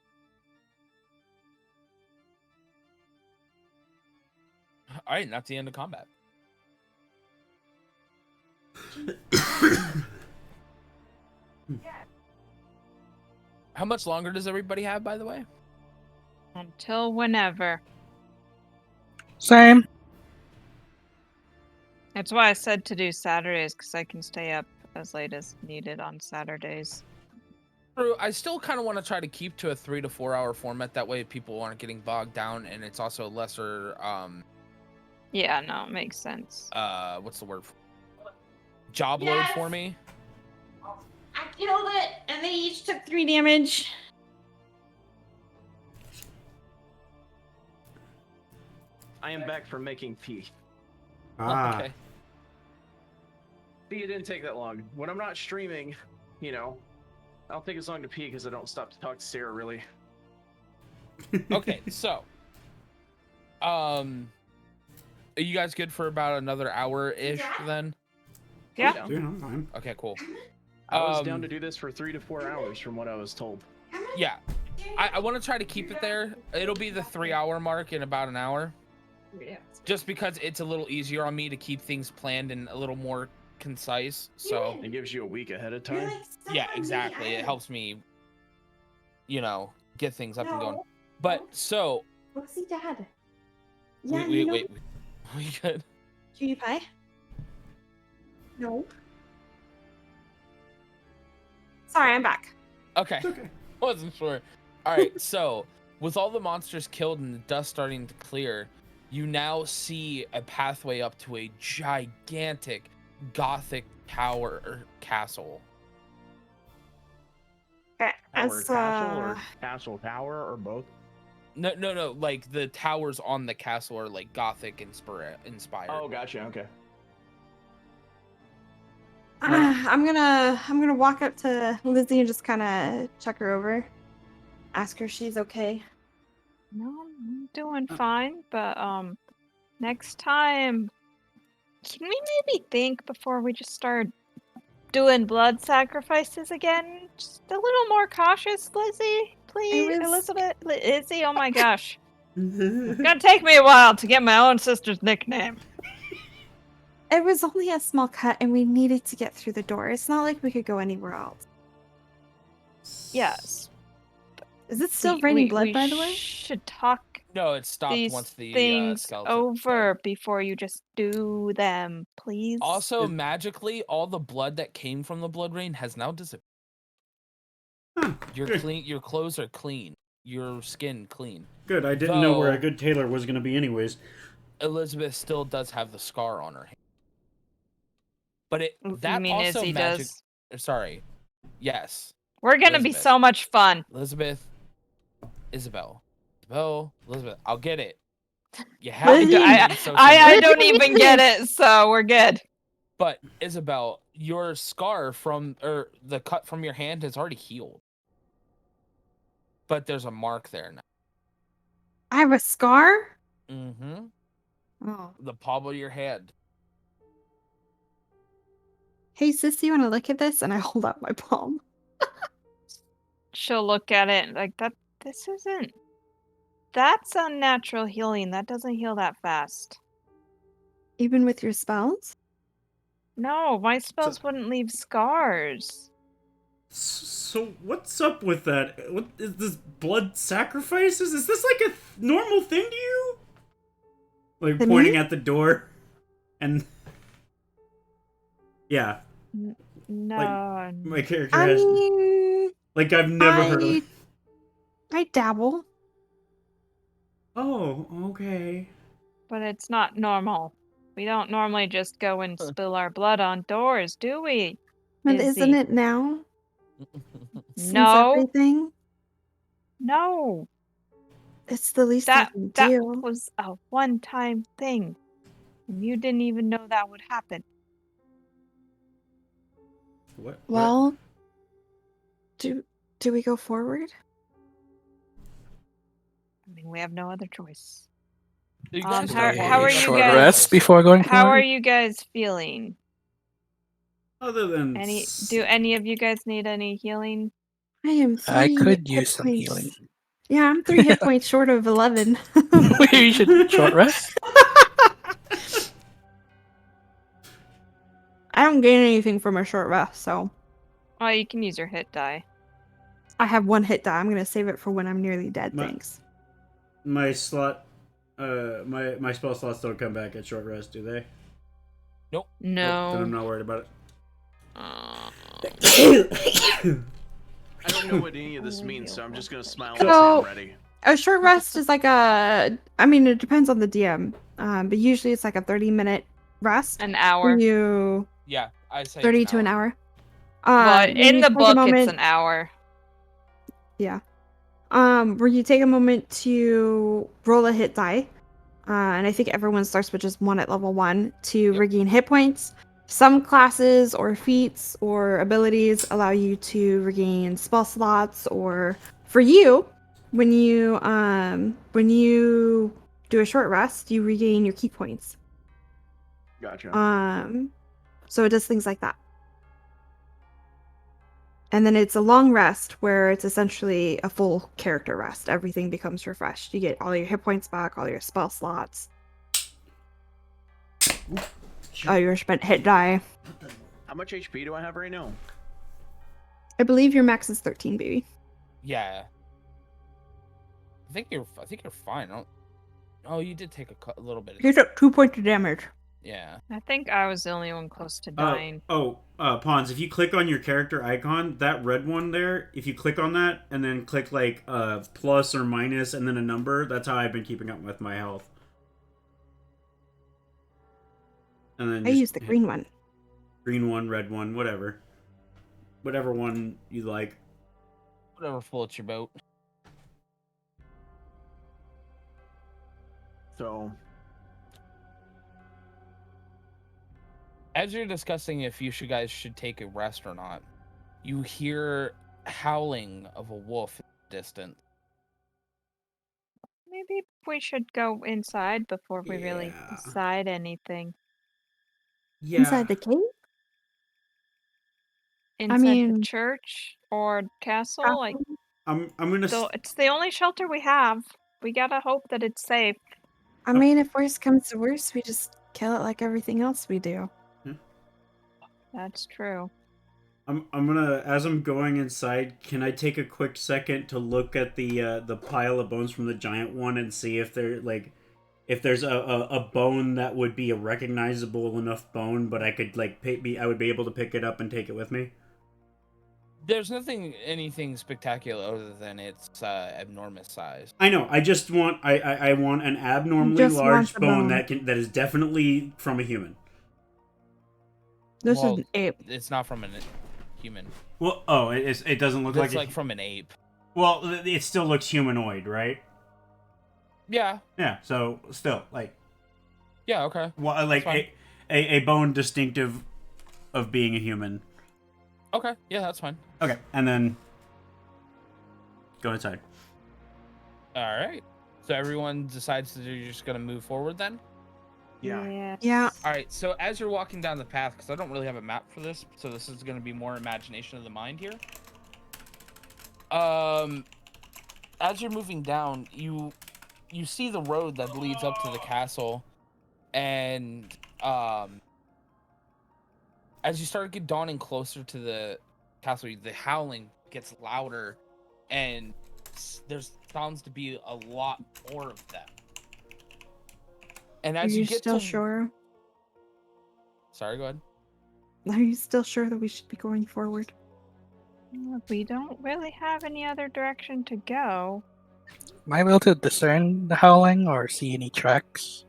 A: All right, and that's the end of combat. How much longer does everybody have, by the way?
D: Until whenever.
E: Same.
D: That's why I said to do Saturdays, because I can stay up as late as needed on Saturdays.
A: True. I still kind of want to try to keep to a 3 to 4 hour format. That way people aren't getting bogged down, and it's also lesser,
D: Yeah, no, it makes sense.
A: what's the word? Job load for me.
B: I killed it, and they each took 3 damage.
F: I am back from making pee.
C: Ah.
A: Okay.
F: See, it didn't take that long. When I'm not streaming, you know, I don't take as long to pee because I don't stop to talk to Sarah, really.
A: Okay, so, are you guys good for about another hour-ish then?
D: Yeah.
C: Dude, I'm fine.
A: Okay, cool.
F: I was down to do this for 3 to 4 hours from what I was told.
A: Yeah, I want to try to keep it there. It'll be the 3-hour mark in about an hour.
B: Yeah.
A: Just because it's a little easier on me to keep things planned and a little more concise. So,
F: It gives you a week ahead of time.
A: yeah, exactly. It helps me, you know, get things up and going. But, so,
B: What's he dad?
A: wait. We good?
B: Cutie pie? No. Sorry, I'm back.
A: Okay.
C: It's okay.
A: Wasn't sure. All right, so with all the monsters killed and the dust starting to clear, you now see a pathway up to a gigantic Gothic tower or castle.
B: Okay.
F: Tower
B: As,
F: castle or castle tower or both?
A: No. Like the towers on the castle are like Gothic inspired.
F: Oh, gotcha. Okay.
B: I'm gonna walk up to Lizzie and just kind of check her over, ask her if she's okay.
D: No, I'm doing fine, but next time, can we maybe think before we just start doing blood sacrifices again? Just a little more cautious, Lizzie, please.
B: was-
D: Elizabeth, Izzy, oh my gosh. It's gonna take me a while to get my own sister's nickname.
B: It was only a small cut, and we needed to get through the door. It's not like we could go anywhere else.
D: Yes.
B: Is it still raining blood, by the way?
D: Should talk
A: No, it stopped
D: these
A: once the
D: things
A: skeleton
D: over
A: died.
D: before you just do them, please.
A: Also, magically, all the blood that came from the blood rain has now disappeared. You're
C: good.
A: clean. Your clothes are clean. Your skin clean.
C: Good. I didn't know where a
A: Though-
C: good tailor was going to be, anyways.
A: Elizabeth still does have the scar on her hand. But that
D: you mean
A: also
D: Izzy
A: magic.
D: does?
A: Sorry. Yes.
D: We're gonna be
A: Elizabeth.
D: so much fun.
A: Elizabeth. Isabel. Elizabeth. I'll get it. You
B: I
A: have
B: do-
D: I don't even get it, so we're good.
A: But Isabel, your scar or the cut from your hand has already healed. But there's a mark there now.
B: I have a scar?
A: Mm-hmm.
B: Oh.
A: The palm of your hand.
B: Hey, sis, you want to look at this? And I hold up my palm.
D: She'll look at it like that. This isn't. That's unnatural healing. That doesn't heal that fast.
B: Even with your spells?
D: No, my spells wouldn't leave scars.
C: So what's up with that? What is this blood sacrifices? Is this like a normal thing to you? Like
B: To
C: pointing
B: me?
C: at the door, and yeah,
D: No.
C: my character
B: I
C: has
B: mean,
C: like I've never heard of it.
B: I dabble.
C: Oh, okay.
D: But it's not normal. We don't normally just go and spill our blood on doors, do we?
B: But
D: Izzy?
B: isn't it now? Since
D: No.
B: everything?
D: No.
B: It's the least I
D: That
B: can
D: that
B: do.
D: was a one-time thing. And you didn't even know that would happen.
C: What?
B: Well, do we go forward?
D: I mean, we have no other choice.
A: You
D: Um,
A: guys
D: how-
A: start
D: how are
A: walking
D: you
A: up
E: short
A: the
D: guys-
E: rest before going
D: How
E: forward?
D: are you guys feeling?
C: Other than
D: Do any of you guys need any healing?
B: I am 3
E: I could
B: hit
E: use some
B: points.
E: healing.
B: Yeah, I'm 3 hit points short of 11.
E: We should short rest.
B: I don't gain anything from a short rest, so
D: Oh, you can use your hit die.
B: I have 1 hit die. I'm gonna save it for when I'm nearly dead.
C: My-
B: Thanks.
C: my slot, my spell slots don't come back at short rest, do they? Nope, then I'm
D: No.
C: not worried about
F: I don't know what any of this means, so I'm just gonna smile and say
B: So-
F: I'm ready.
B: A short rest is like a. I mean, it depends on the DM, but usually it's like a 30-minute rest.
D: An
B: Where
D: hour.
B: you
A: Yeah, I say
B: 30
A: it's
B: to an hour.
D: Well,
B: Where
D: in
B: you
D: the
B: take a
D: book, it's
B: moment-
D: an hour.
B: where you take a moment to roll a hit die, and I think everyone starts with just 1 at level 1 to
A: Yep.
B: regain hit points. Some classes or feats or abilities allow you to regain spell slots, or for you, when you do a short rest, you regain your key points.
F: Gotcha.
B: So it does things like that. And then it's a long rest where it's essentially a full character rest. Everything becomes refreshed. You get all your hit points back, all your spell slots, all your spent hit die.
F: How much HP do I have right now?
B: I believe your max is 13, baby.
A: Yeah. I think you're fine. Oh, you did take a little bit.
B: You took 2 points of damage.
A: Yeah.
D: I think I was the only one close to dying.
C: Pawns, if you click on your character icon, that red one there, if you click on that and then click like plus or minus and then a number, that's how I've been keeping up with my health. And then
B: I
C: just
B: use the green one.
C: green one, red one, whatever. Whatever one you like.
A: Whatever floats your boat.
F: So
A: As you're discussing if you guys should take a rest or not, you hear howling of a wolf in the distance.
D: Maybe we should go inside before we really
C: Yeah.
D: decide anything.
C: Yeah.
B: Inside the cave?
D: Inside
B: mean-
D: the church or castle, like
C: I'm gonna.
D: it's the only shelter we have. We gotta hope that it's safe.
B: I mean, if worse comes to worse, we just kill it like everything else we do.
D: That's true.
C: I'm gonna, as I'm going inside, can I take a quick second to look at the pile of bones from the giant one and see if if there's a bone that would be a recognizable enough bone, but I could I would be able to pick it up and take it with me.
A: There's anything spectacular other than its abnormous size.
C: I know. I just want I want an abnormally
B: Just want
C: large
B: the
C: bone
B: bone.
C: that is definitely from a human.
B: This
A: Well,
B: is an ape.
A: It's not from a human.
C: Well, it doesn't look
A: It's
C: like
A: like from an ape.
C: Well, it still looks humanoid, right?
A: Yeah.
C: Yeah. So still
A: Yeah. Okay.
C: well, like
A: That's
C: a bone distinctive of being a human.
A: Okay. Yeah, that's fine.
C: Okay, and then go inside.
A: All right. So everyone decides that you're just gonna move forward then.
F: yeah.
B: Yeah.
A: All right. So as you're walking down the path, because I don't really have a map for this, so this is gonna be more imagination of the mind here. As you're moving down, you see the road that leads up to the castle, and as you start dawning closer to the castle, the howling gets louder, and there's sounds to be a lot more of them. And
B: Are
A: as
B: you
A: you get
B: still
A: to
B: sure?
A: Sorry, go ahead.
B: Are you still sure that we should be going forward?
D: We don't really have any other direction to go.
E: Am I able to discern the howling or see any tracks?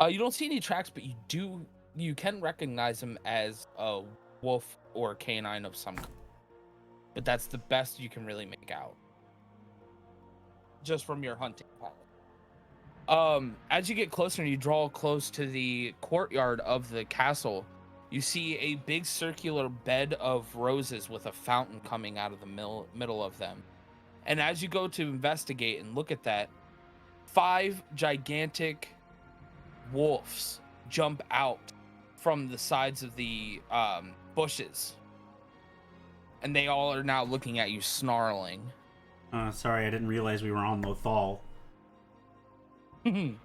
A: You don't see any tracks, but you can recognize them as a wolf or canine of some kind. But that's the best you can really make out, just from your hunting pattern. As you get closer and you draw close to the courtyard of the castle, you see a big circular bed of roses with a fountain coming out of the middle of them. And as you go to investigate and look at that, 5 gigantic wolves jump out from the sides of the bushes. And they all are now looking at you, snarling.
C: Sorry, I didn't realize we were on Lothal.
A: And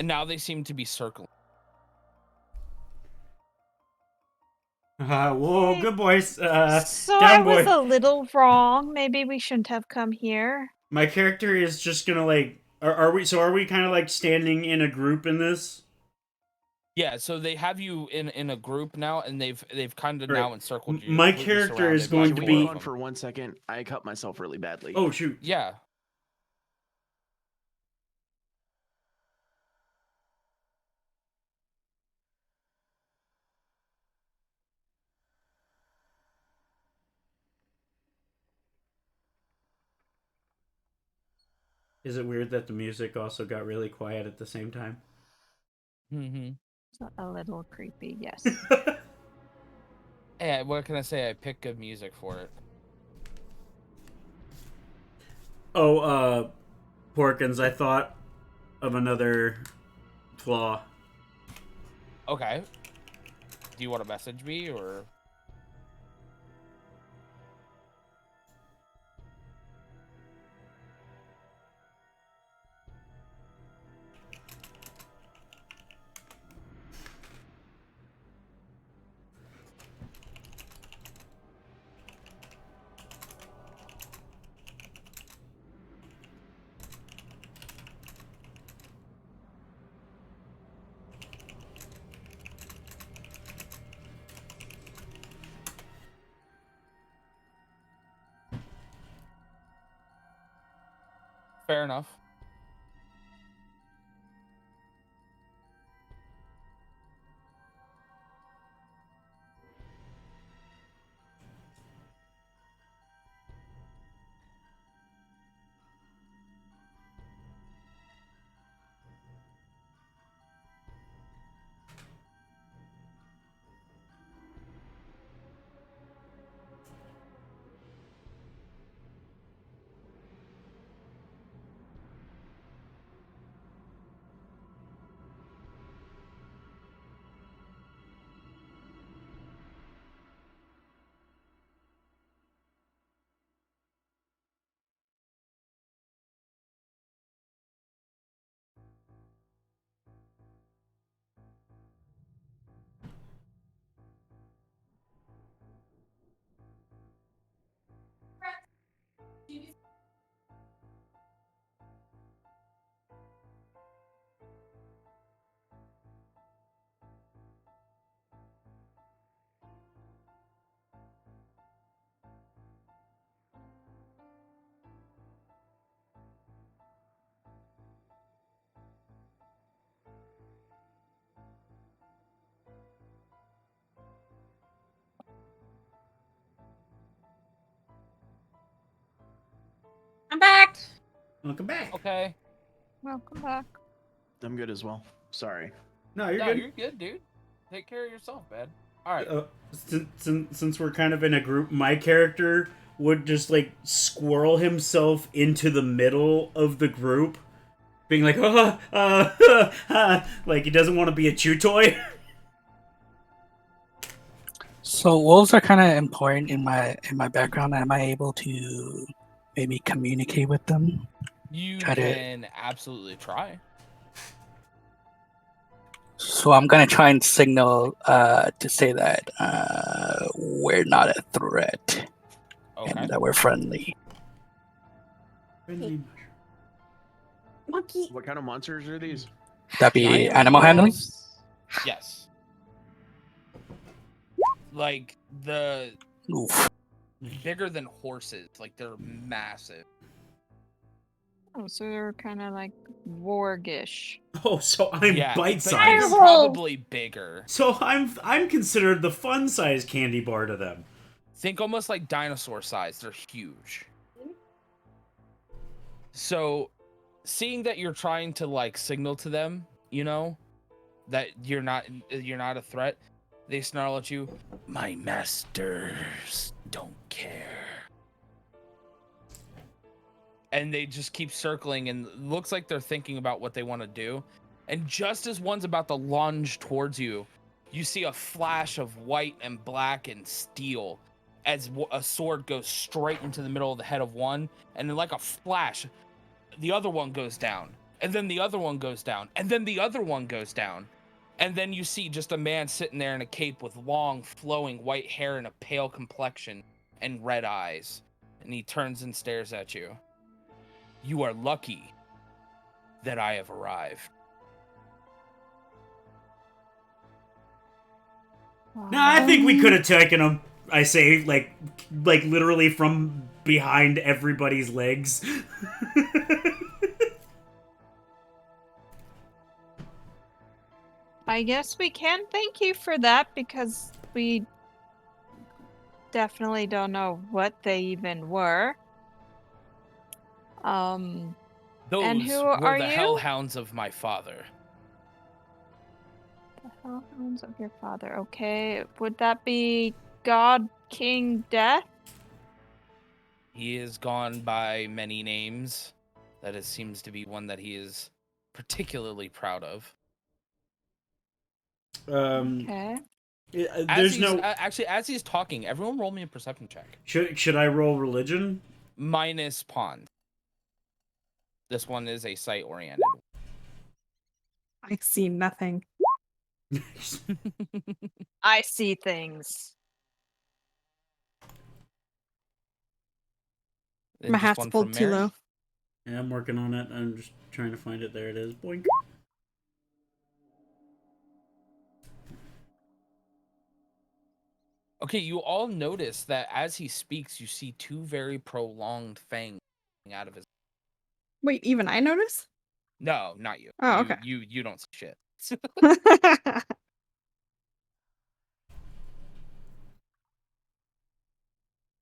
A: now they seem to be circling.
C: Whoa, good boys.
D: So I
C: Down
D: was
C: boy.
D: a little wrong. Maybe we shouldn't have come here.
C: My character is just gonna are we kind of like standing in a group in this?
A: Yeah, so they have you in a group now, and they've kind of
C: Right.
A: now encircled you.
C: My
A: completely
C: character is
A: surrounded.
C: going
F: Can
C: to
F: we
C: be-
F: hold on for 1 second? I cut myself really badly.
C: Oh shoot.
A: Yeah.
C: Is it weird that the music also got really quiet at the same time?
A: Mm-hmm.
D: It's a little creepy, yes.
A: Hey, what can I say? I pick good music for it.
C: Oh, Porkins, I thought of another flaw.
A: Okay. Do you want to message me or? Fair enough.
B: I'm back.
C: Welcome back.
A: Okay.
D: Welcome back.
F: I'm good as well. Sorry.
C: No, you're
A: No,
C: good.
A: you're good, dude. Take care of yourself, man. All right.
C: Since we're kind of in a group, my character would just like squirrel himself into the middle of the group, being like, like he doesn't want to be a chew toy.
E: So wolves are kind of important in my background. Am I able to maybe communicate with them?
A: You
E: Try to-
A: can absolutely try.
E: So I'm gonna try and signal to say that we're not a threat
A: Okay.
E: and that we're friendly.
B: Monkey.
F: What kind of monsters are these?
E: That be
A: Giant
E: animal handling?
A: wolves- Yes. Like the
E: Oof.
A: bigger than horses. Like they're massive.
D: Oh, so they're kind of like wargish.
C: Oh, so I'm
A: Yeah,
C: bite
A: but
C: sized.
A: even probably bigger.
C: So I'm considered the fun size candy bar to them.
A: Think almost like dinosaur size. They're huge. So, seeing that you're trying to like signal to them, you know, that you're not a threat, they snarl at you. My masters don't care. And they just keep circling, and it looks like they're thinking about what they want to do. And just as one's about to lunge towards you, you see a flash of white and black and steel as a sword goes straight into the middle of the head of one, and then like a flash, the other one goes down, and then the other one goes down, and then the other one goes down. And then you see just a man sitting there in a cape with long, flowing white hair and a pale complexion and red eyes. And he turns and stares at you. You are lucky that I have arrived.
C: No, I think we could have taken him. I say, like literally from behind everybody's legs.
D: I guess we can thank you for that because we definitely don't know what they even were.
A: Those
D: And who
A: were
D: are
A: the
D: you?
A: hellhounds of my father.
D: The hellhounds of your father. Okay, would that be God King Death?
A: He is gone by many names. That seems to be one that he is particularly proud of.
D: Okay.
C: There's no.
A: Actually, as he's talking, everyone roll me a perception check.
C: Should I roll religion?
A: Minus pond. This one is a sight oriented.
B: I see nothing.
D: I see things.
B: My hat's pulled too low.
C: Yeah, I'm working on it. I'm just trying to find it. There it is. Boink.
A: Okay, you all notice that as he speaks, you see two very prolonged fangs out of his.
B: Wait, even I notice?
A: No, not you.
B: Oh,
A: you,
B: okay.
A: you don't see shit.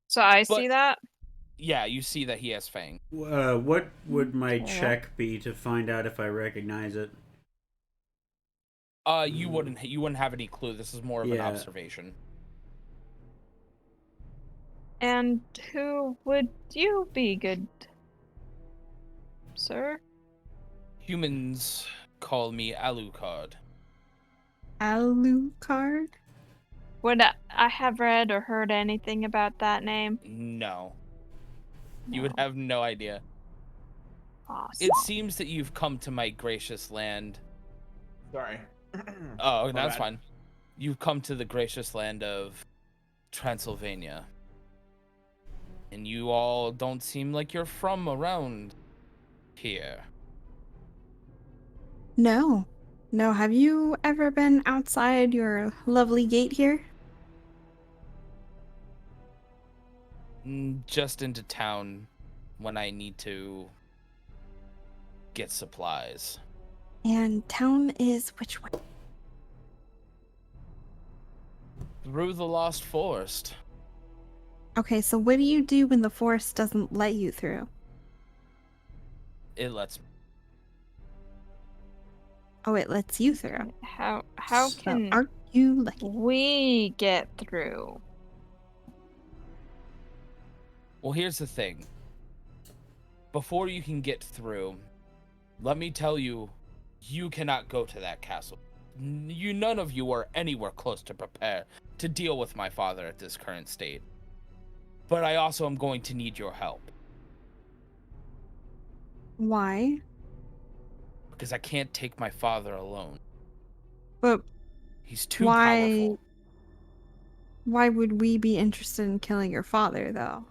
D: So I
A: But-
D: see that.
A: Yeah, you see that he has fangs.
C: What would my
D: Okay.
C: check be to find out if I recognize it?
A: You wouldn't have any clue. This is more of an
C: Yeah.
A: observation.
D: And who would you be, good sir?
A: Humans call me Alucard.
B: Alucard?
D: Would I have read or heard anything about that name?
A: No, you would
D: No.
A: have no idea.
D: Awesome.
A: It seems that you've come to my gracious land.
F: Sorry.
A: Oh,
F: My
A: that's
F: bad.
A: fine. You've come to the gracious land of Transylvania. And you all don't seem like you're from around here.
B: No. No, have you ever been outside your lovely gate here?
A: Just into town when I need to get supplies.
B: And town is which way?
A: Through the Lost Forest.
B: Okay, so what do you do when the forest doesn't let you through?
A: It lets
B: Oh, it lets you through.
D: How
B: So
D: can
B: aren't you lucky?
D: we get through?
A: Well, here's the thing. Before you can get through, let me tell you, you cannot go to that castle. None of you are anywhere close to prepare to deal with my father at this current state. But I also am going to need your help.
B: Why?
A: Because I can't take my father alone.
B: But
A: He's too
B: why
A: powerful.
B: why would we be interested in killing your father though?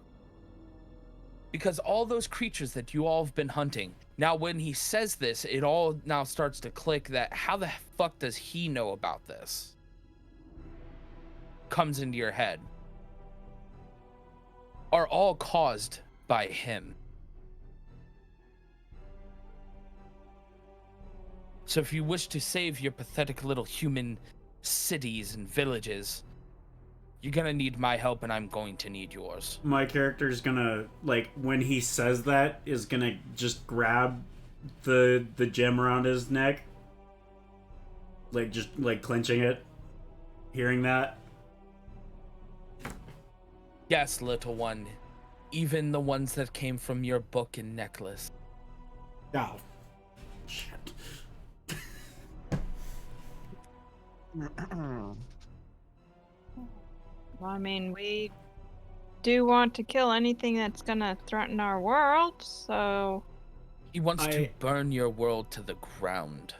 A: Because all those creatures that you all have been hunting, now when he says this, it all now starts to click that how the fuck does he know about this? Comes into your head. Are all caused by him. So if you wish to save your pathetic little human cities and villages, you're gonna need my help and I'm going to need yours.
C: My character's gonna, like, when he says that, is gonna just grab the gem around his neck. Like, just, like, clenching it. Hearing that.
A: Yes, little one. Even the ones that came from your book and necklace.
C: Oh. Shit.
D: Well, I mean, we do want to kill anything that's gonna threaten our world, so
A: He wants to
C: I-
A: burn your world to the ground.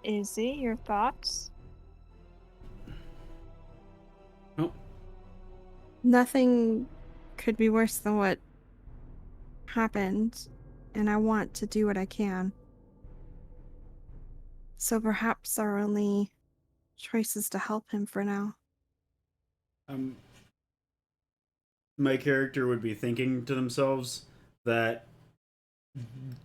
D: Izzy, your thoughts?
C: Oh.
B: Nothing could be worse than what happened, and I want to do what I can. So perhaps our only choice is to help him for now.
C: My character would be thinking to themselves that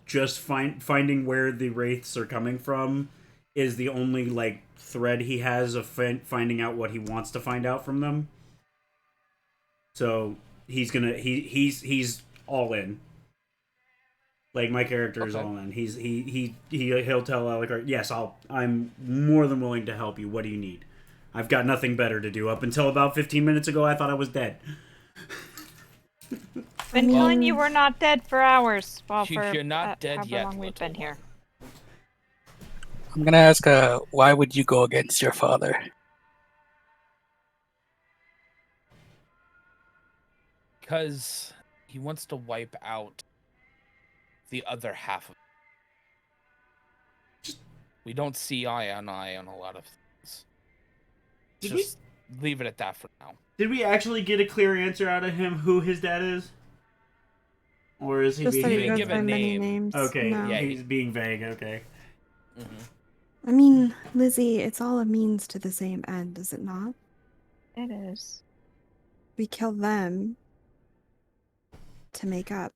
C: just finding where the wraiths are coming from is the only, like, thread he has of finding out what he wants to find out from them. So he's gonna he's all in. Like, my character is
A: Okay.
C: all in. He'll tell Alucard, yes, I'm more than willing to help you. What do you need? I've got nothing better to do. Up until about 15 minutes ago, I thought I was dead.
D: Been telling you we're not dead for hours. Well, for
A: You're not dead
D: however
A: yet,
D: long we've
A: little
D: been here.
E: I'm gonna ask, why would you go against your father?
A: Because he wants to wipe out the other half of it. We don't see eye on a lot of things.
C: Did
A: Just leave it at that for now.
C: Did we actually get a clear answer out of him who his dad is? Or is he
B: Just that he
A: didn't
B: goes
A: give a
B: by many
A: name.
B: names.
C: Okay,
B: No.
A: Yeah,
C: he's being vague, okay.
A: Mm-hmm.
B: I mean, Lizzie, it's all a means to the same end, is it not?
D: It is.
B: We kill them, to make up.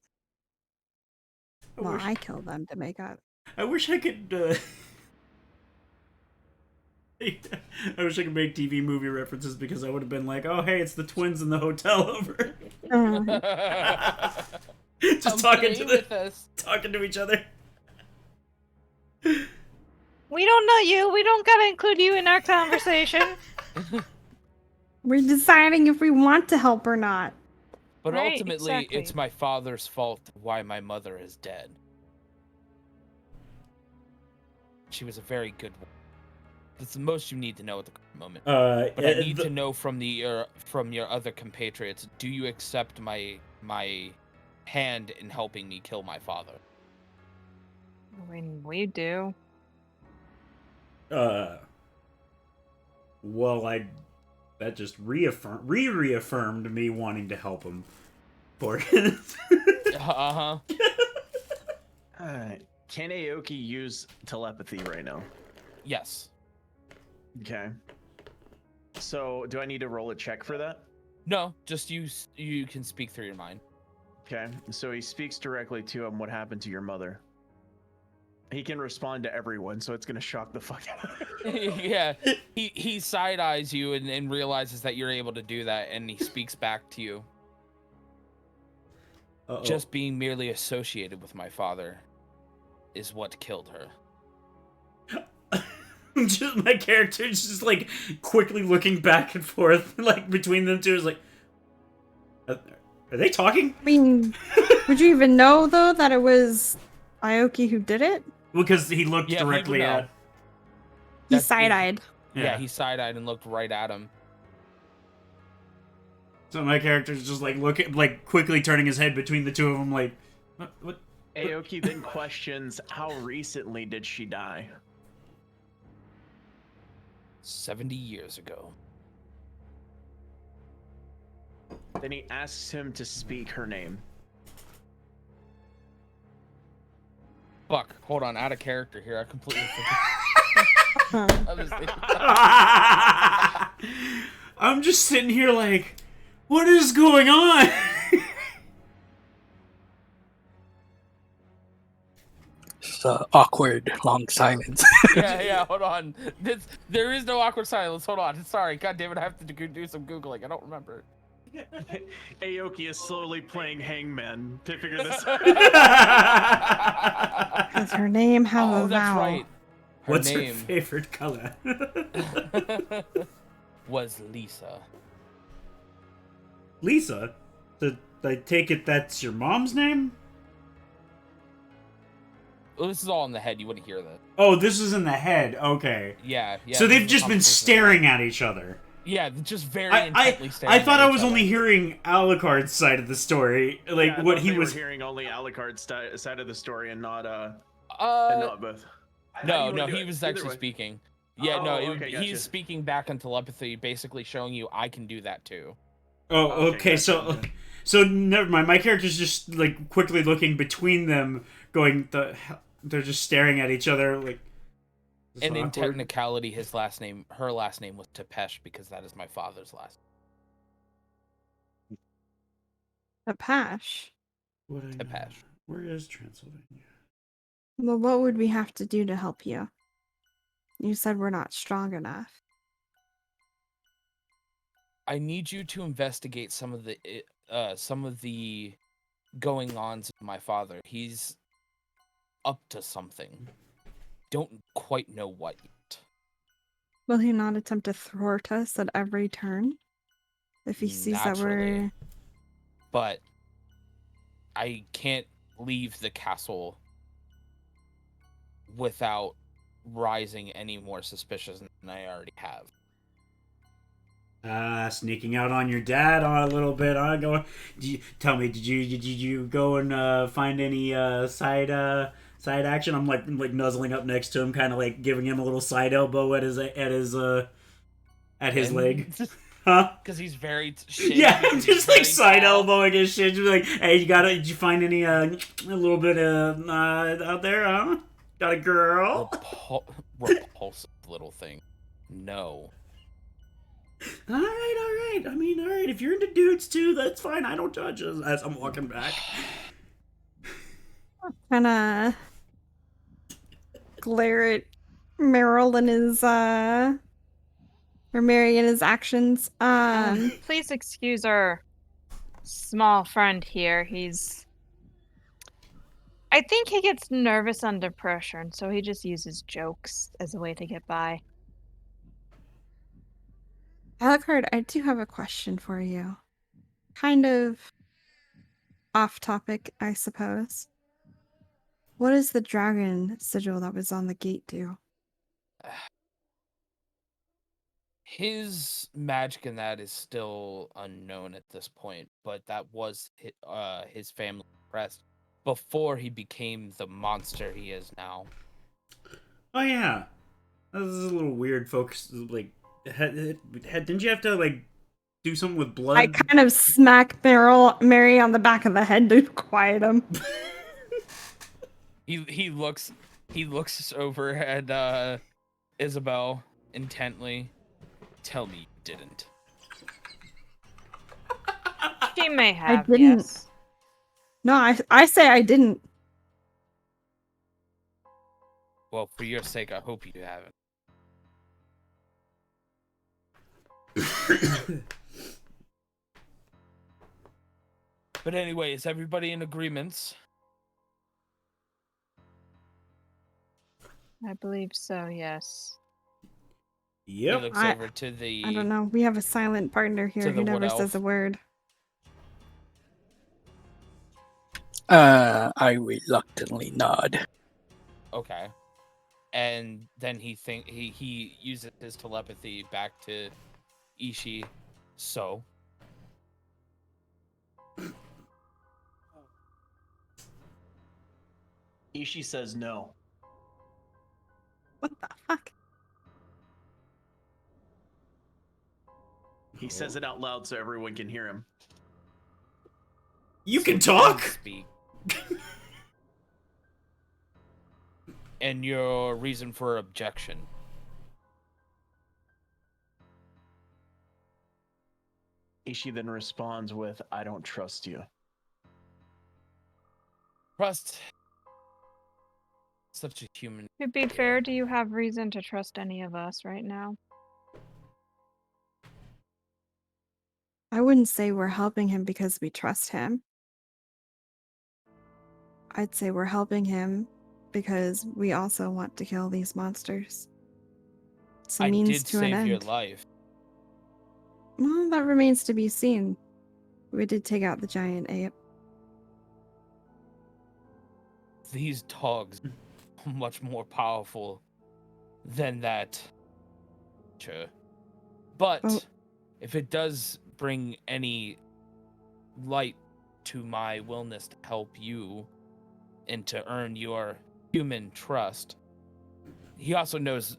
B: Well,
C: wish-
B: I kill them to make up.
C: I wish I could. I wish I could make TV movie references because I would have been like, "Oh, hey, it's the twins in the hotel over." Just
A: Come
C: talking
A: stay
C: to
A: with us.
C: talking to each other.
D: We don't know you. We don't gotta include you in our conversation.
B: We're deciding if we want to help or not.
A: But
D: Right,
A: ultimately,
D: exactly.
A: it's my father's fault why my mother is dead. She was a very good woman. That's the most you need to know at the current moment. But I need to know from your other compatriots. Do you accept my hand in helping me kill my father?
D: I mean, we do.
C: Well, that just reaffirmed me wanting to help him.
A: Uh-huh.
F: Can Aoki use telepathy right now?
A: Yes.
F: Okay. So, do I need to roll a check for that?
A: No, just you can speak through your mind.
F: Okay. So he speaks directly to him. What happened to your mother? He can respond to everyone, so it's gonna shock the fuck out of him.
A: Yeah. He side eyes you and realizes that you're able to do that, and he speaks back to you.
C: Uh-oh.
A: Just being merely associated with my father is what killed her.
C: Just my character just like quickly looking back and forth like between them two is like, are they talking?
B: I mean, would you even know though that it was Aoki who did it?
C: Because he looked
A: Yeah, he
C: directly
A: would know.
C: at.
B: He
A: That's-
B: side-eyed.
A: Yeah, he side-eyed and looked right at him.
C: So my character's just like quickly turning his head between the two of them, like, what?
F: Aoki then questions, how recently did she die?
A: 70 years ago.
F: Then he asks him to speak her name.
A: Fuck, hold on, out of character here. I completely forgot.
C: I'm just sitting here like, what is going on?
E: It's awkward, long silence.
A: yeah, hold on. There is no awkward silence. Hold on. Sorry, god damn it, I have to do some Googling. I don't remember.
F: Aoki is slowly playing Hangman to figure this out.
B: Does her name have
A: Oh,
B: a
A: that's
B: vowel?
A: right. Her
C: What's her
A: name
C: favorite color?
A: was Lisa.
C: Lisa? I take it that's your mom's name?
A: Well, this is all in the head. You wouldn't hear that.
C: Oh, this is in the head. Okay.
A: Yeah.
C: So
A: this
C: they've
A: is a
C: just been
A: conversation.
C: staring at each other.
A: Yeah, just very
C: I
A: intently staring.
C: I thought
A: at
C: I
A: each
C: was
A: other.
C: only hearing Alucard's side of the story, like
F: Yeah, I
C: what
F: thought
C: he
F: they
C: was.
F: were hearing only Alucard's side of the story and not both.
A: No,
F: How do you wanna do
A: he
F: it?
A: was
F: Either
A: actually
F: way.
A: speaking. Yeah,
F: Okay, gotcha.
A: he's speaking back in telepathy, basically showing you I can do that too.
C: Oh, okay.
F: gotcha,
C: So,
F: okay.
C: so never mind. My character's just like quickly looking between them, going the. They're just staring at each other like. Is this
A: And in
C: awkward?
A: technicality, her last name was Tepesh because that is my father's last.
B: Apache.
C: What I know.
A: Tepesh.
C: Where is Transylvania?
B: Well, what would we have to do to help you? You said we're not strong enough.
A: I need you to investigate some of the going-ons of my father. He's up to something. Don't quite know what yet.
B: Will he not attempt to thwart us at every turn? If he sees that
A: Naturally.
B: we're...
A: But I can't leave the castle without rising any more suspicious than I already have.
C: Sneaking out on your dad a little bit. Tell me, did you go and find any side action? I'm like nuzzling up next to him, kind of like giving him a little side elbow at his leg. Huh?
A: Because he's very
C: Yeah, I'm just like side elbowing his shit. Just like, hey, did you find any a little bit out there? Huh? Got a girl?
A: Repulsive little thing. No.
C: All right. right. I mean, all right. If you're into dudes too, that's fine. I don't judge as I'm walking back.
B: Kind of glare at Meryl and his or Mary and his actions.
D: Please excuse our small friend here. I think he gets nervous under pressure, and so he just uses jokes as a way to get by.
B: Alucard, I do have a question for you. Kind of off topic, I suppose. What does the dragon sigil that was on the gate do?
A: His magic in that is still unknown at this point, but that was his family crest before he became the monster he is now.
C: Oh yeah, this is a little weird. Focus like, didn't you have to like do something with blood?
B: I kind of smack Mary on the back of the head to quiet him.
A: He looks over at Isabel intently. Tell me you didn't.
D: She may have,
B: didn't.
D: yes.
B: No, I say I didn't.
A: Well, for your sake, I hope you haven't. But anyway, is everybody in agreements?
D: I believe so, yes.
A: He
C: Yep.
A: looks over to the.
B: I don't know. We have a silent partner here
A: To the
B: who never
A: wood
B: says a
A: elf.
B: word.
E: I reluctantly nod.
A: Okay. And then he uses his telepathy back to Ishii. So.
F: Ishii says no.
B: What the fuck?
F: He says it out loud so everyone can hear him.
C: You can
A: So
C: talk.
A: Speak. And your reason for objection.
F: Ishii then responds with, I don't trust you.
A: Trust. Such a human.
D: To be fair, do you have reason to trust any of us right now?
B: I wouldn't say we're helping him because we trust him. I'd say we're helping him because we also want to kill these monsters. It's a
A: I
B: means
A: did
B: to an
A: save your
B: end.
A: life.
B: Well, that remains to be seen. We did take out the giant ape.
A: These dogs are much more powerful than that. Sure. But
B: Oh.
A: if it does bring any light to my willingness to help you and to earn your human trust, he also knows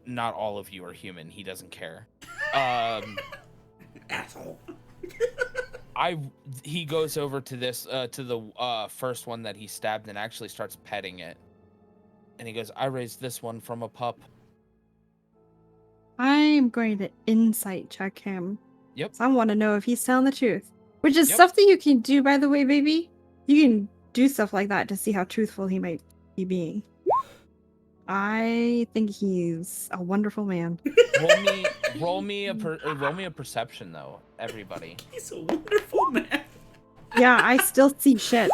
A: not all of you are human. He doesn't care.
C: Asshole.
A: He goes over to this to the first one that he stabbed and actually starts petting it. And he goes, I raised this one from a pup.
B: I'm going to insight check him.
A: Yep.
B: So I want to know if he's telling the truth. Which is
A: Yep.
B: stuff that you can do, by the way, baby. You can do stuff like that to see how truthful he might be being. I think he's a wonderful man.
A: roll me a perception though, everybody.
C: He's a wonderful man.
B: Yeah, I still see shit.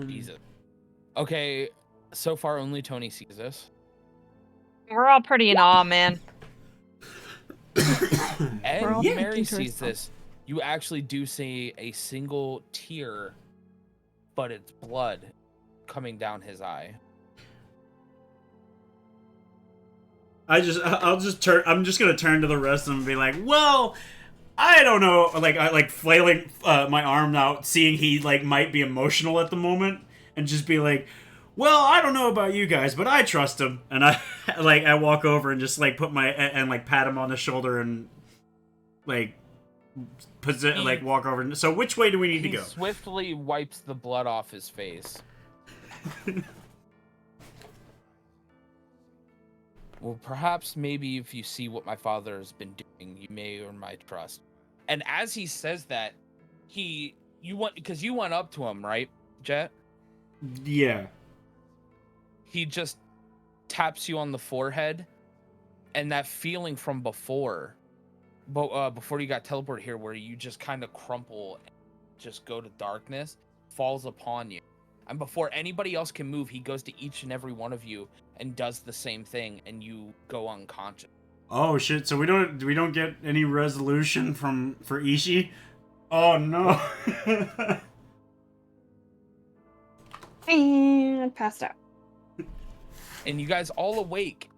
A: Jesus. Okay, so far only Tony sees this.
D: We're all pretty in awe, man.
A: And
B: all
A: Mary
B: thinking to
A: sees
B: ourselves.
A: this. You actually do see a single tear, but it's blood coming down his eye.
C: I'm just gonna turn to the rest of them and be like, well, I don't know, like flailing my arm out, seeing he like might be emotional at the moment, and just be like, well, I don't know about you guys, but I trust him. And I walk over and just like put my and like pat him on the shoulder and like walk over. So which way do we need to
A: He
C: go?
A: swiftly wipes the blood off his face. Well, perhaps maybe if you see what my father has been doing, you may earn my trust. And as he says that, you went up to him, right, Jet?
C: Yeah.
A: He just taps you on the forehead, and that feeling from before you got teleported here, where you just kind of crumple and just go to darkness, falls upon you. And before anybody else can move, he goes to each and every one of you and does the same thing, and you go unconscious.
C: Oh shit! So we don't get any resolution for Ishii. Oh no.
B: And passed out.
A: And you guys all awake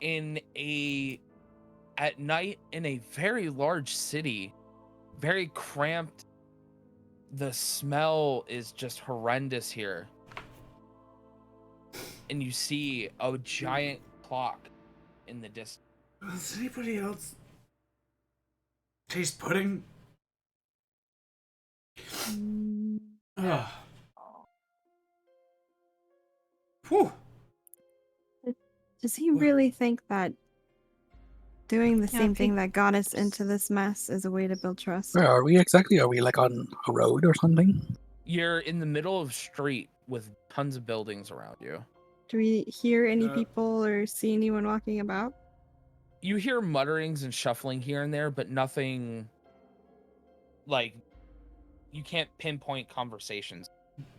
A: at night in a very large city, very cramped. The smell is just horrendous here. And you see a giant clock in the distance.
C: Does anybody else taste pudding? Ugh. Whew.
B: Does he really think that doing the same thing that got us into this mess is a way to build trust?
E: Where are we exactly? Are we like on a road or something?
A: You're in the middle of a street with tons of buildings around you.
B: Do we hear any people or see anyone walking about?
A: You hear mutterings and shuffling here and there, but nothing like you can't pinpoint conversations.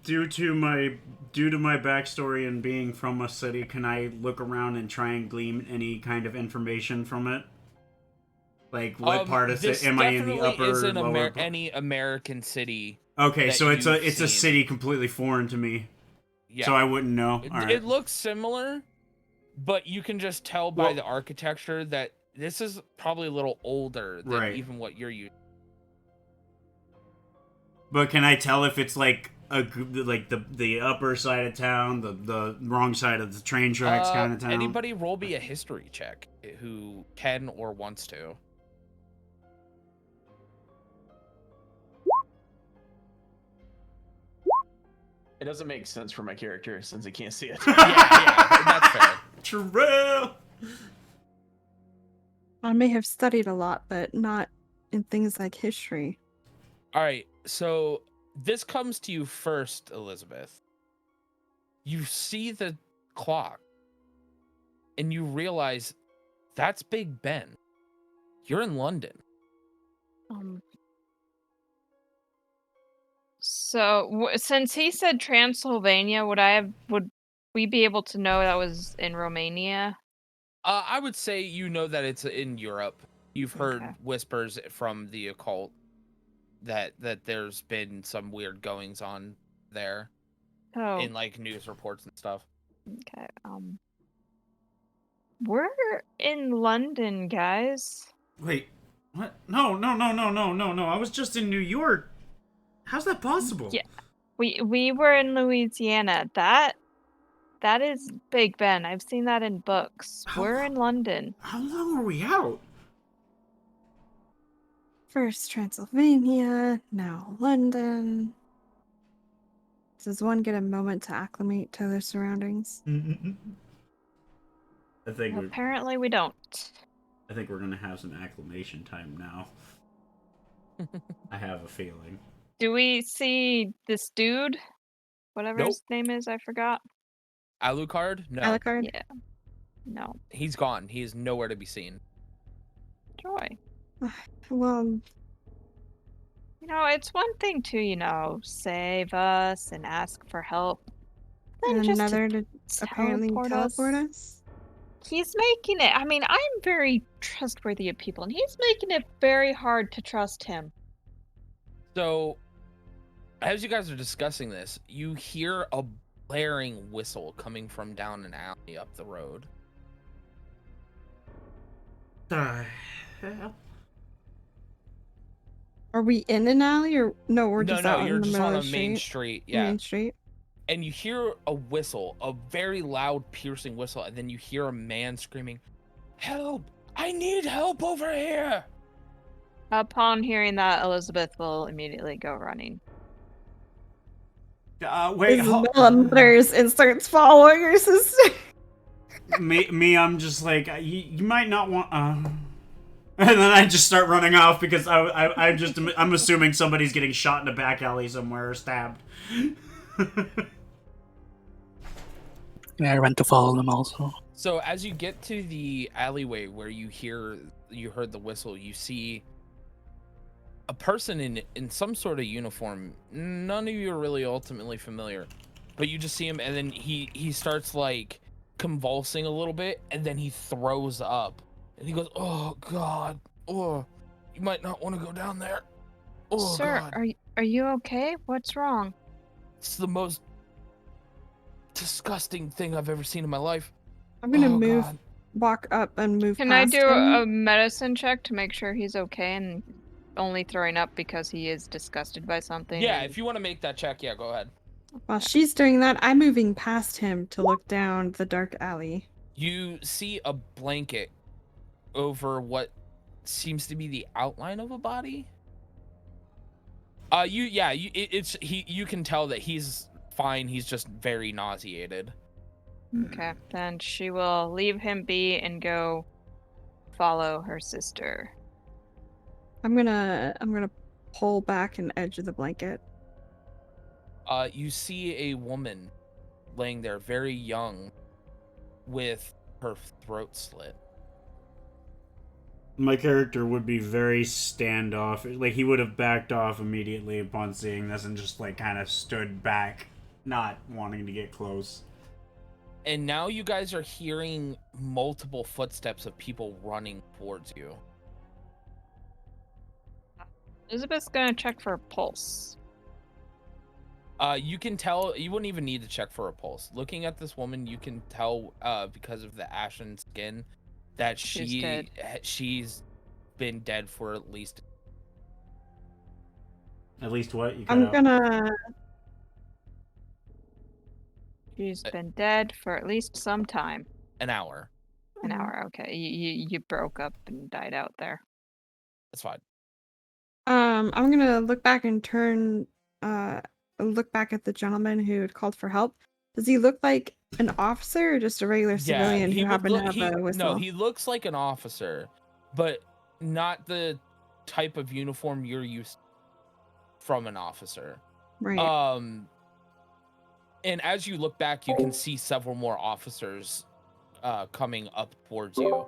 C: Due to my backstory and being from a city, can I look around and try and glean any kind of information from it? Like what part of it? Am I in the upper, lower?
A: Any American city?
C: Okay, so it's a
A: seen.
C: city completely foreign to me.
A: Yeah.
C: So I wouldn't know.
A: It looks similar, but you can just tell by the architecture that this is probably a little older than even what you're using.
C: But can I tell if it's like the upper side of town, the wrong side of the train tracks kind of town?
A: Anybody roll me a history check who can or wants to.
F: It doesn't make sense for my character since he can't see it.
A: yeah, that's fair.
C: True.
B: I may have studied a lot, but not in things like history.
A: All right, so this comes to you first, Elizabeth. You see the clock, and you realize that's Big Ben. You're in London.
D: So since he said Transylvania, would we be able to know that was in Romania?
A: I would say you know that it's in Europe. You've heard whispers from the occult that there's been some weird goings on there in like news reports and stuff.
D: Okay. We're in London, guys.
C: Wait, what? No. I was just in New York. How's that possible?
D: Yeah, we were in Louisiana. That is Big Ben. I've seen that in books. We're in London.
C: How long were we out?
B: First Transylvania, now London. Does one get a moment to acclimate to their surroundings?
D: Apparently we don't.
C: I think we're gonna have some acclimation time now. I have a feeling.
D: Do we see this dude? Whatever his name is, I forgot.
A: Alucard? No.
B: Alucard?
D: Yeah. No.
A: He's gone. He is nowhere to be seen.
D: Joy.
B: Well,
D: it's one thing to, save us and ask for help. Then
B: and
D: just
B: another to apparently teleport us.
D: He's making it. I mean, I'm very trustworthy of people, and he's making it very hard to trust him.
A: So, as you guys are discussing this, you hear a blaring whistle coming from down an alley up the road.
C: The hell?
B: Are we in an alley or no? We're just out
A: you're
B: in the
A: just
B: middle
A: on
B: of
A: a
B: the
A: main
B: street.
A: street. Yeah.
B: Main street.
A: And you hear a whistle, a very loud, piercing whistle, and then you hear a man screaming, "Help! I need help over here!"
D: Upon hearing that, Elizabeth will immediately go running.
C: Wait,
B: Isabella mutters and starts following her sister.
C: me, I'm just like, you might not want. And then I just start running off because I'm assuming somebody's getting shot in a back alley somewhere or stabbed.
E: Yeah, I went to follow them also.
A: So as you get to the alleyway where you heard the whistle, you see a person in some sort of uniform. None of you are really ultimately familiar, but you just see him, and then he starts like convulsing a little bit, and then he throws up, and he goes, "Oh God, oh, you might not want to go down there." Oh
D: Sir,
A: God,
D: are you okay? What's wrong?
A: it's the most disgusting thing I've ever seen in my life.
B: I'm gonna
A: Oh
B: move,
A: God.
B: walk up and move
D: Can I
B: past
D: do
B: him.
D: a medicine check to make sure he's okay and only throwing up because he is disgusted by something?
A: Yeah,
D: and-
A: if you want to make that check, yeah, go ahead.
B: While she's doing that, I'm moving past him to look down the dark alley.
A: You see a blanket over what seems to be the outline of a body. You can tell that he's fine. He's just very nauseated.
D: Okay, then she will leave him be and go follow her sister.
B: I'm gonna pull back an edge of the blanket.
A: You see a woman laying there, very young, with her throat slit.
C: My character would be very standoff. Like, he would have backed off immediately upon seeing this and just, like, kind of stood back, not wanting to get close.
A: And now you guys are hearing multiple footsteps of people running towards you.
D: Elizabeth's gonna check for a pulse.
A: You can tell, you wouldn't even need to check for a pulse. Looking at this woman, you can tell because of the ashen skin that
D: She's dead.
A: she's been dead for at least
C: what? You cut
B: I'm
C: out.
B: gonna
D: She's been dead for at least some time.
A: an hour.
D: An hour, okay. You broke up and died out there.
A: That's fine.
B: I'm gonna look back and look back at the gentleman who had called for help. Does he look like an officer or just a regular civilian
A: he
B: who
A: would
B: happened
A: look,
B: to have a whistle?
A: no, he looks like an officer, but not the type of uniform you're used from an officer.
B: Right.
A: And as you look back, you can see several more officers coming up towards you.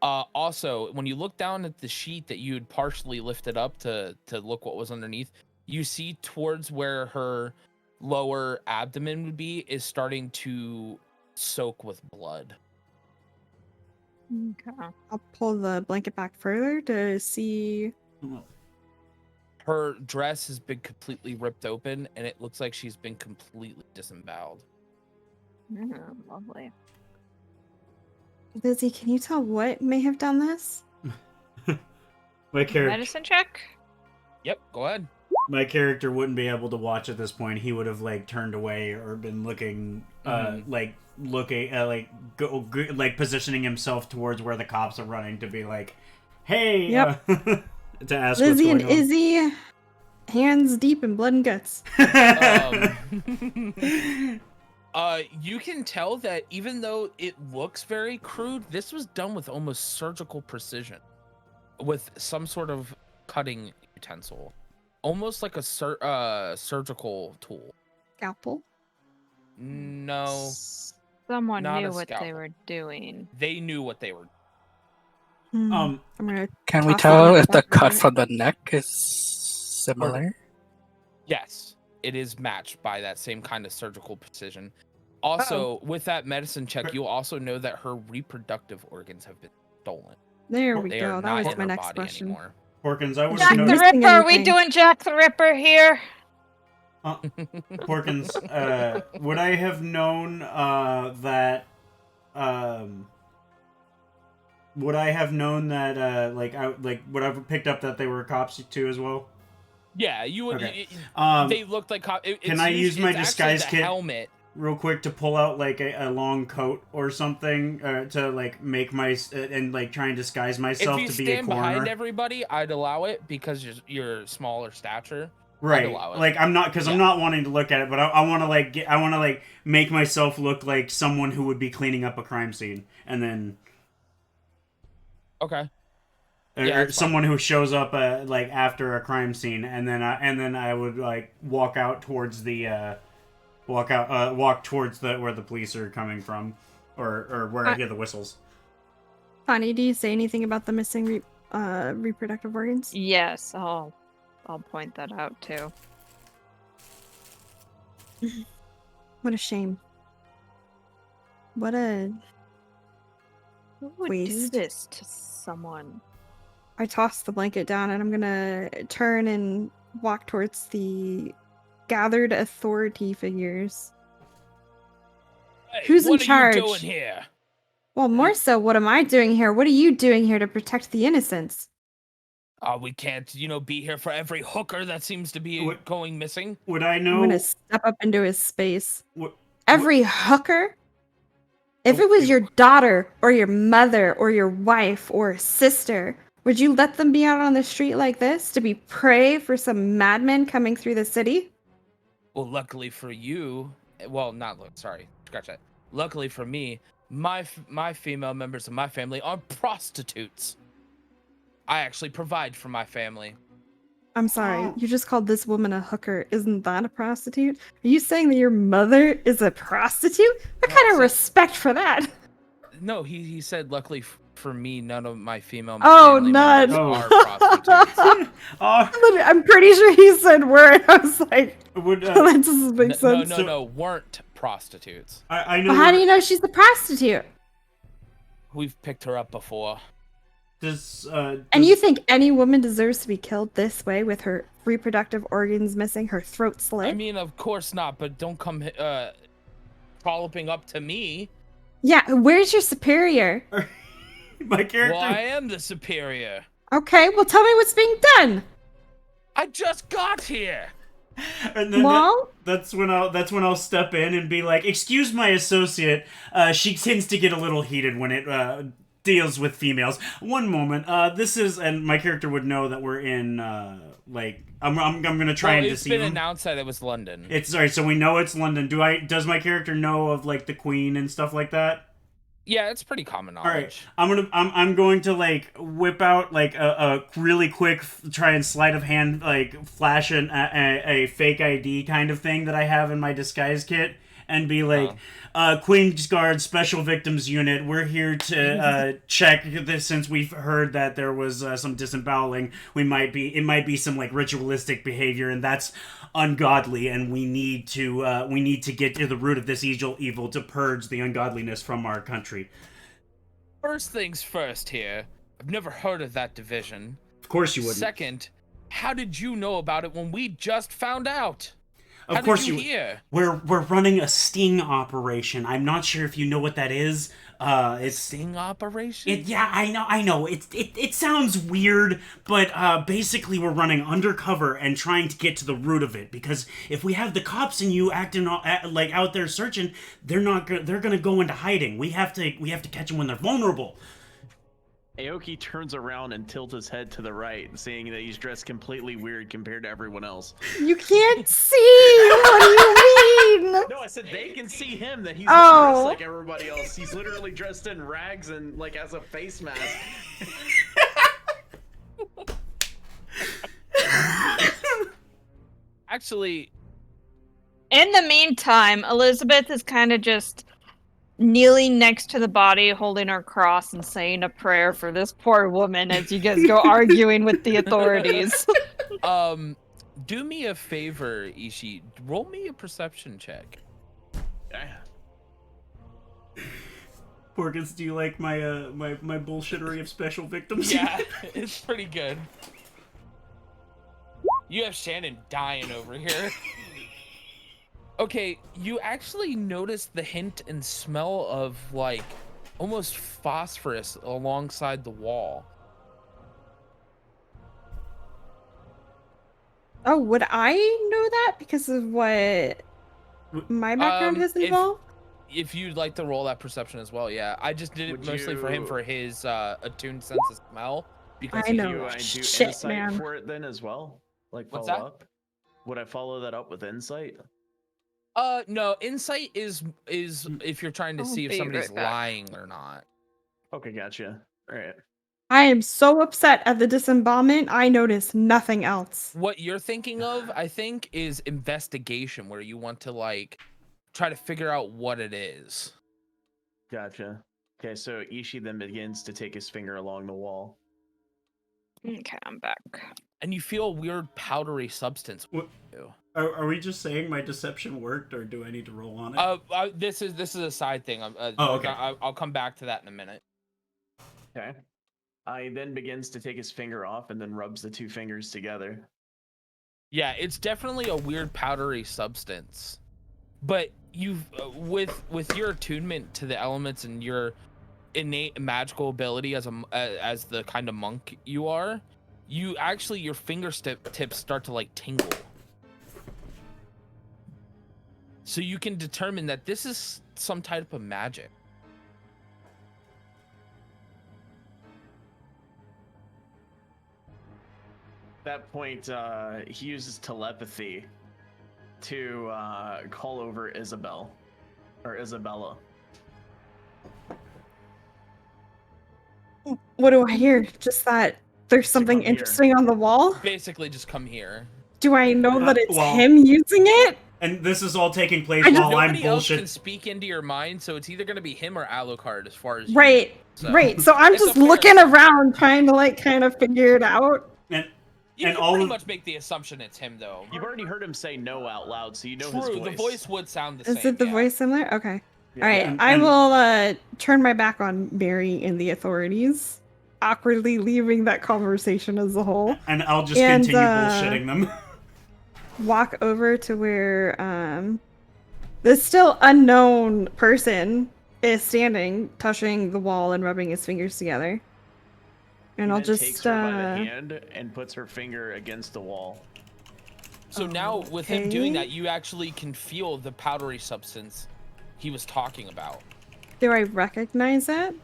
A: Also, when you look down at the sheet that you had partially lifted up to look what was underneath, you see towards where her lower abdomen would be is starting to soak with blood.
D: Okay.
B: I'll pull the blanket back further to see.
A: Her dress has been completely ripped open, and it looks like she's been completely disemboweled.
D: Lovely.
B: Lizzie, can you tell what may have done this?
C: My character.
D: Medicine check?
A: Yep, go ahead.
C: My character wouldn't be able to watch at this point. He would have like turned away or been looking, like positioning himself towards where the cops are running to be like, "Hey,"
B: Yep.
C: to ask
B: Lizzie and
C: what's going
B: Izzy, hands deep in blood and guts.
A: You can tell that even though it looks very crude, this was done with almost surgical precision, with some sort of cutting utensil, almost like a surgical tool.
B: Scalpel.
A: No,
D: Someone
A: not
D: knew
A: a
D: what they
A: scalpel.
D: were doing.
A: They knew what they were.
B: I'm gonna.
E: Can we
B: toss
E: tell
B: it
E: if the
B: back
E: cut
B: in.
E: from the neck is similar?
A: Yes, it is matched by that same kind of surgical precision. Also, with that medicine check, you'll also know that her reproductive organs have been stolen.
B: There we
A: They
B: go.
A: are
B: That
A: not
B: was
A: in
B: my
A: her
B: next
A: body
B: question.
A: anymore.
C: Porkins, I would
B: Jack
C: have
B: the
C: noticed.
B: Ripper,
D: Ripper,
B: are
D: are
B: we
D: we
B: anything?
D: doing Jack the Ripper here?
C: Porkins, would I have known that? Would I have known that? Would I have picked up that they were cops too as well?
A: Yeah, you would.
C: Okay.
A: They looked like
C: Can I use my disguise kit
A: helmet?
C: real quick to pull out like a long coat or something to like make my and like try and disguise myself
A: If you
C: to be a
A: stand
C: coroner?
A: behind everybody, I'd allow it because you're smaller stature.
C: Right.
A: allow it.
C: Like I'm not because I'm
A: Yeah.
C: not wanting to look at it, but I want to like I want to like make myself look like someone who would be cleaning up a crime scene, and then
A: Okay.
C: or
A: Yeah, that's fine.
C: someone who shows up like after a crime scene, and then I would like walk out towards the walk towards the where the police are coming from, or where I hear the whistles.
B: Connie, do you say anything about the missing reproductive organs?
D: Yes, I'll point that out too.
B: What a shame. What a
D: Who would
B: waste.
D: do this to someone?
B: I toss the blanket down and I'm gonna turn and walk towards the gathered authority figures.
A: Hey,
B: Who's in
A: what
B: charge?
A: are you doing here?
B: Well, more so, what am I doing here? What are you doing here to protect the innocents?
A: We can't, be here for every hooker that seems to be
C: What-
A: going missing.
C: Would I
B: I'm
C: know?
B: gonna step up into his space.
C: What,
B: Every hooker? If it was your daughter or your mother or your wife or sister, would you let them be out on the street like this to be prey for some madmen coming through the city?
A: Well, luckily for you, sorry, scratch that. Luckily for me, my female members of my family are prostitutes. I actually provide for my family.
B: I'm sorry, you just called this woman a hooker. Isn't that a prostitute? Are you saying that your mother is a prostitute? What kind of respect for that?
A: No, he said luckily for me, none of my female
B: Oh,
A: family
B: none.
A: members are prostitutes.
B: I'm pretty sure he said word. I was like,
C: would
B: that doesn't make sense.
A: No, weren't prostitutes.
C: I know.
B: Well, how do you know she's a prostitute?
A: We've picked her up before.
B: And you think any woman deserves to be killed this way with her reproductive organs missing, her throat slit?
A: I mean, of course not, but don't come trolloping up to me.
B: Yeah, where's your superior?
C: My character.
A: Well, I am the superior.
B: Okay, well tell me what's being done.
A: I just got here.
C: And then
B: Well,
C: that's when I'll step in and be like, "Excuse my associate. She tends to get a little heated when it deals with females. One moment. This is," and my character would know that we're in like I'm gonna try and
A: It's
C: deceive
A: been
C: him.
A: announced that it was London.
C: It's sorry, so we know it's London. Does my character know of like the Queen and stuff like that?
A: Yeah, it's pretty common knowledge.
C: All right, I'm going to like whip out like a really quick try and sleight of hand like flash a fake ID kind of thing that I have in my disguise kit and be like, Queen's Guard Special Victims Unit, we're here to check this since we've heard that there was some disemboweling. It might be some like ritualistic behavior, and that's ungodly, and we need to get to the root of this evil to purge the ungodliness from our country.
A: First things first here. I've never heard of that division.
C: Of course you wouldn't.
A: Second, how did you know about it when we just found out?
C: Of
A: How
C: course
A: did you
C: you.
A: hear?
C: We're running a sting operation. I'm not sure if you know what that is. It's
A: Sting operation?
C: yeah, I know. It sounds weird, but basically we're running undercover and trying to get to the root of it. Because if we have the cops and you acting like out there searching, they're gonna go into hiding. We have to catch them when they're vulnerable.
F: Aoki turns around and tilts his head to the right, seeing that he's dressed completely weird compared to everyone else.
B: you can't see. What do you mean?
F: No, I said they can see him, that he's not dressed like everybody else. He's literally dressed in rags and like as a face mask.
A: Actually,
D: In the meantime, Elizabeth is kind of just kneeling next to the body, holding her cross and saying a prayer for this poor woman as you guys go arguing with the authorities.
A: do me a favor, Ishi. Roll me a perception check.
F: Yeah.
C: Porkins, do you like my my bullshittery of special victims?
A: Yeah, it's pretty good. You have Shannon dying over here. Okay, you actually notice the hint and smell of like almost phosphorus alongside the wall.
B: Oh, would I know that because of what my background has involved?
A: If you'd like to roll that perception as well, yeah. I just did it
F: Would
A: mostly for him
F: you-
A: for his attuned sense of smell. Because
B: I know.
F: Do I do
B: Shit,
F: insight
B: man.
F: for it then as well? Like
A: What's
F: follow
A: that?
F: up? Would I follow that up with insight?
A: No. Insight is if you're trying to
D: I'll
A: see if
D: be
A: somebody's
D: right back.
A: lying or not.
F: Okay, gotcha. All right.
B: I am so upset at the disembowelment. I noticed nothing else.
A: What you're thinking of, I think, is investigation, where you want to like try to figure out what it is.
F: Gotcha. Okay, so Ishi then begins to take his finger along the wall.
D: Okay, I'm back.
A: And you feel a weird powdery substance.
C: What? Are we just saying my deception worked, or do I need to roll on it?
A: This is a side thing.
C: Okay.
A: I'll come back to that in a minute.
F: Okay. He then begins to take his finger off and then rubs the two fingers together.
A: Yeah, it's definitely a weird powdery substance. But you've with your attunement to the elements and your innate magical ability as the kind of monk you are, you actually your tips start to like tingle. So you can determine that this is some type of magic.
F: At that point, he uses telepathy to call over Isabella.
B: What do I hear? Just that there's something
F: come here.
B: interesting on the wall?
A: Basically, just come here.
B: Do I know that it's
C: well-
B: him using it?
C: And this is all taking place
B: I just-
C: while I'm
A: Nobody else can
C: bullshit.
A: speak into your mind, so it's either gonna be him or Alucard as far as you-
B: Right,
A: so.
B: right. So I'm
A: It's a
B: just
A: fair
B: looking
A: assumption.
B: around trying to like kind of figure it out.
C: And
A: You
C: and
A: can
C: all
A: pretty
C: of-
A: much make the assumption it's him, though.
F: You've already heard him say no out loud, so you know his
A: True,
F: voice.
A: the voice would sound the same.
B: Is it the
A: yeah.
B: voice similar? Okay.
F: Yeah.
B: All right.
C: And-
B: I
C: and-
B: will turn my back on Mary and the authorities, awkwardly leaving that conversation as a whole.
C: and I'll just
B: And,
C: continue bullshitting them.
B: Walk over to where the still unknown person is standing, touching the wall and rubbing his fingers together. And
F: He
B: I'll
F: then
B: just
F: takes her by the hand and puts her finger against the wall.
A: So now, with him doing
B: Okay.
A: that, you actually can feel the powdery substance he was talking about.
B: do I recognize it?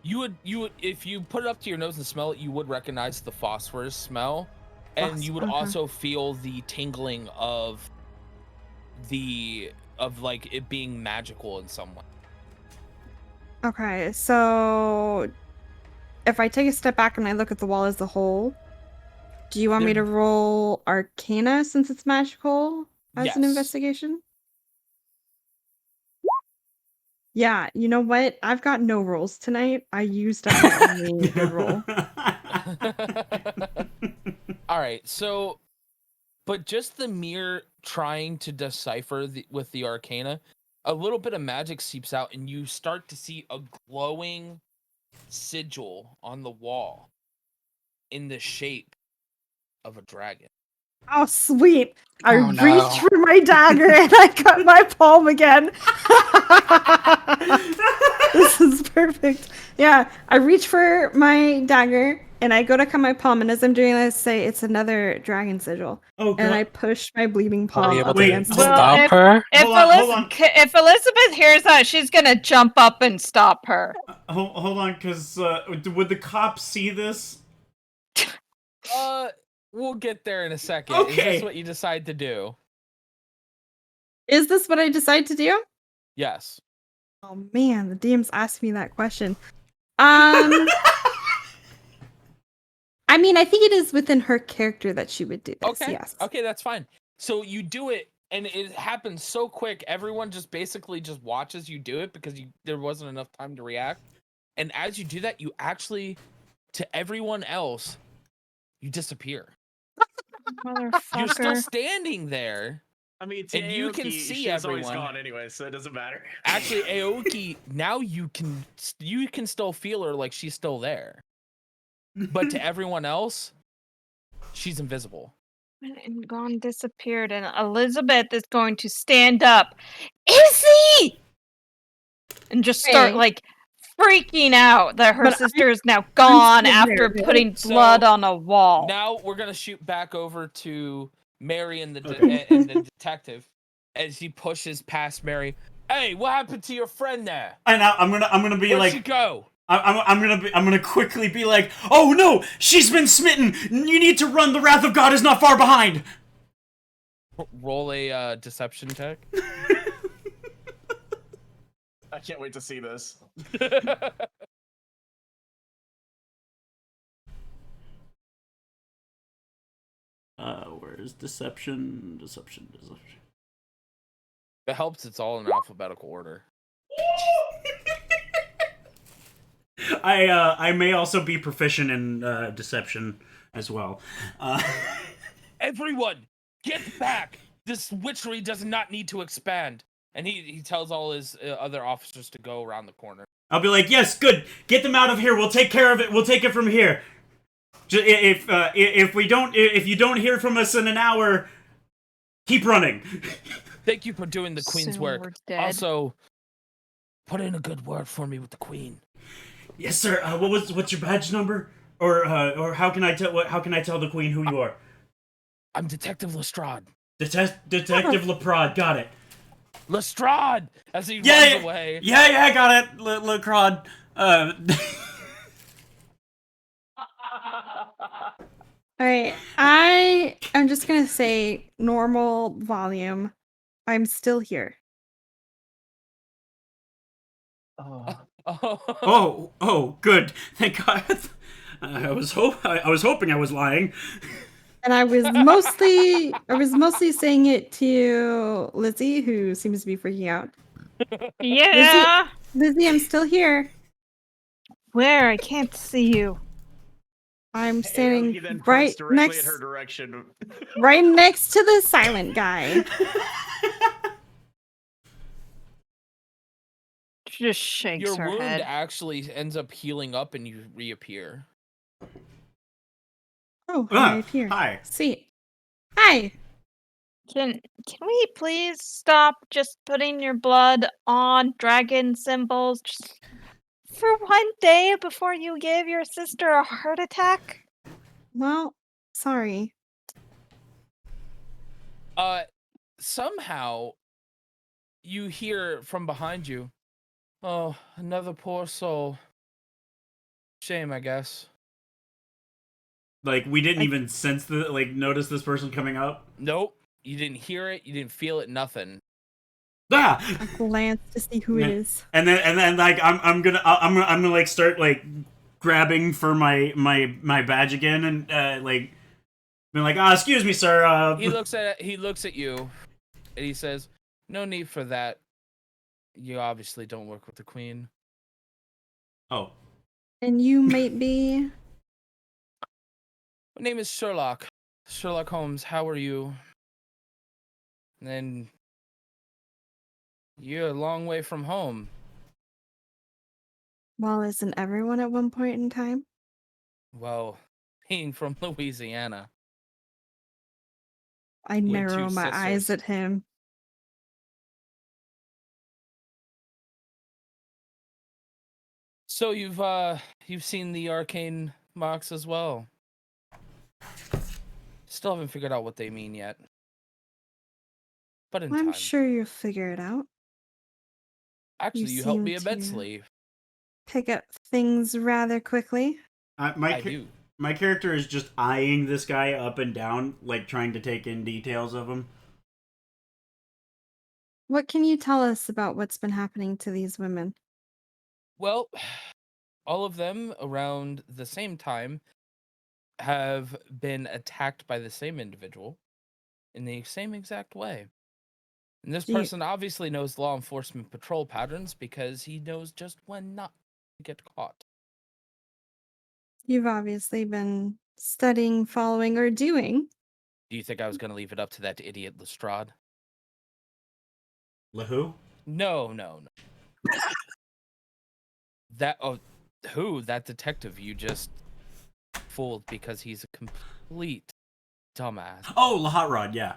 A: You would, if you put it up to your nose and smell it, you would recognize the phosphorus smell, and you would
B: Okay.
A: also feel the tingling of like it being magical in some way.
B: Okay, so if I take a step back and I look at the wall as a whole, do you want me to roll Arcana since it's magical as an
A: Yes.
B: investigation? Yeah, you know what? I've got no rolls tonight. I used up my only good roll.
A: All right, so, but just the mere trying to decipher with the arcana, a little bit of magic seeps out, and you start to see a glowing sigil on the wall in the shape of a dragon.
B: Oh, sweet. I
E: Oh, no.
B: reached for my dagger and I cut my palm again. This is perfect. Yeah, I reach for my dagger and I go to cut my palm, and as I'm doing this, say it's another dragon sigil.
C: Oh
B: And I
C: god.
B: push my bleeding
E: Are
B: palm
E: we able
B: up
C: Wait,
E: to
B: against
C: hold
B: it.
C: on.
E: stop her?
D: If,
C: Hold on, hold on.
D: if Elizabeth hears that, she's gonna jump up and stop her.
C: Hold on, because would the cops see this?
A: We'll get there in a second. Is
C: Okay.
A: this what you decide to do?
B: Is this what I decide to do?
A: Yes.
B: Oh man, the DM's asked me that question. I mean, I think it is within her character that she would do this.
A: Okay.
B: Yes.
A: Okay, that's fine. So you do it, and it happens so quick. Everyone just basically just watches you do it because there wasn't enough time to react. And as you do that, you actually, to everyone else, you disappear. You're still
D: Motherfucker.
A: standing there.
F: I mean, to
A: And you can
F: Aoki,
A: see
F: she's always
A: everyone.
F: gone anyway, so it doesn't matter.
A: Actually, Aoki, now you can still feel her like she's still there. But to everyone else, she's invisible.
D: And gone disappeared, and Elizabeth is going to stand up. Izzy! And just start
B: Hey.
D: like freaking out that her
B: But
D: sister is now gone
B: still
D: after
B: there.
D: putting
A: So,
D: blood on a wall.
A: Now we're gonna shoot back over to Mary and the
C: Okay.
A: and the detective as he pushes past Mary. Hey, what happened to your friend there?
C: And I'm gonna be
A: Where'd she
C: like,
A: go?
C: I'm gonna quickly be like, oh no, she's been smitten. You need to run. The wrath of God is not far behind.
A: Roll a deception check.
F: I can't wait to see this.
C: Where's deception? Deception.
A: It helps. It's all in alphabetical order.
C: I may also be proficient in deception as well.
A: Everyone, get back! This witchery does not need to expand. And he tells all his other officers to go around the corner.
C: I'll be like, yes, good. Get them out of here. We'll take care of it. We'll take it from here. If you don't hear from us in an hour, keep running.
A: Thank you for doing the queen's
D: Soon
A: work.
D: we're dead.
A: Also, put in a good word for me with the queen.
C: Yes, sir. What's your badge number? Or how can I tell the queen who you are?
A: I'm Detective Lestrade.
C: Detective Leprod. Got it.
A: Lestrade! As he runs away.
C: Yeah, got it. Lecrod.
B: All right, I am just gonna say normal volume. I'm still here.
C: Oh, good. Thank God. I was hoping I was lying.
B: And I was mostly saying it to Lizzie, who seems to be freaking out.
D: Yeah.
B: Lizzie, I'm still here.
D: Where? I can't see you.
B: I'm
F: He
B: standing
F: then points
B: right
F: directly
B: next,
F: at her direction.
B: right next to the silent guy.
D: She just shakes
A: Your
D: her
A: wound
D: head.
A: actually ends up healing up and you reappear.
B: Oh, right here.
C: Hi.
B: Sweet. Hi.
D: Can we please stop just putting your blood on dragon symbols just for one day before you give your sister a heart attack?
B: Well, sorry.
A: Somehow you hear from behind you, "Oh, another poor soul. Shame, I guess."
C: Like, we didn't even notice this person coming up.
A: Nope. You didn't hear it, you didn't feel it, nothing.
C: Ah!
B: I glance to see who it is.
C: And then like I'm gonna like start like grabbing for my badge again and like being like, excuse me, sir.
A: He looks at you and he says, "No need for that. You obviously don't work with the queen."
C: Oh.
B: And you might be.
A: My name is Sherlock. Sherlock Holmes, how are you? And then you're a long way from home.
B: Well, isn't everyone at one point in time?
A: Well, being from Louisiana.
B: I
A: With
B: narrow
A: two
B: my eyes
A: sisters.
B: at him.
A: So you've seen the arcane marks as well. Still haven't figured out what they mean yet. But in
B: I'm
A: time.
B: sure you'll figure it out.
A: Actually, you helped
B: seem
A: me
B: to
A: immensely.
B: pick up things rather quickly.
A: I do.
C: My character is just eyeing this guy up and down, like trying to take in details of him.
B: What can you tell us about what's been happening to these women?
A: Well, all of them around the same time have been attacked by the same individual in the same exact way. And this
B: Do you-
A: person obviously knows law enforcement patrol patterns because he knows just when not to get caught.
B: You've obviously been studying, following, or doing.
A: Do you think I was going to leave it up to that idiot Lestrade?
C: Who?
A: No. That detective you just fooled because he's a complete dumbass.
C: Oh, the Hot Rod, yeah.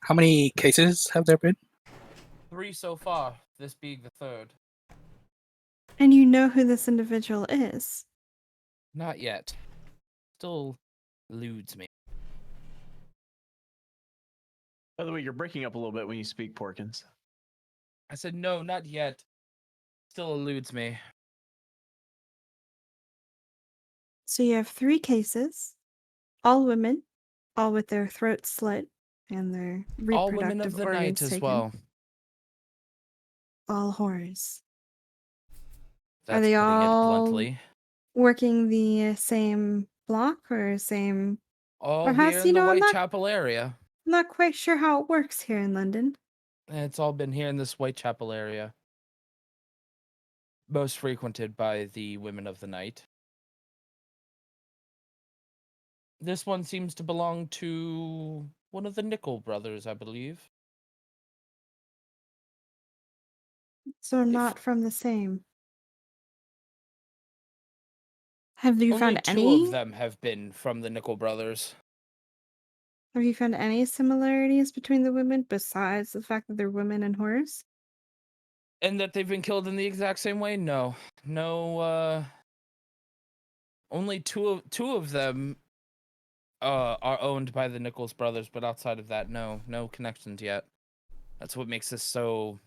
E: How many cases have there been?
A: 3 so far, this being the 3rd.
B: And you know who this individual is.
A: Not yet. Still eludes me.
F: By the way, you're breaking up a little bit when you speak, Porkins.
A: I said no, not yet. Still eludes me.
B: So you have 3 cases, all women, all with their throats slit and their
A: All women of
B: reproductive
A: the
B: organs
A: night as
B: taken.
A: well.
B: All whores. Are
A: That's
B: they
A: putting it
B: all
A: bluntly.
B: working the same block or same?
A: All
B: Perhaps,
A: here in the
B: I'm
A: Whitechapel area.
B: not quite sure how it works here in London.
A: It's all been here in this Whitechapel area. Most frequented by the women of the night. This one seems to belong to one of the Nickel brothers, I believe.
B: So not from the same. Have you
A: Only
B: found
A: two
B: any?
A: of them have been from the Nickel brothers.
B: Have you found any similarities between the women besides the fact that they're women and whores?
A: And that they've been killed in the exact same way? No. No, only two of them are owned by the Nichols brothers, but outside of that, no connections yet. That's what makes this so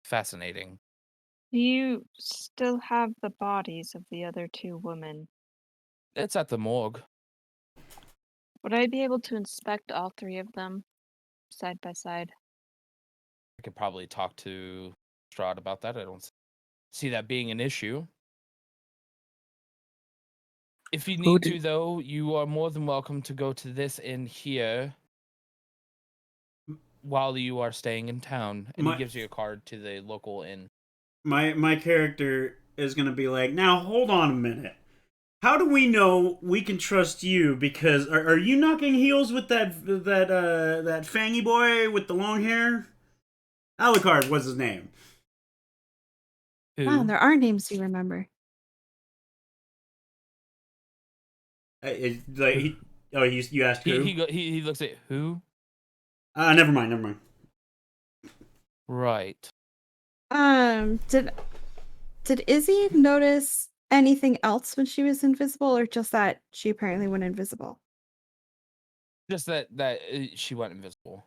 A: fascinating.
D: Do you still have the bodies of the other two women?
A: It's at the morgue.
D: Would I be able to inspect all three of them side by side?
A: I could probably talk to Strahd about that. I don't see that being an issue. If you
E: Who
A: need
E: did-
A: to, though, you are more than welcome to go to this inn here while you are staying in town. And he gives you a card to the local inn.
C: My character is gonna be like, now hold on a minute. How do we know we can trust you? Because are you knocking heels with that fangy boy with the long hair? Alucard was his name.
A: Who?
B: Wow, there are names you remember.
C: You asked who?
A: He looks at who?
C: Never mind.
A: Right.
B: Did Izzy notice anything else when she was invisible, or just that she apparently went invisible?
A: Just that she went invisible.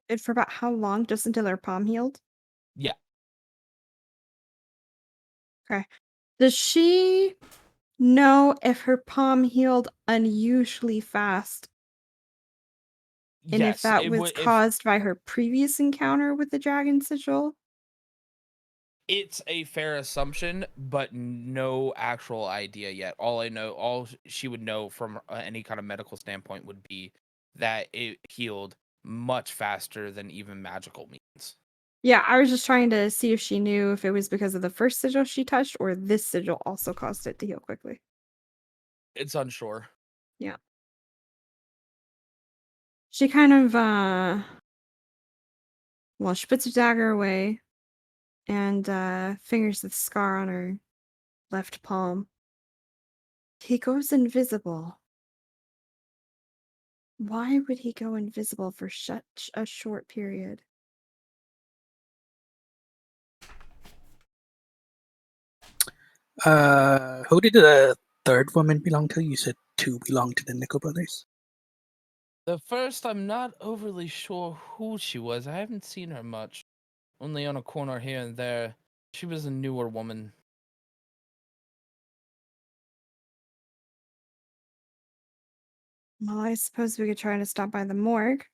B: And for about how long? Just until her palm healed?
A: Yeah.
B: Okay. Does she know if her palm healed unusually fast? And if
A: Yes,
B: that
A: it
B: was
A: would. If
B: caused by her previous encounter with the dragon sigil?
A: it's a fair assumption, but no actual idea yet. All she would know from any kind of medical standpoint would be that it healed much faster than even magical means.
B: Yeah, I was just trying to see if she knew if it was because of the first sigil she touched or this sigil also caused it to heal quickly.
A: It's unsure.
B: Yeah. She kind of, she puts her dagger away and fingers the scar on her left palm. He goes invisible. Why would he go invisible for such a short period?
E: Who did the third woman belong to? You said two belong to the Nickel brothers.
A: The first, I'm not overly sure who she was. I haven't seen her much. Only on a corner here and there. She was a newer woman.
B: Well, I suppose we could try to stop by the morgue.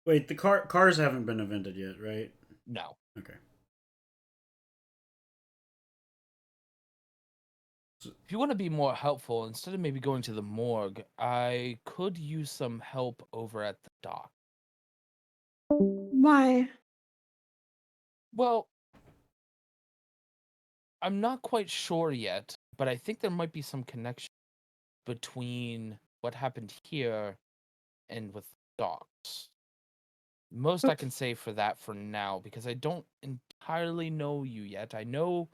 C: Wait, the cars haven't been invented yet, right?
A: No.
C: Okay.
A: If you want to be more helpful, instead of maybe going to the morgue, I could use some help over at the dock.
B: Why?
A: Well, I'm not quite sure yet, but I think there might be some connection between what happened here and with docks. Most I can say for that for now, because I don't entirely know you yet. I know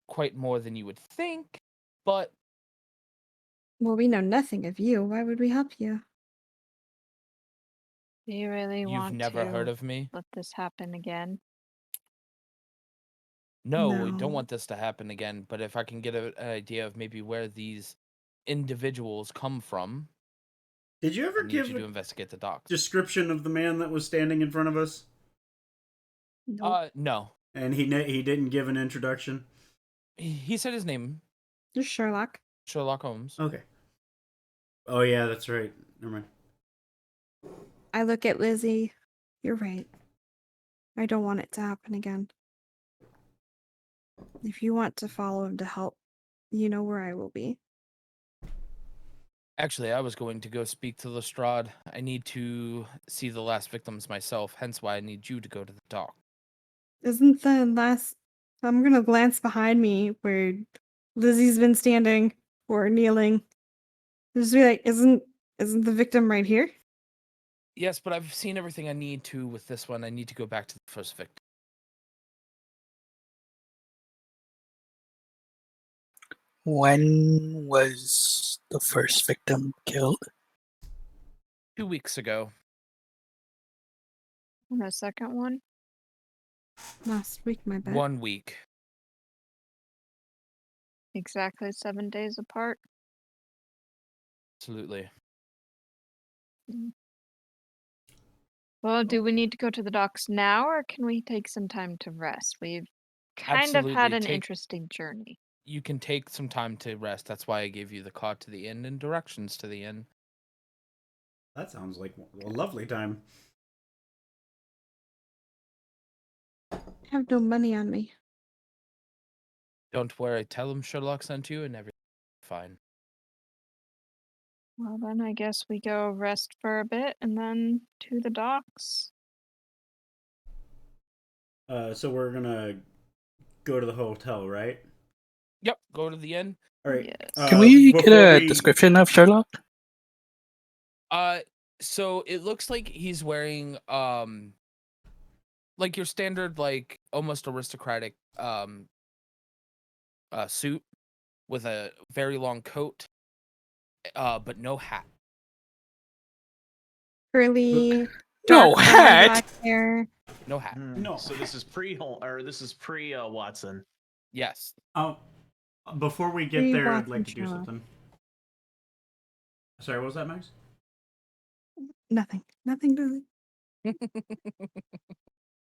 A: quite more than you would think, but
B: Well, we know nothing of you. Why would we help you?
D: Do you really
A: you've
D: want
A: never
D: to
A: heard of me.
D: let this happen again?
A: No, we don't
B: No.
A: want this to happen again, but if I can get an idea of maybe where these individuals come from,
C: Did you
A: I
C: ever
A: need
C: give
A: you to
C: a
A: investigate the docks.
C: description of the man that was standing in front of us?
B: Nope.
A: No.
C: And he didn't give an introduction.
A: He said his name,
B: Just Sherlock.
A: Sherlock Holmes.
C: Okay. Oh yeah, that's right. Never mind.
B: I look at Lizzie. You're right. I don't want it to happen again. If you want to follow him to help, you know where I will be.
A: Actually, I was going to go speak to Lestrade. I need to see the last victims myself, hence why I need you to go to the dock.
B: Isn't the last... I'm gonna glance behind me where Lizzie's been standing or kneeling. Just be like, isn't the victim right here?
A: Yes, but I've seen everything I need to with this one. I need to go back to the first victim.
E: When was the first victim killed?
A: 2 weeks ago.
D: And the second one?
B: Last week, my bet.
A: 1 week.
D: Exactly 7 days apart.
A: Absolutely.
D: Well, do we need to go to the docks now, or can we take some time to rest? We've kind of had
A: Absolutely.
D: an
A: Take-
D: interesting journey.
A: You can take some time to rest. That's why I gave you the card to the inn and directions to the inn.
C: That sounds like a lovely time.
B: I have no money on me.
A: Don't worry. Tell him Sherlock sent you and everything's fine.
D: Well, then I guess we go rest for a bit and then to the docks.
C: So we're gonna go to the hotel, right?
A: Yep. Go to the inn.
C: All right.
D: Yes.
E: Can we get
C: before
E: a
C: we-
E: description of Sherlock?
A: So it looks like he's wearing like your standard, like almost aristocratic suit with a very long coat, but no hat.
B: Curly,
E: No
B: dark brown,
E: hat?
B: black hair.
A: No hat.
C: No.
F: So this is pre Watson.
A: Yes.
C: Before we get
B: Free
C: there, I'd
B: Watson
C: like to do
B: Sherlock.
C: something. Sorry, what was that, Max?
B: Nothing. Nothing to...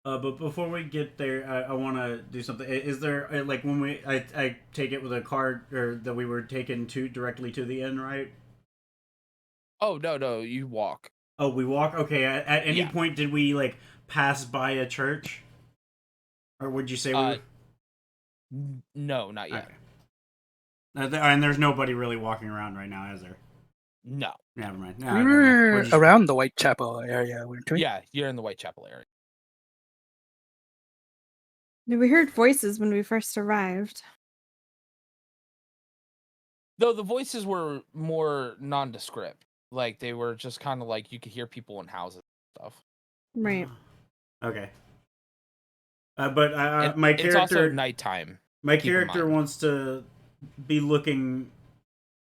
C: But before we get there, I want to do something. Is there like when I take it with a card or that we were taken to directly to the inn, right?
A: Oh no, you walk.
C: Oh, we walk. Okay. At any
A: Yeah.
C: point, did we like pass by a church, or would you say we?
A: No, not yet.
C: Okay. And there's nobody really walking around right now, is there?
A: No.
C: Never mind.
E: We
C: never mind.
E: were around the Whitechapel area, weren't we?
A: Yeah, you're in the Whitechapel area.
B: We heard voices when we first arrived.
A: Though the voices were more nondescript. Like they were just kind of like you could hear people in houses and stuff.
B: Right.
C: Okay. But
A: And
C: my
A: it's also
C: character,
A: nighttime.
C: my
A: keep in
C: character
A: mind.
C: wants to be looking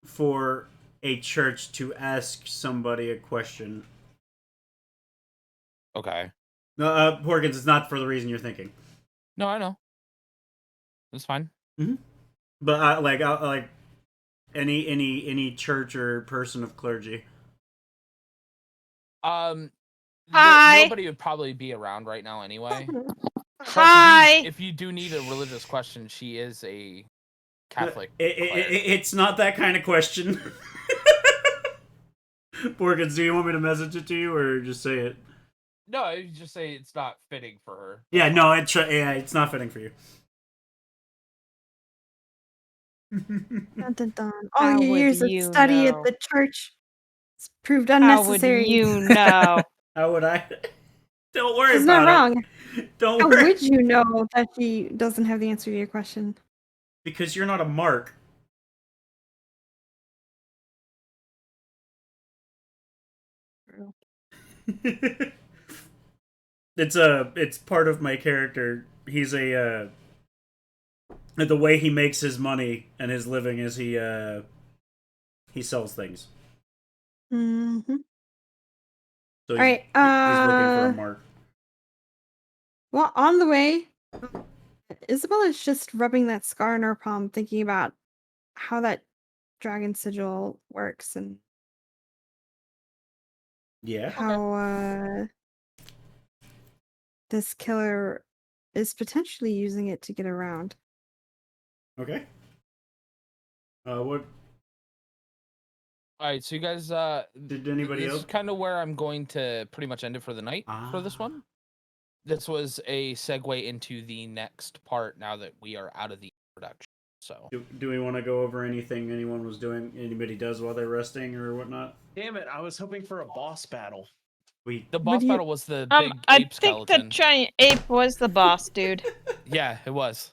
C: for a church to ask somebody a question.
A: Okay.
C: No, Porkins, it's not for the reason you're thinking.
A: No, I know. It's fine.
C: But like any church or person of clergy.
D: Hi.
A: Nobody would probably be around right now anyway. Plus,
D: Hi.
A: if you do need a religious question, she is a Catholic.
C: It's not that kind of question. Porkins, do you want me to message it to you or just say it?
A: No, you just say it's not fitting for her.
C: Yeah, no, it's not fitting for you.
B: Dun, dun, dun. All
D: How
B: your
D: would
B: years of
D: you
B: study
D: know?
B: at the church it's proved
D: How would
B: unnecessary.
D: you know?
C: How would I? Don't worry
B: She's
C: about
B: not wrong.
C: it. Don't
B: How
C: worry.
B: would you know that she doesn't have the answer to your question?
C: Because you're not a mark. It's part of my character. He's the way he makes his money and his living is he sells things.
B: Mm-hmm.
C: So
B: All right.
C: he's looking for a mark.
B: Well, on the way, Isabella's just rubbing that scar in her palm, thinking about how that dragon sigil works and
C: Yeah.
B: how this killer is potentially using it to get around.
C: Okay. What
A: All right, so you guys,
C: Did anybody
A: this
C: else?
A: is kind of where I'm going to pretty much end it for the night for this one. This was a segue into the next part now that we are out of the production. So,
C: Do we want to go over anything anyone was doing, anybody does while they're resting or whatnot?
F: Damn it! I was hoping for a boss battle.
C: We
A: the boss
B: do you-
A: battle was the big
D: I
A: ape
D: think
A: skeleton.
D: the giant ape was the boss, dude.
A: Yeah, it was.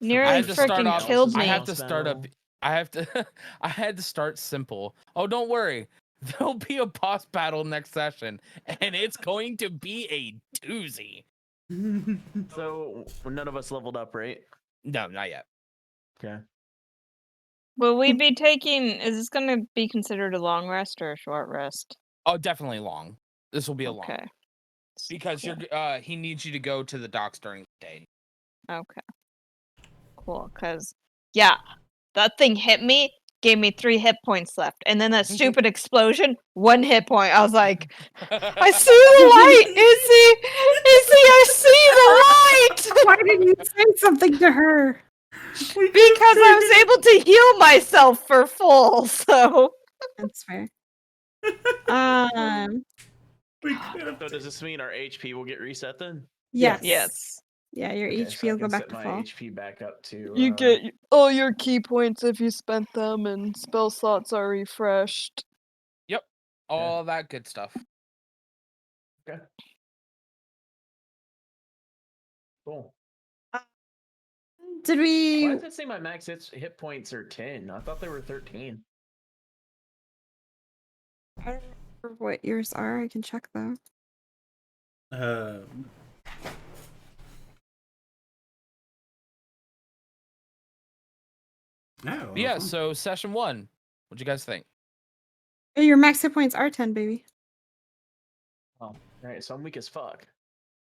D: Nearly
A: had to start
D: freaking
A: off-
D: killed
A: I
D: me.
A: have to start up. I have to. I had to start simple. Oh, don't worry. There'll be a boss battle next session, and it's going to be a doozy.
F: So none of us leveled up, right?
A: No, not yet.
F: Okay.
D: Will we be taking? Is this going to be considered a long rest or a short rest?
A: Oh, definitely long. This will be a long
D: Okay.
A: because
D: Cool.
A: you're. He needs you to go to the docks during the day.
D: Okay. Cool. Cause yeah, that thing hit me, gave me 3 hit points left, and then that stupid explosion, 1 hit point. I was like, I see the light, Izzy, I see the light.
B: Why didn't you say something to her?
D: Because I was able to heal myself for full. So
B: That's fair. Um.
C: We could have.
F: So does this mean our HP will get reset then?
B: Yes.
D: yes,
B: Yeah, your
F: Okay,
B: HP
F: so I
B: will go
F: can
B: back
F: set
B: to
F: my
B: full.
F: HP back up to.
D: you get all your key points if you spent them, and spell slots are refreshed.
A: All that good stuff.
F: Okay. Cool.
B: Did
F: Why
B: we?
F: does it say my max hit points are 10? I thought they were 13.
B: I don't remember what yours are. I can check though.
C: Oh,
A: But yeah.
C: awesome.
A: So session 1. What'd you guys think?
B: Your max hit points are 10, baby.
F: Oh, all right. So I'm weak as fuck.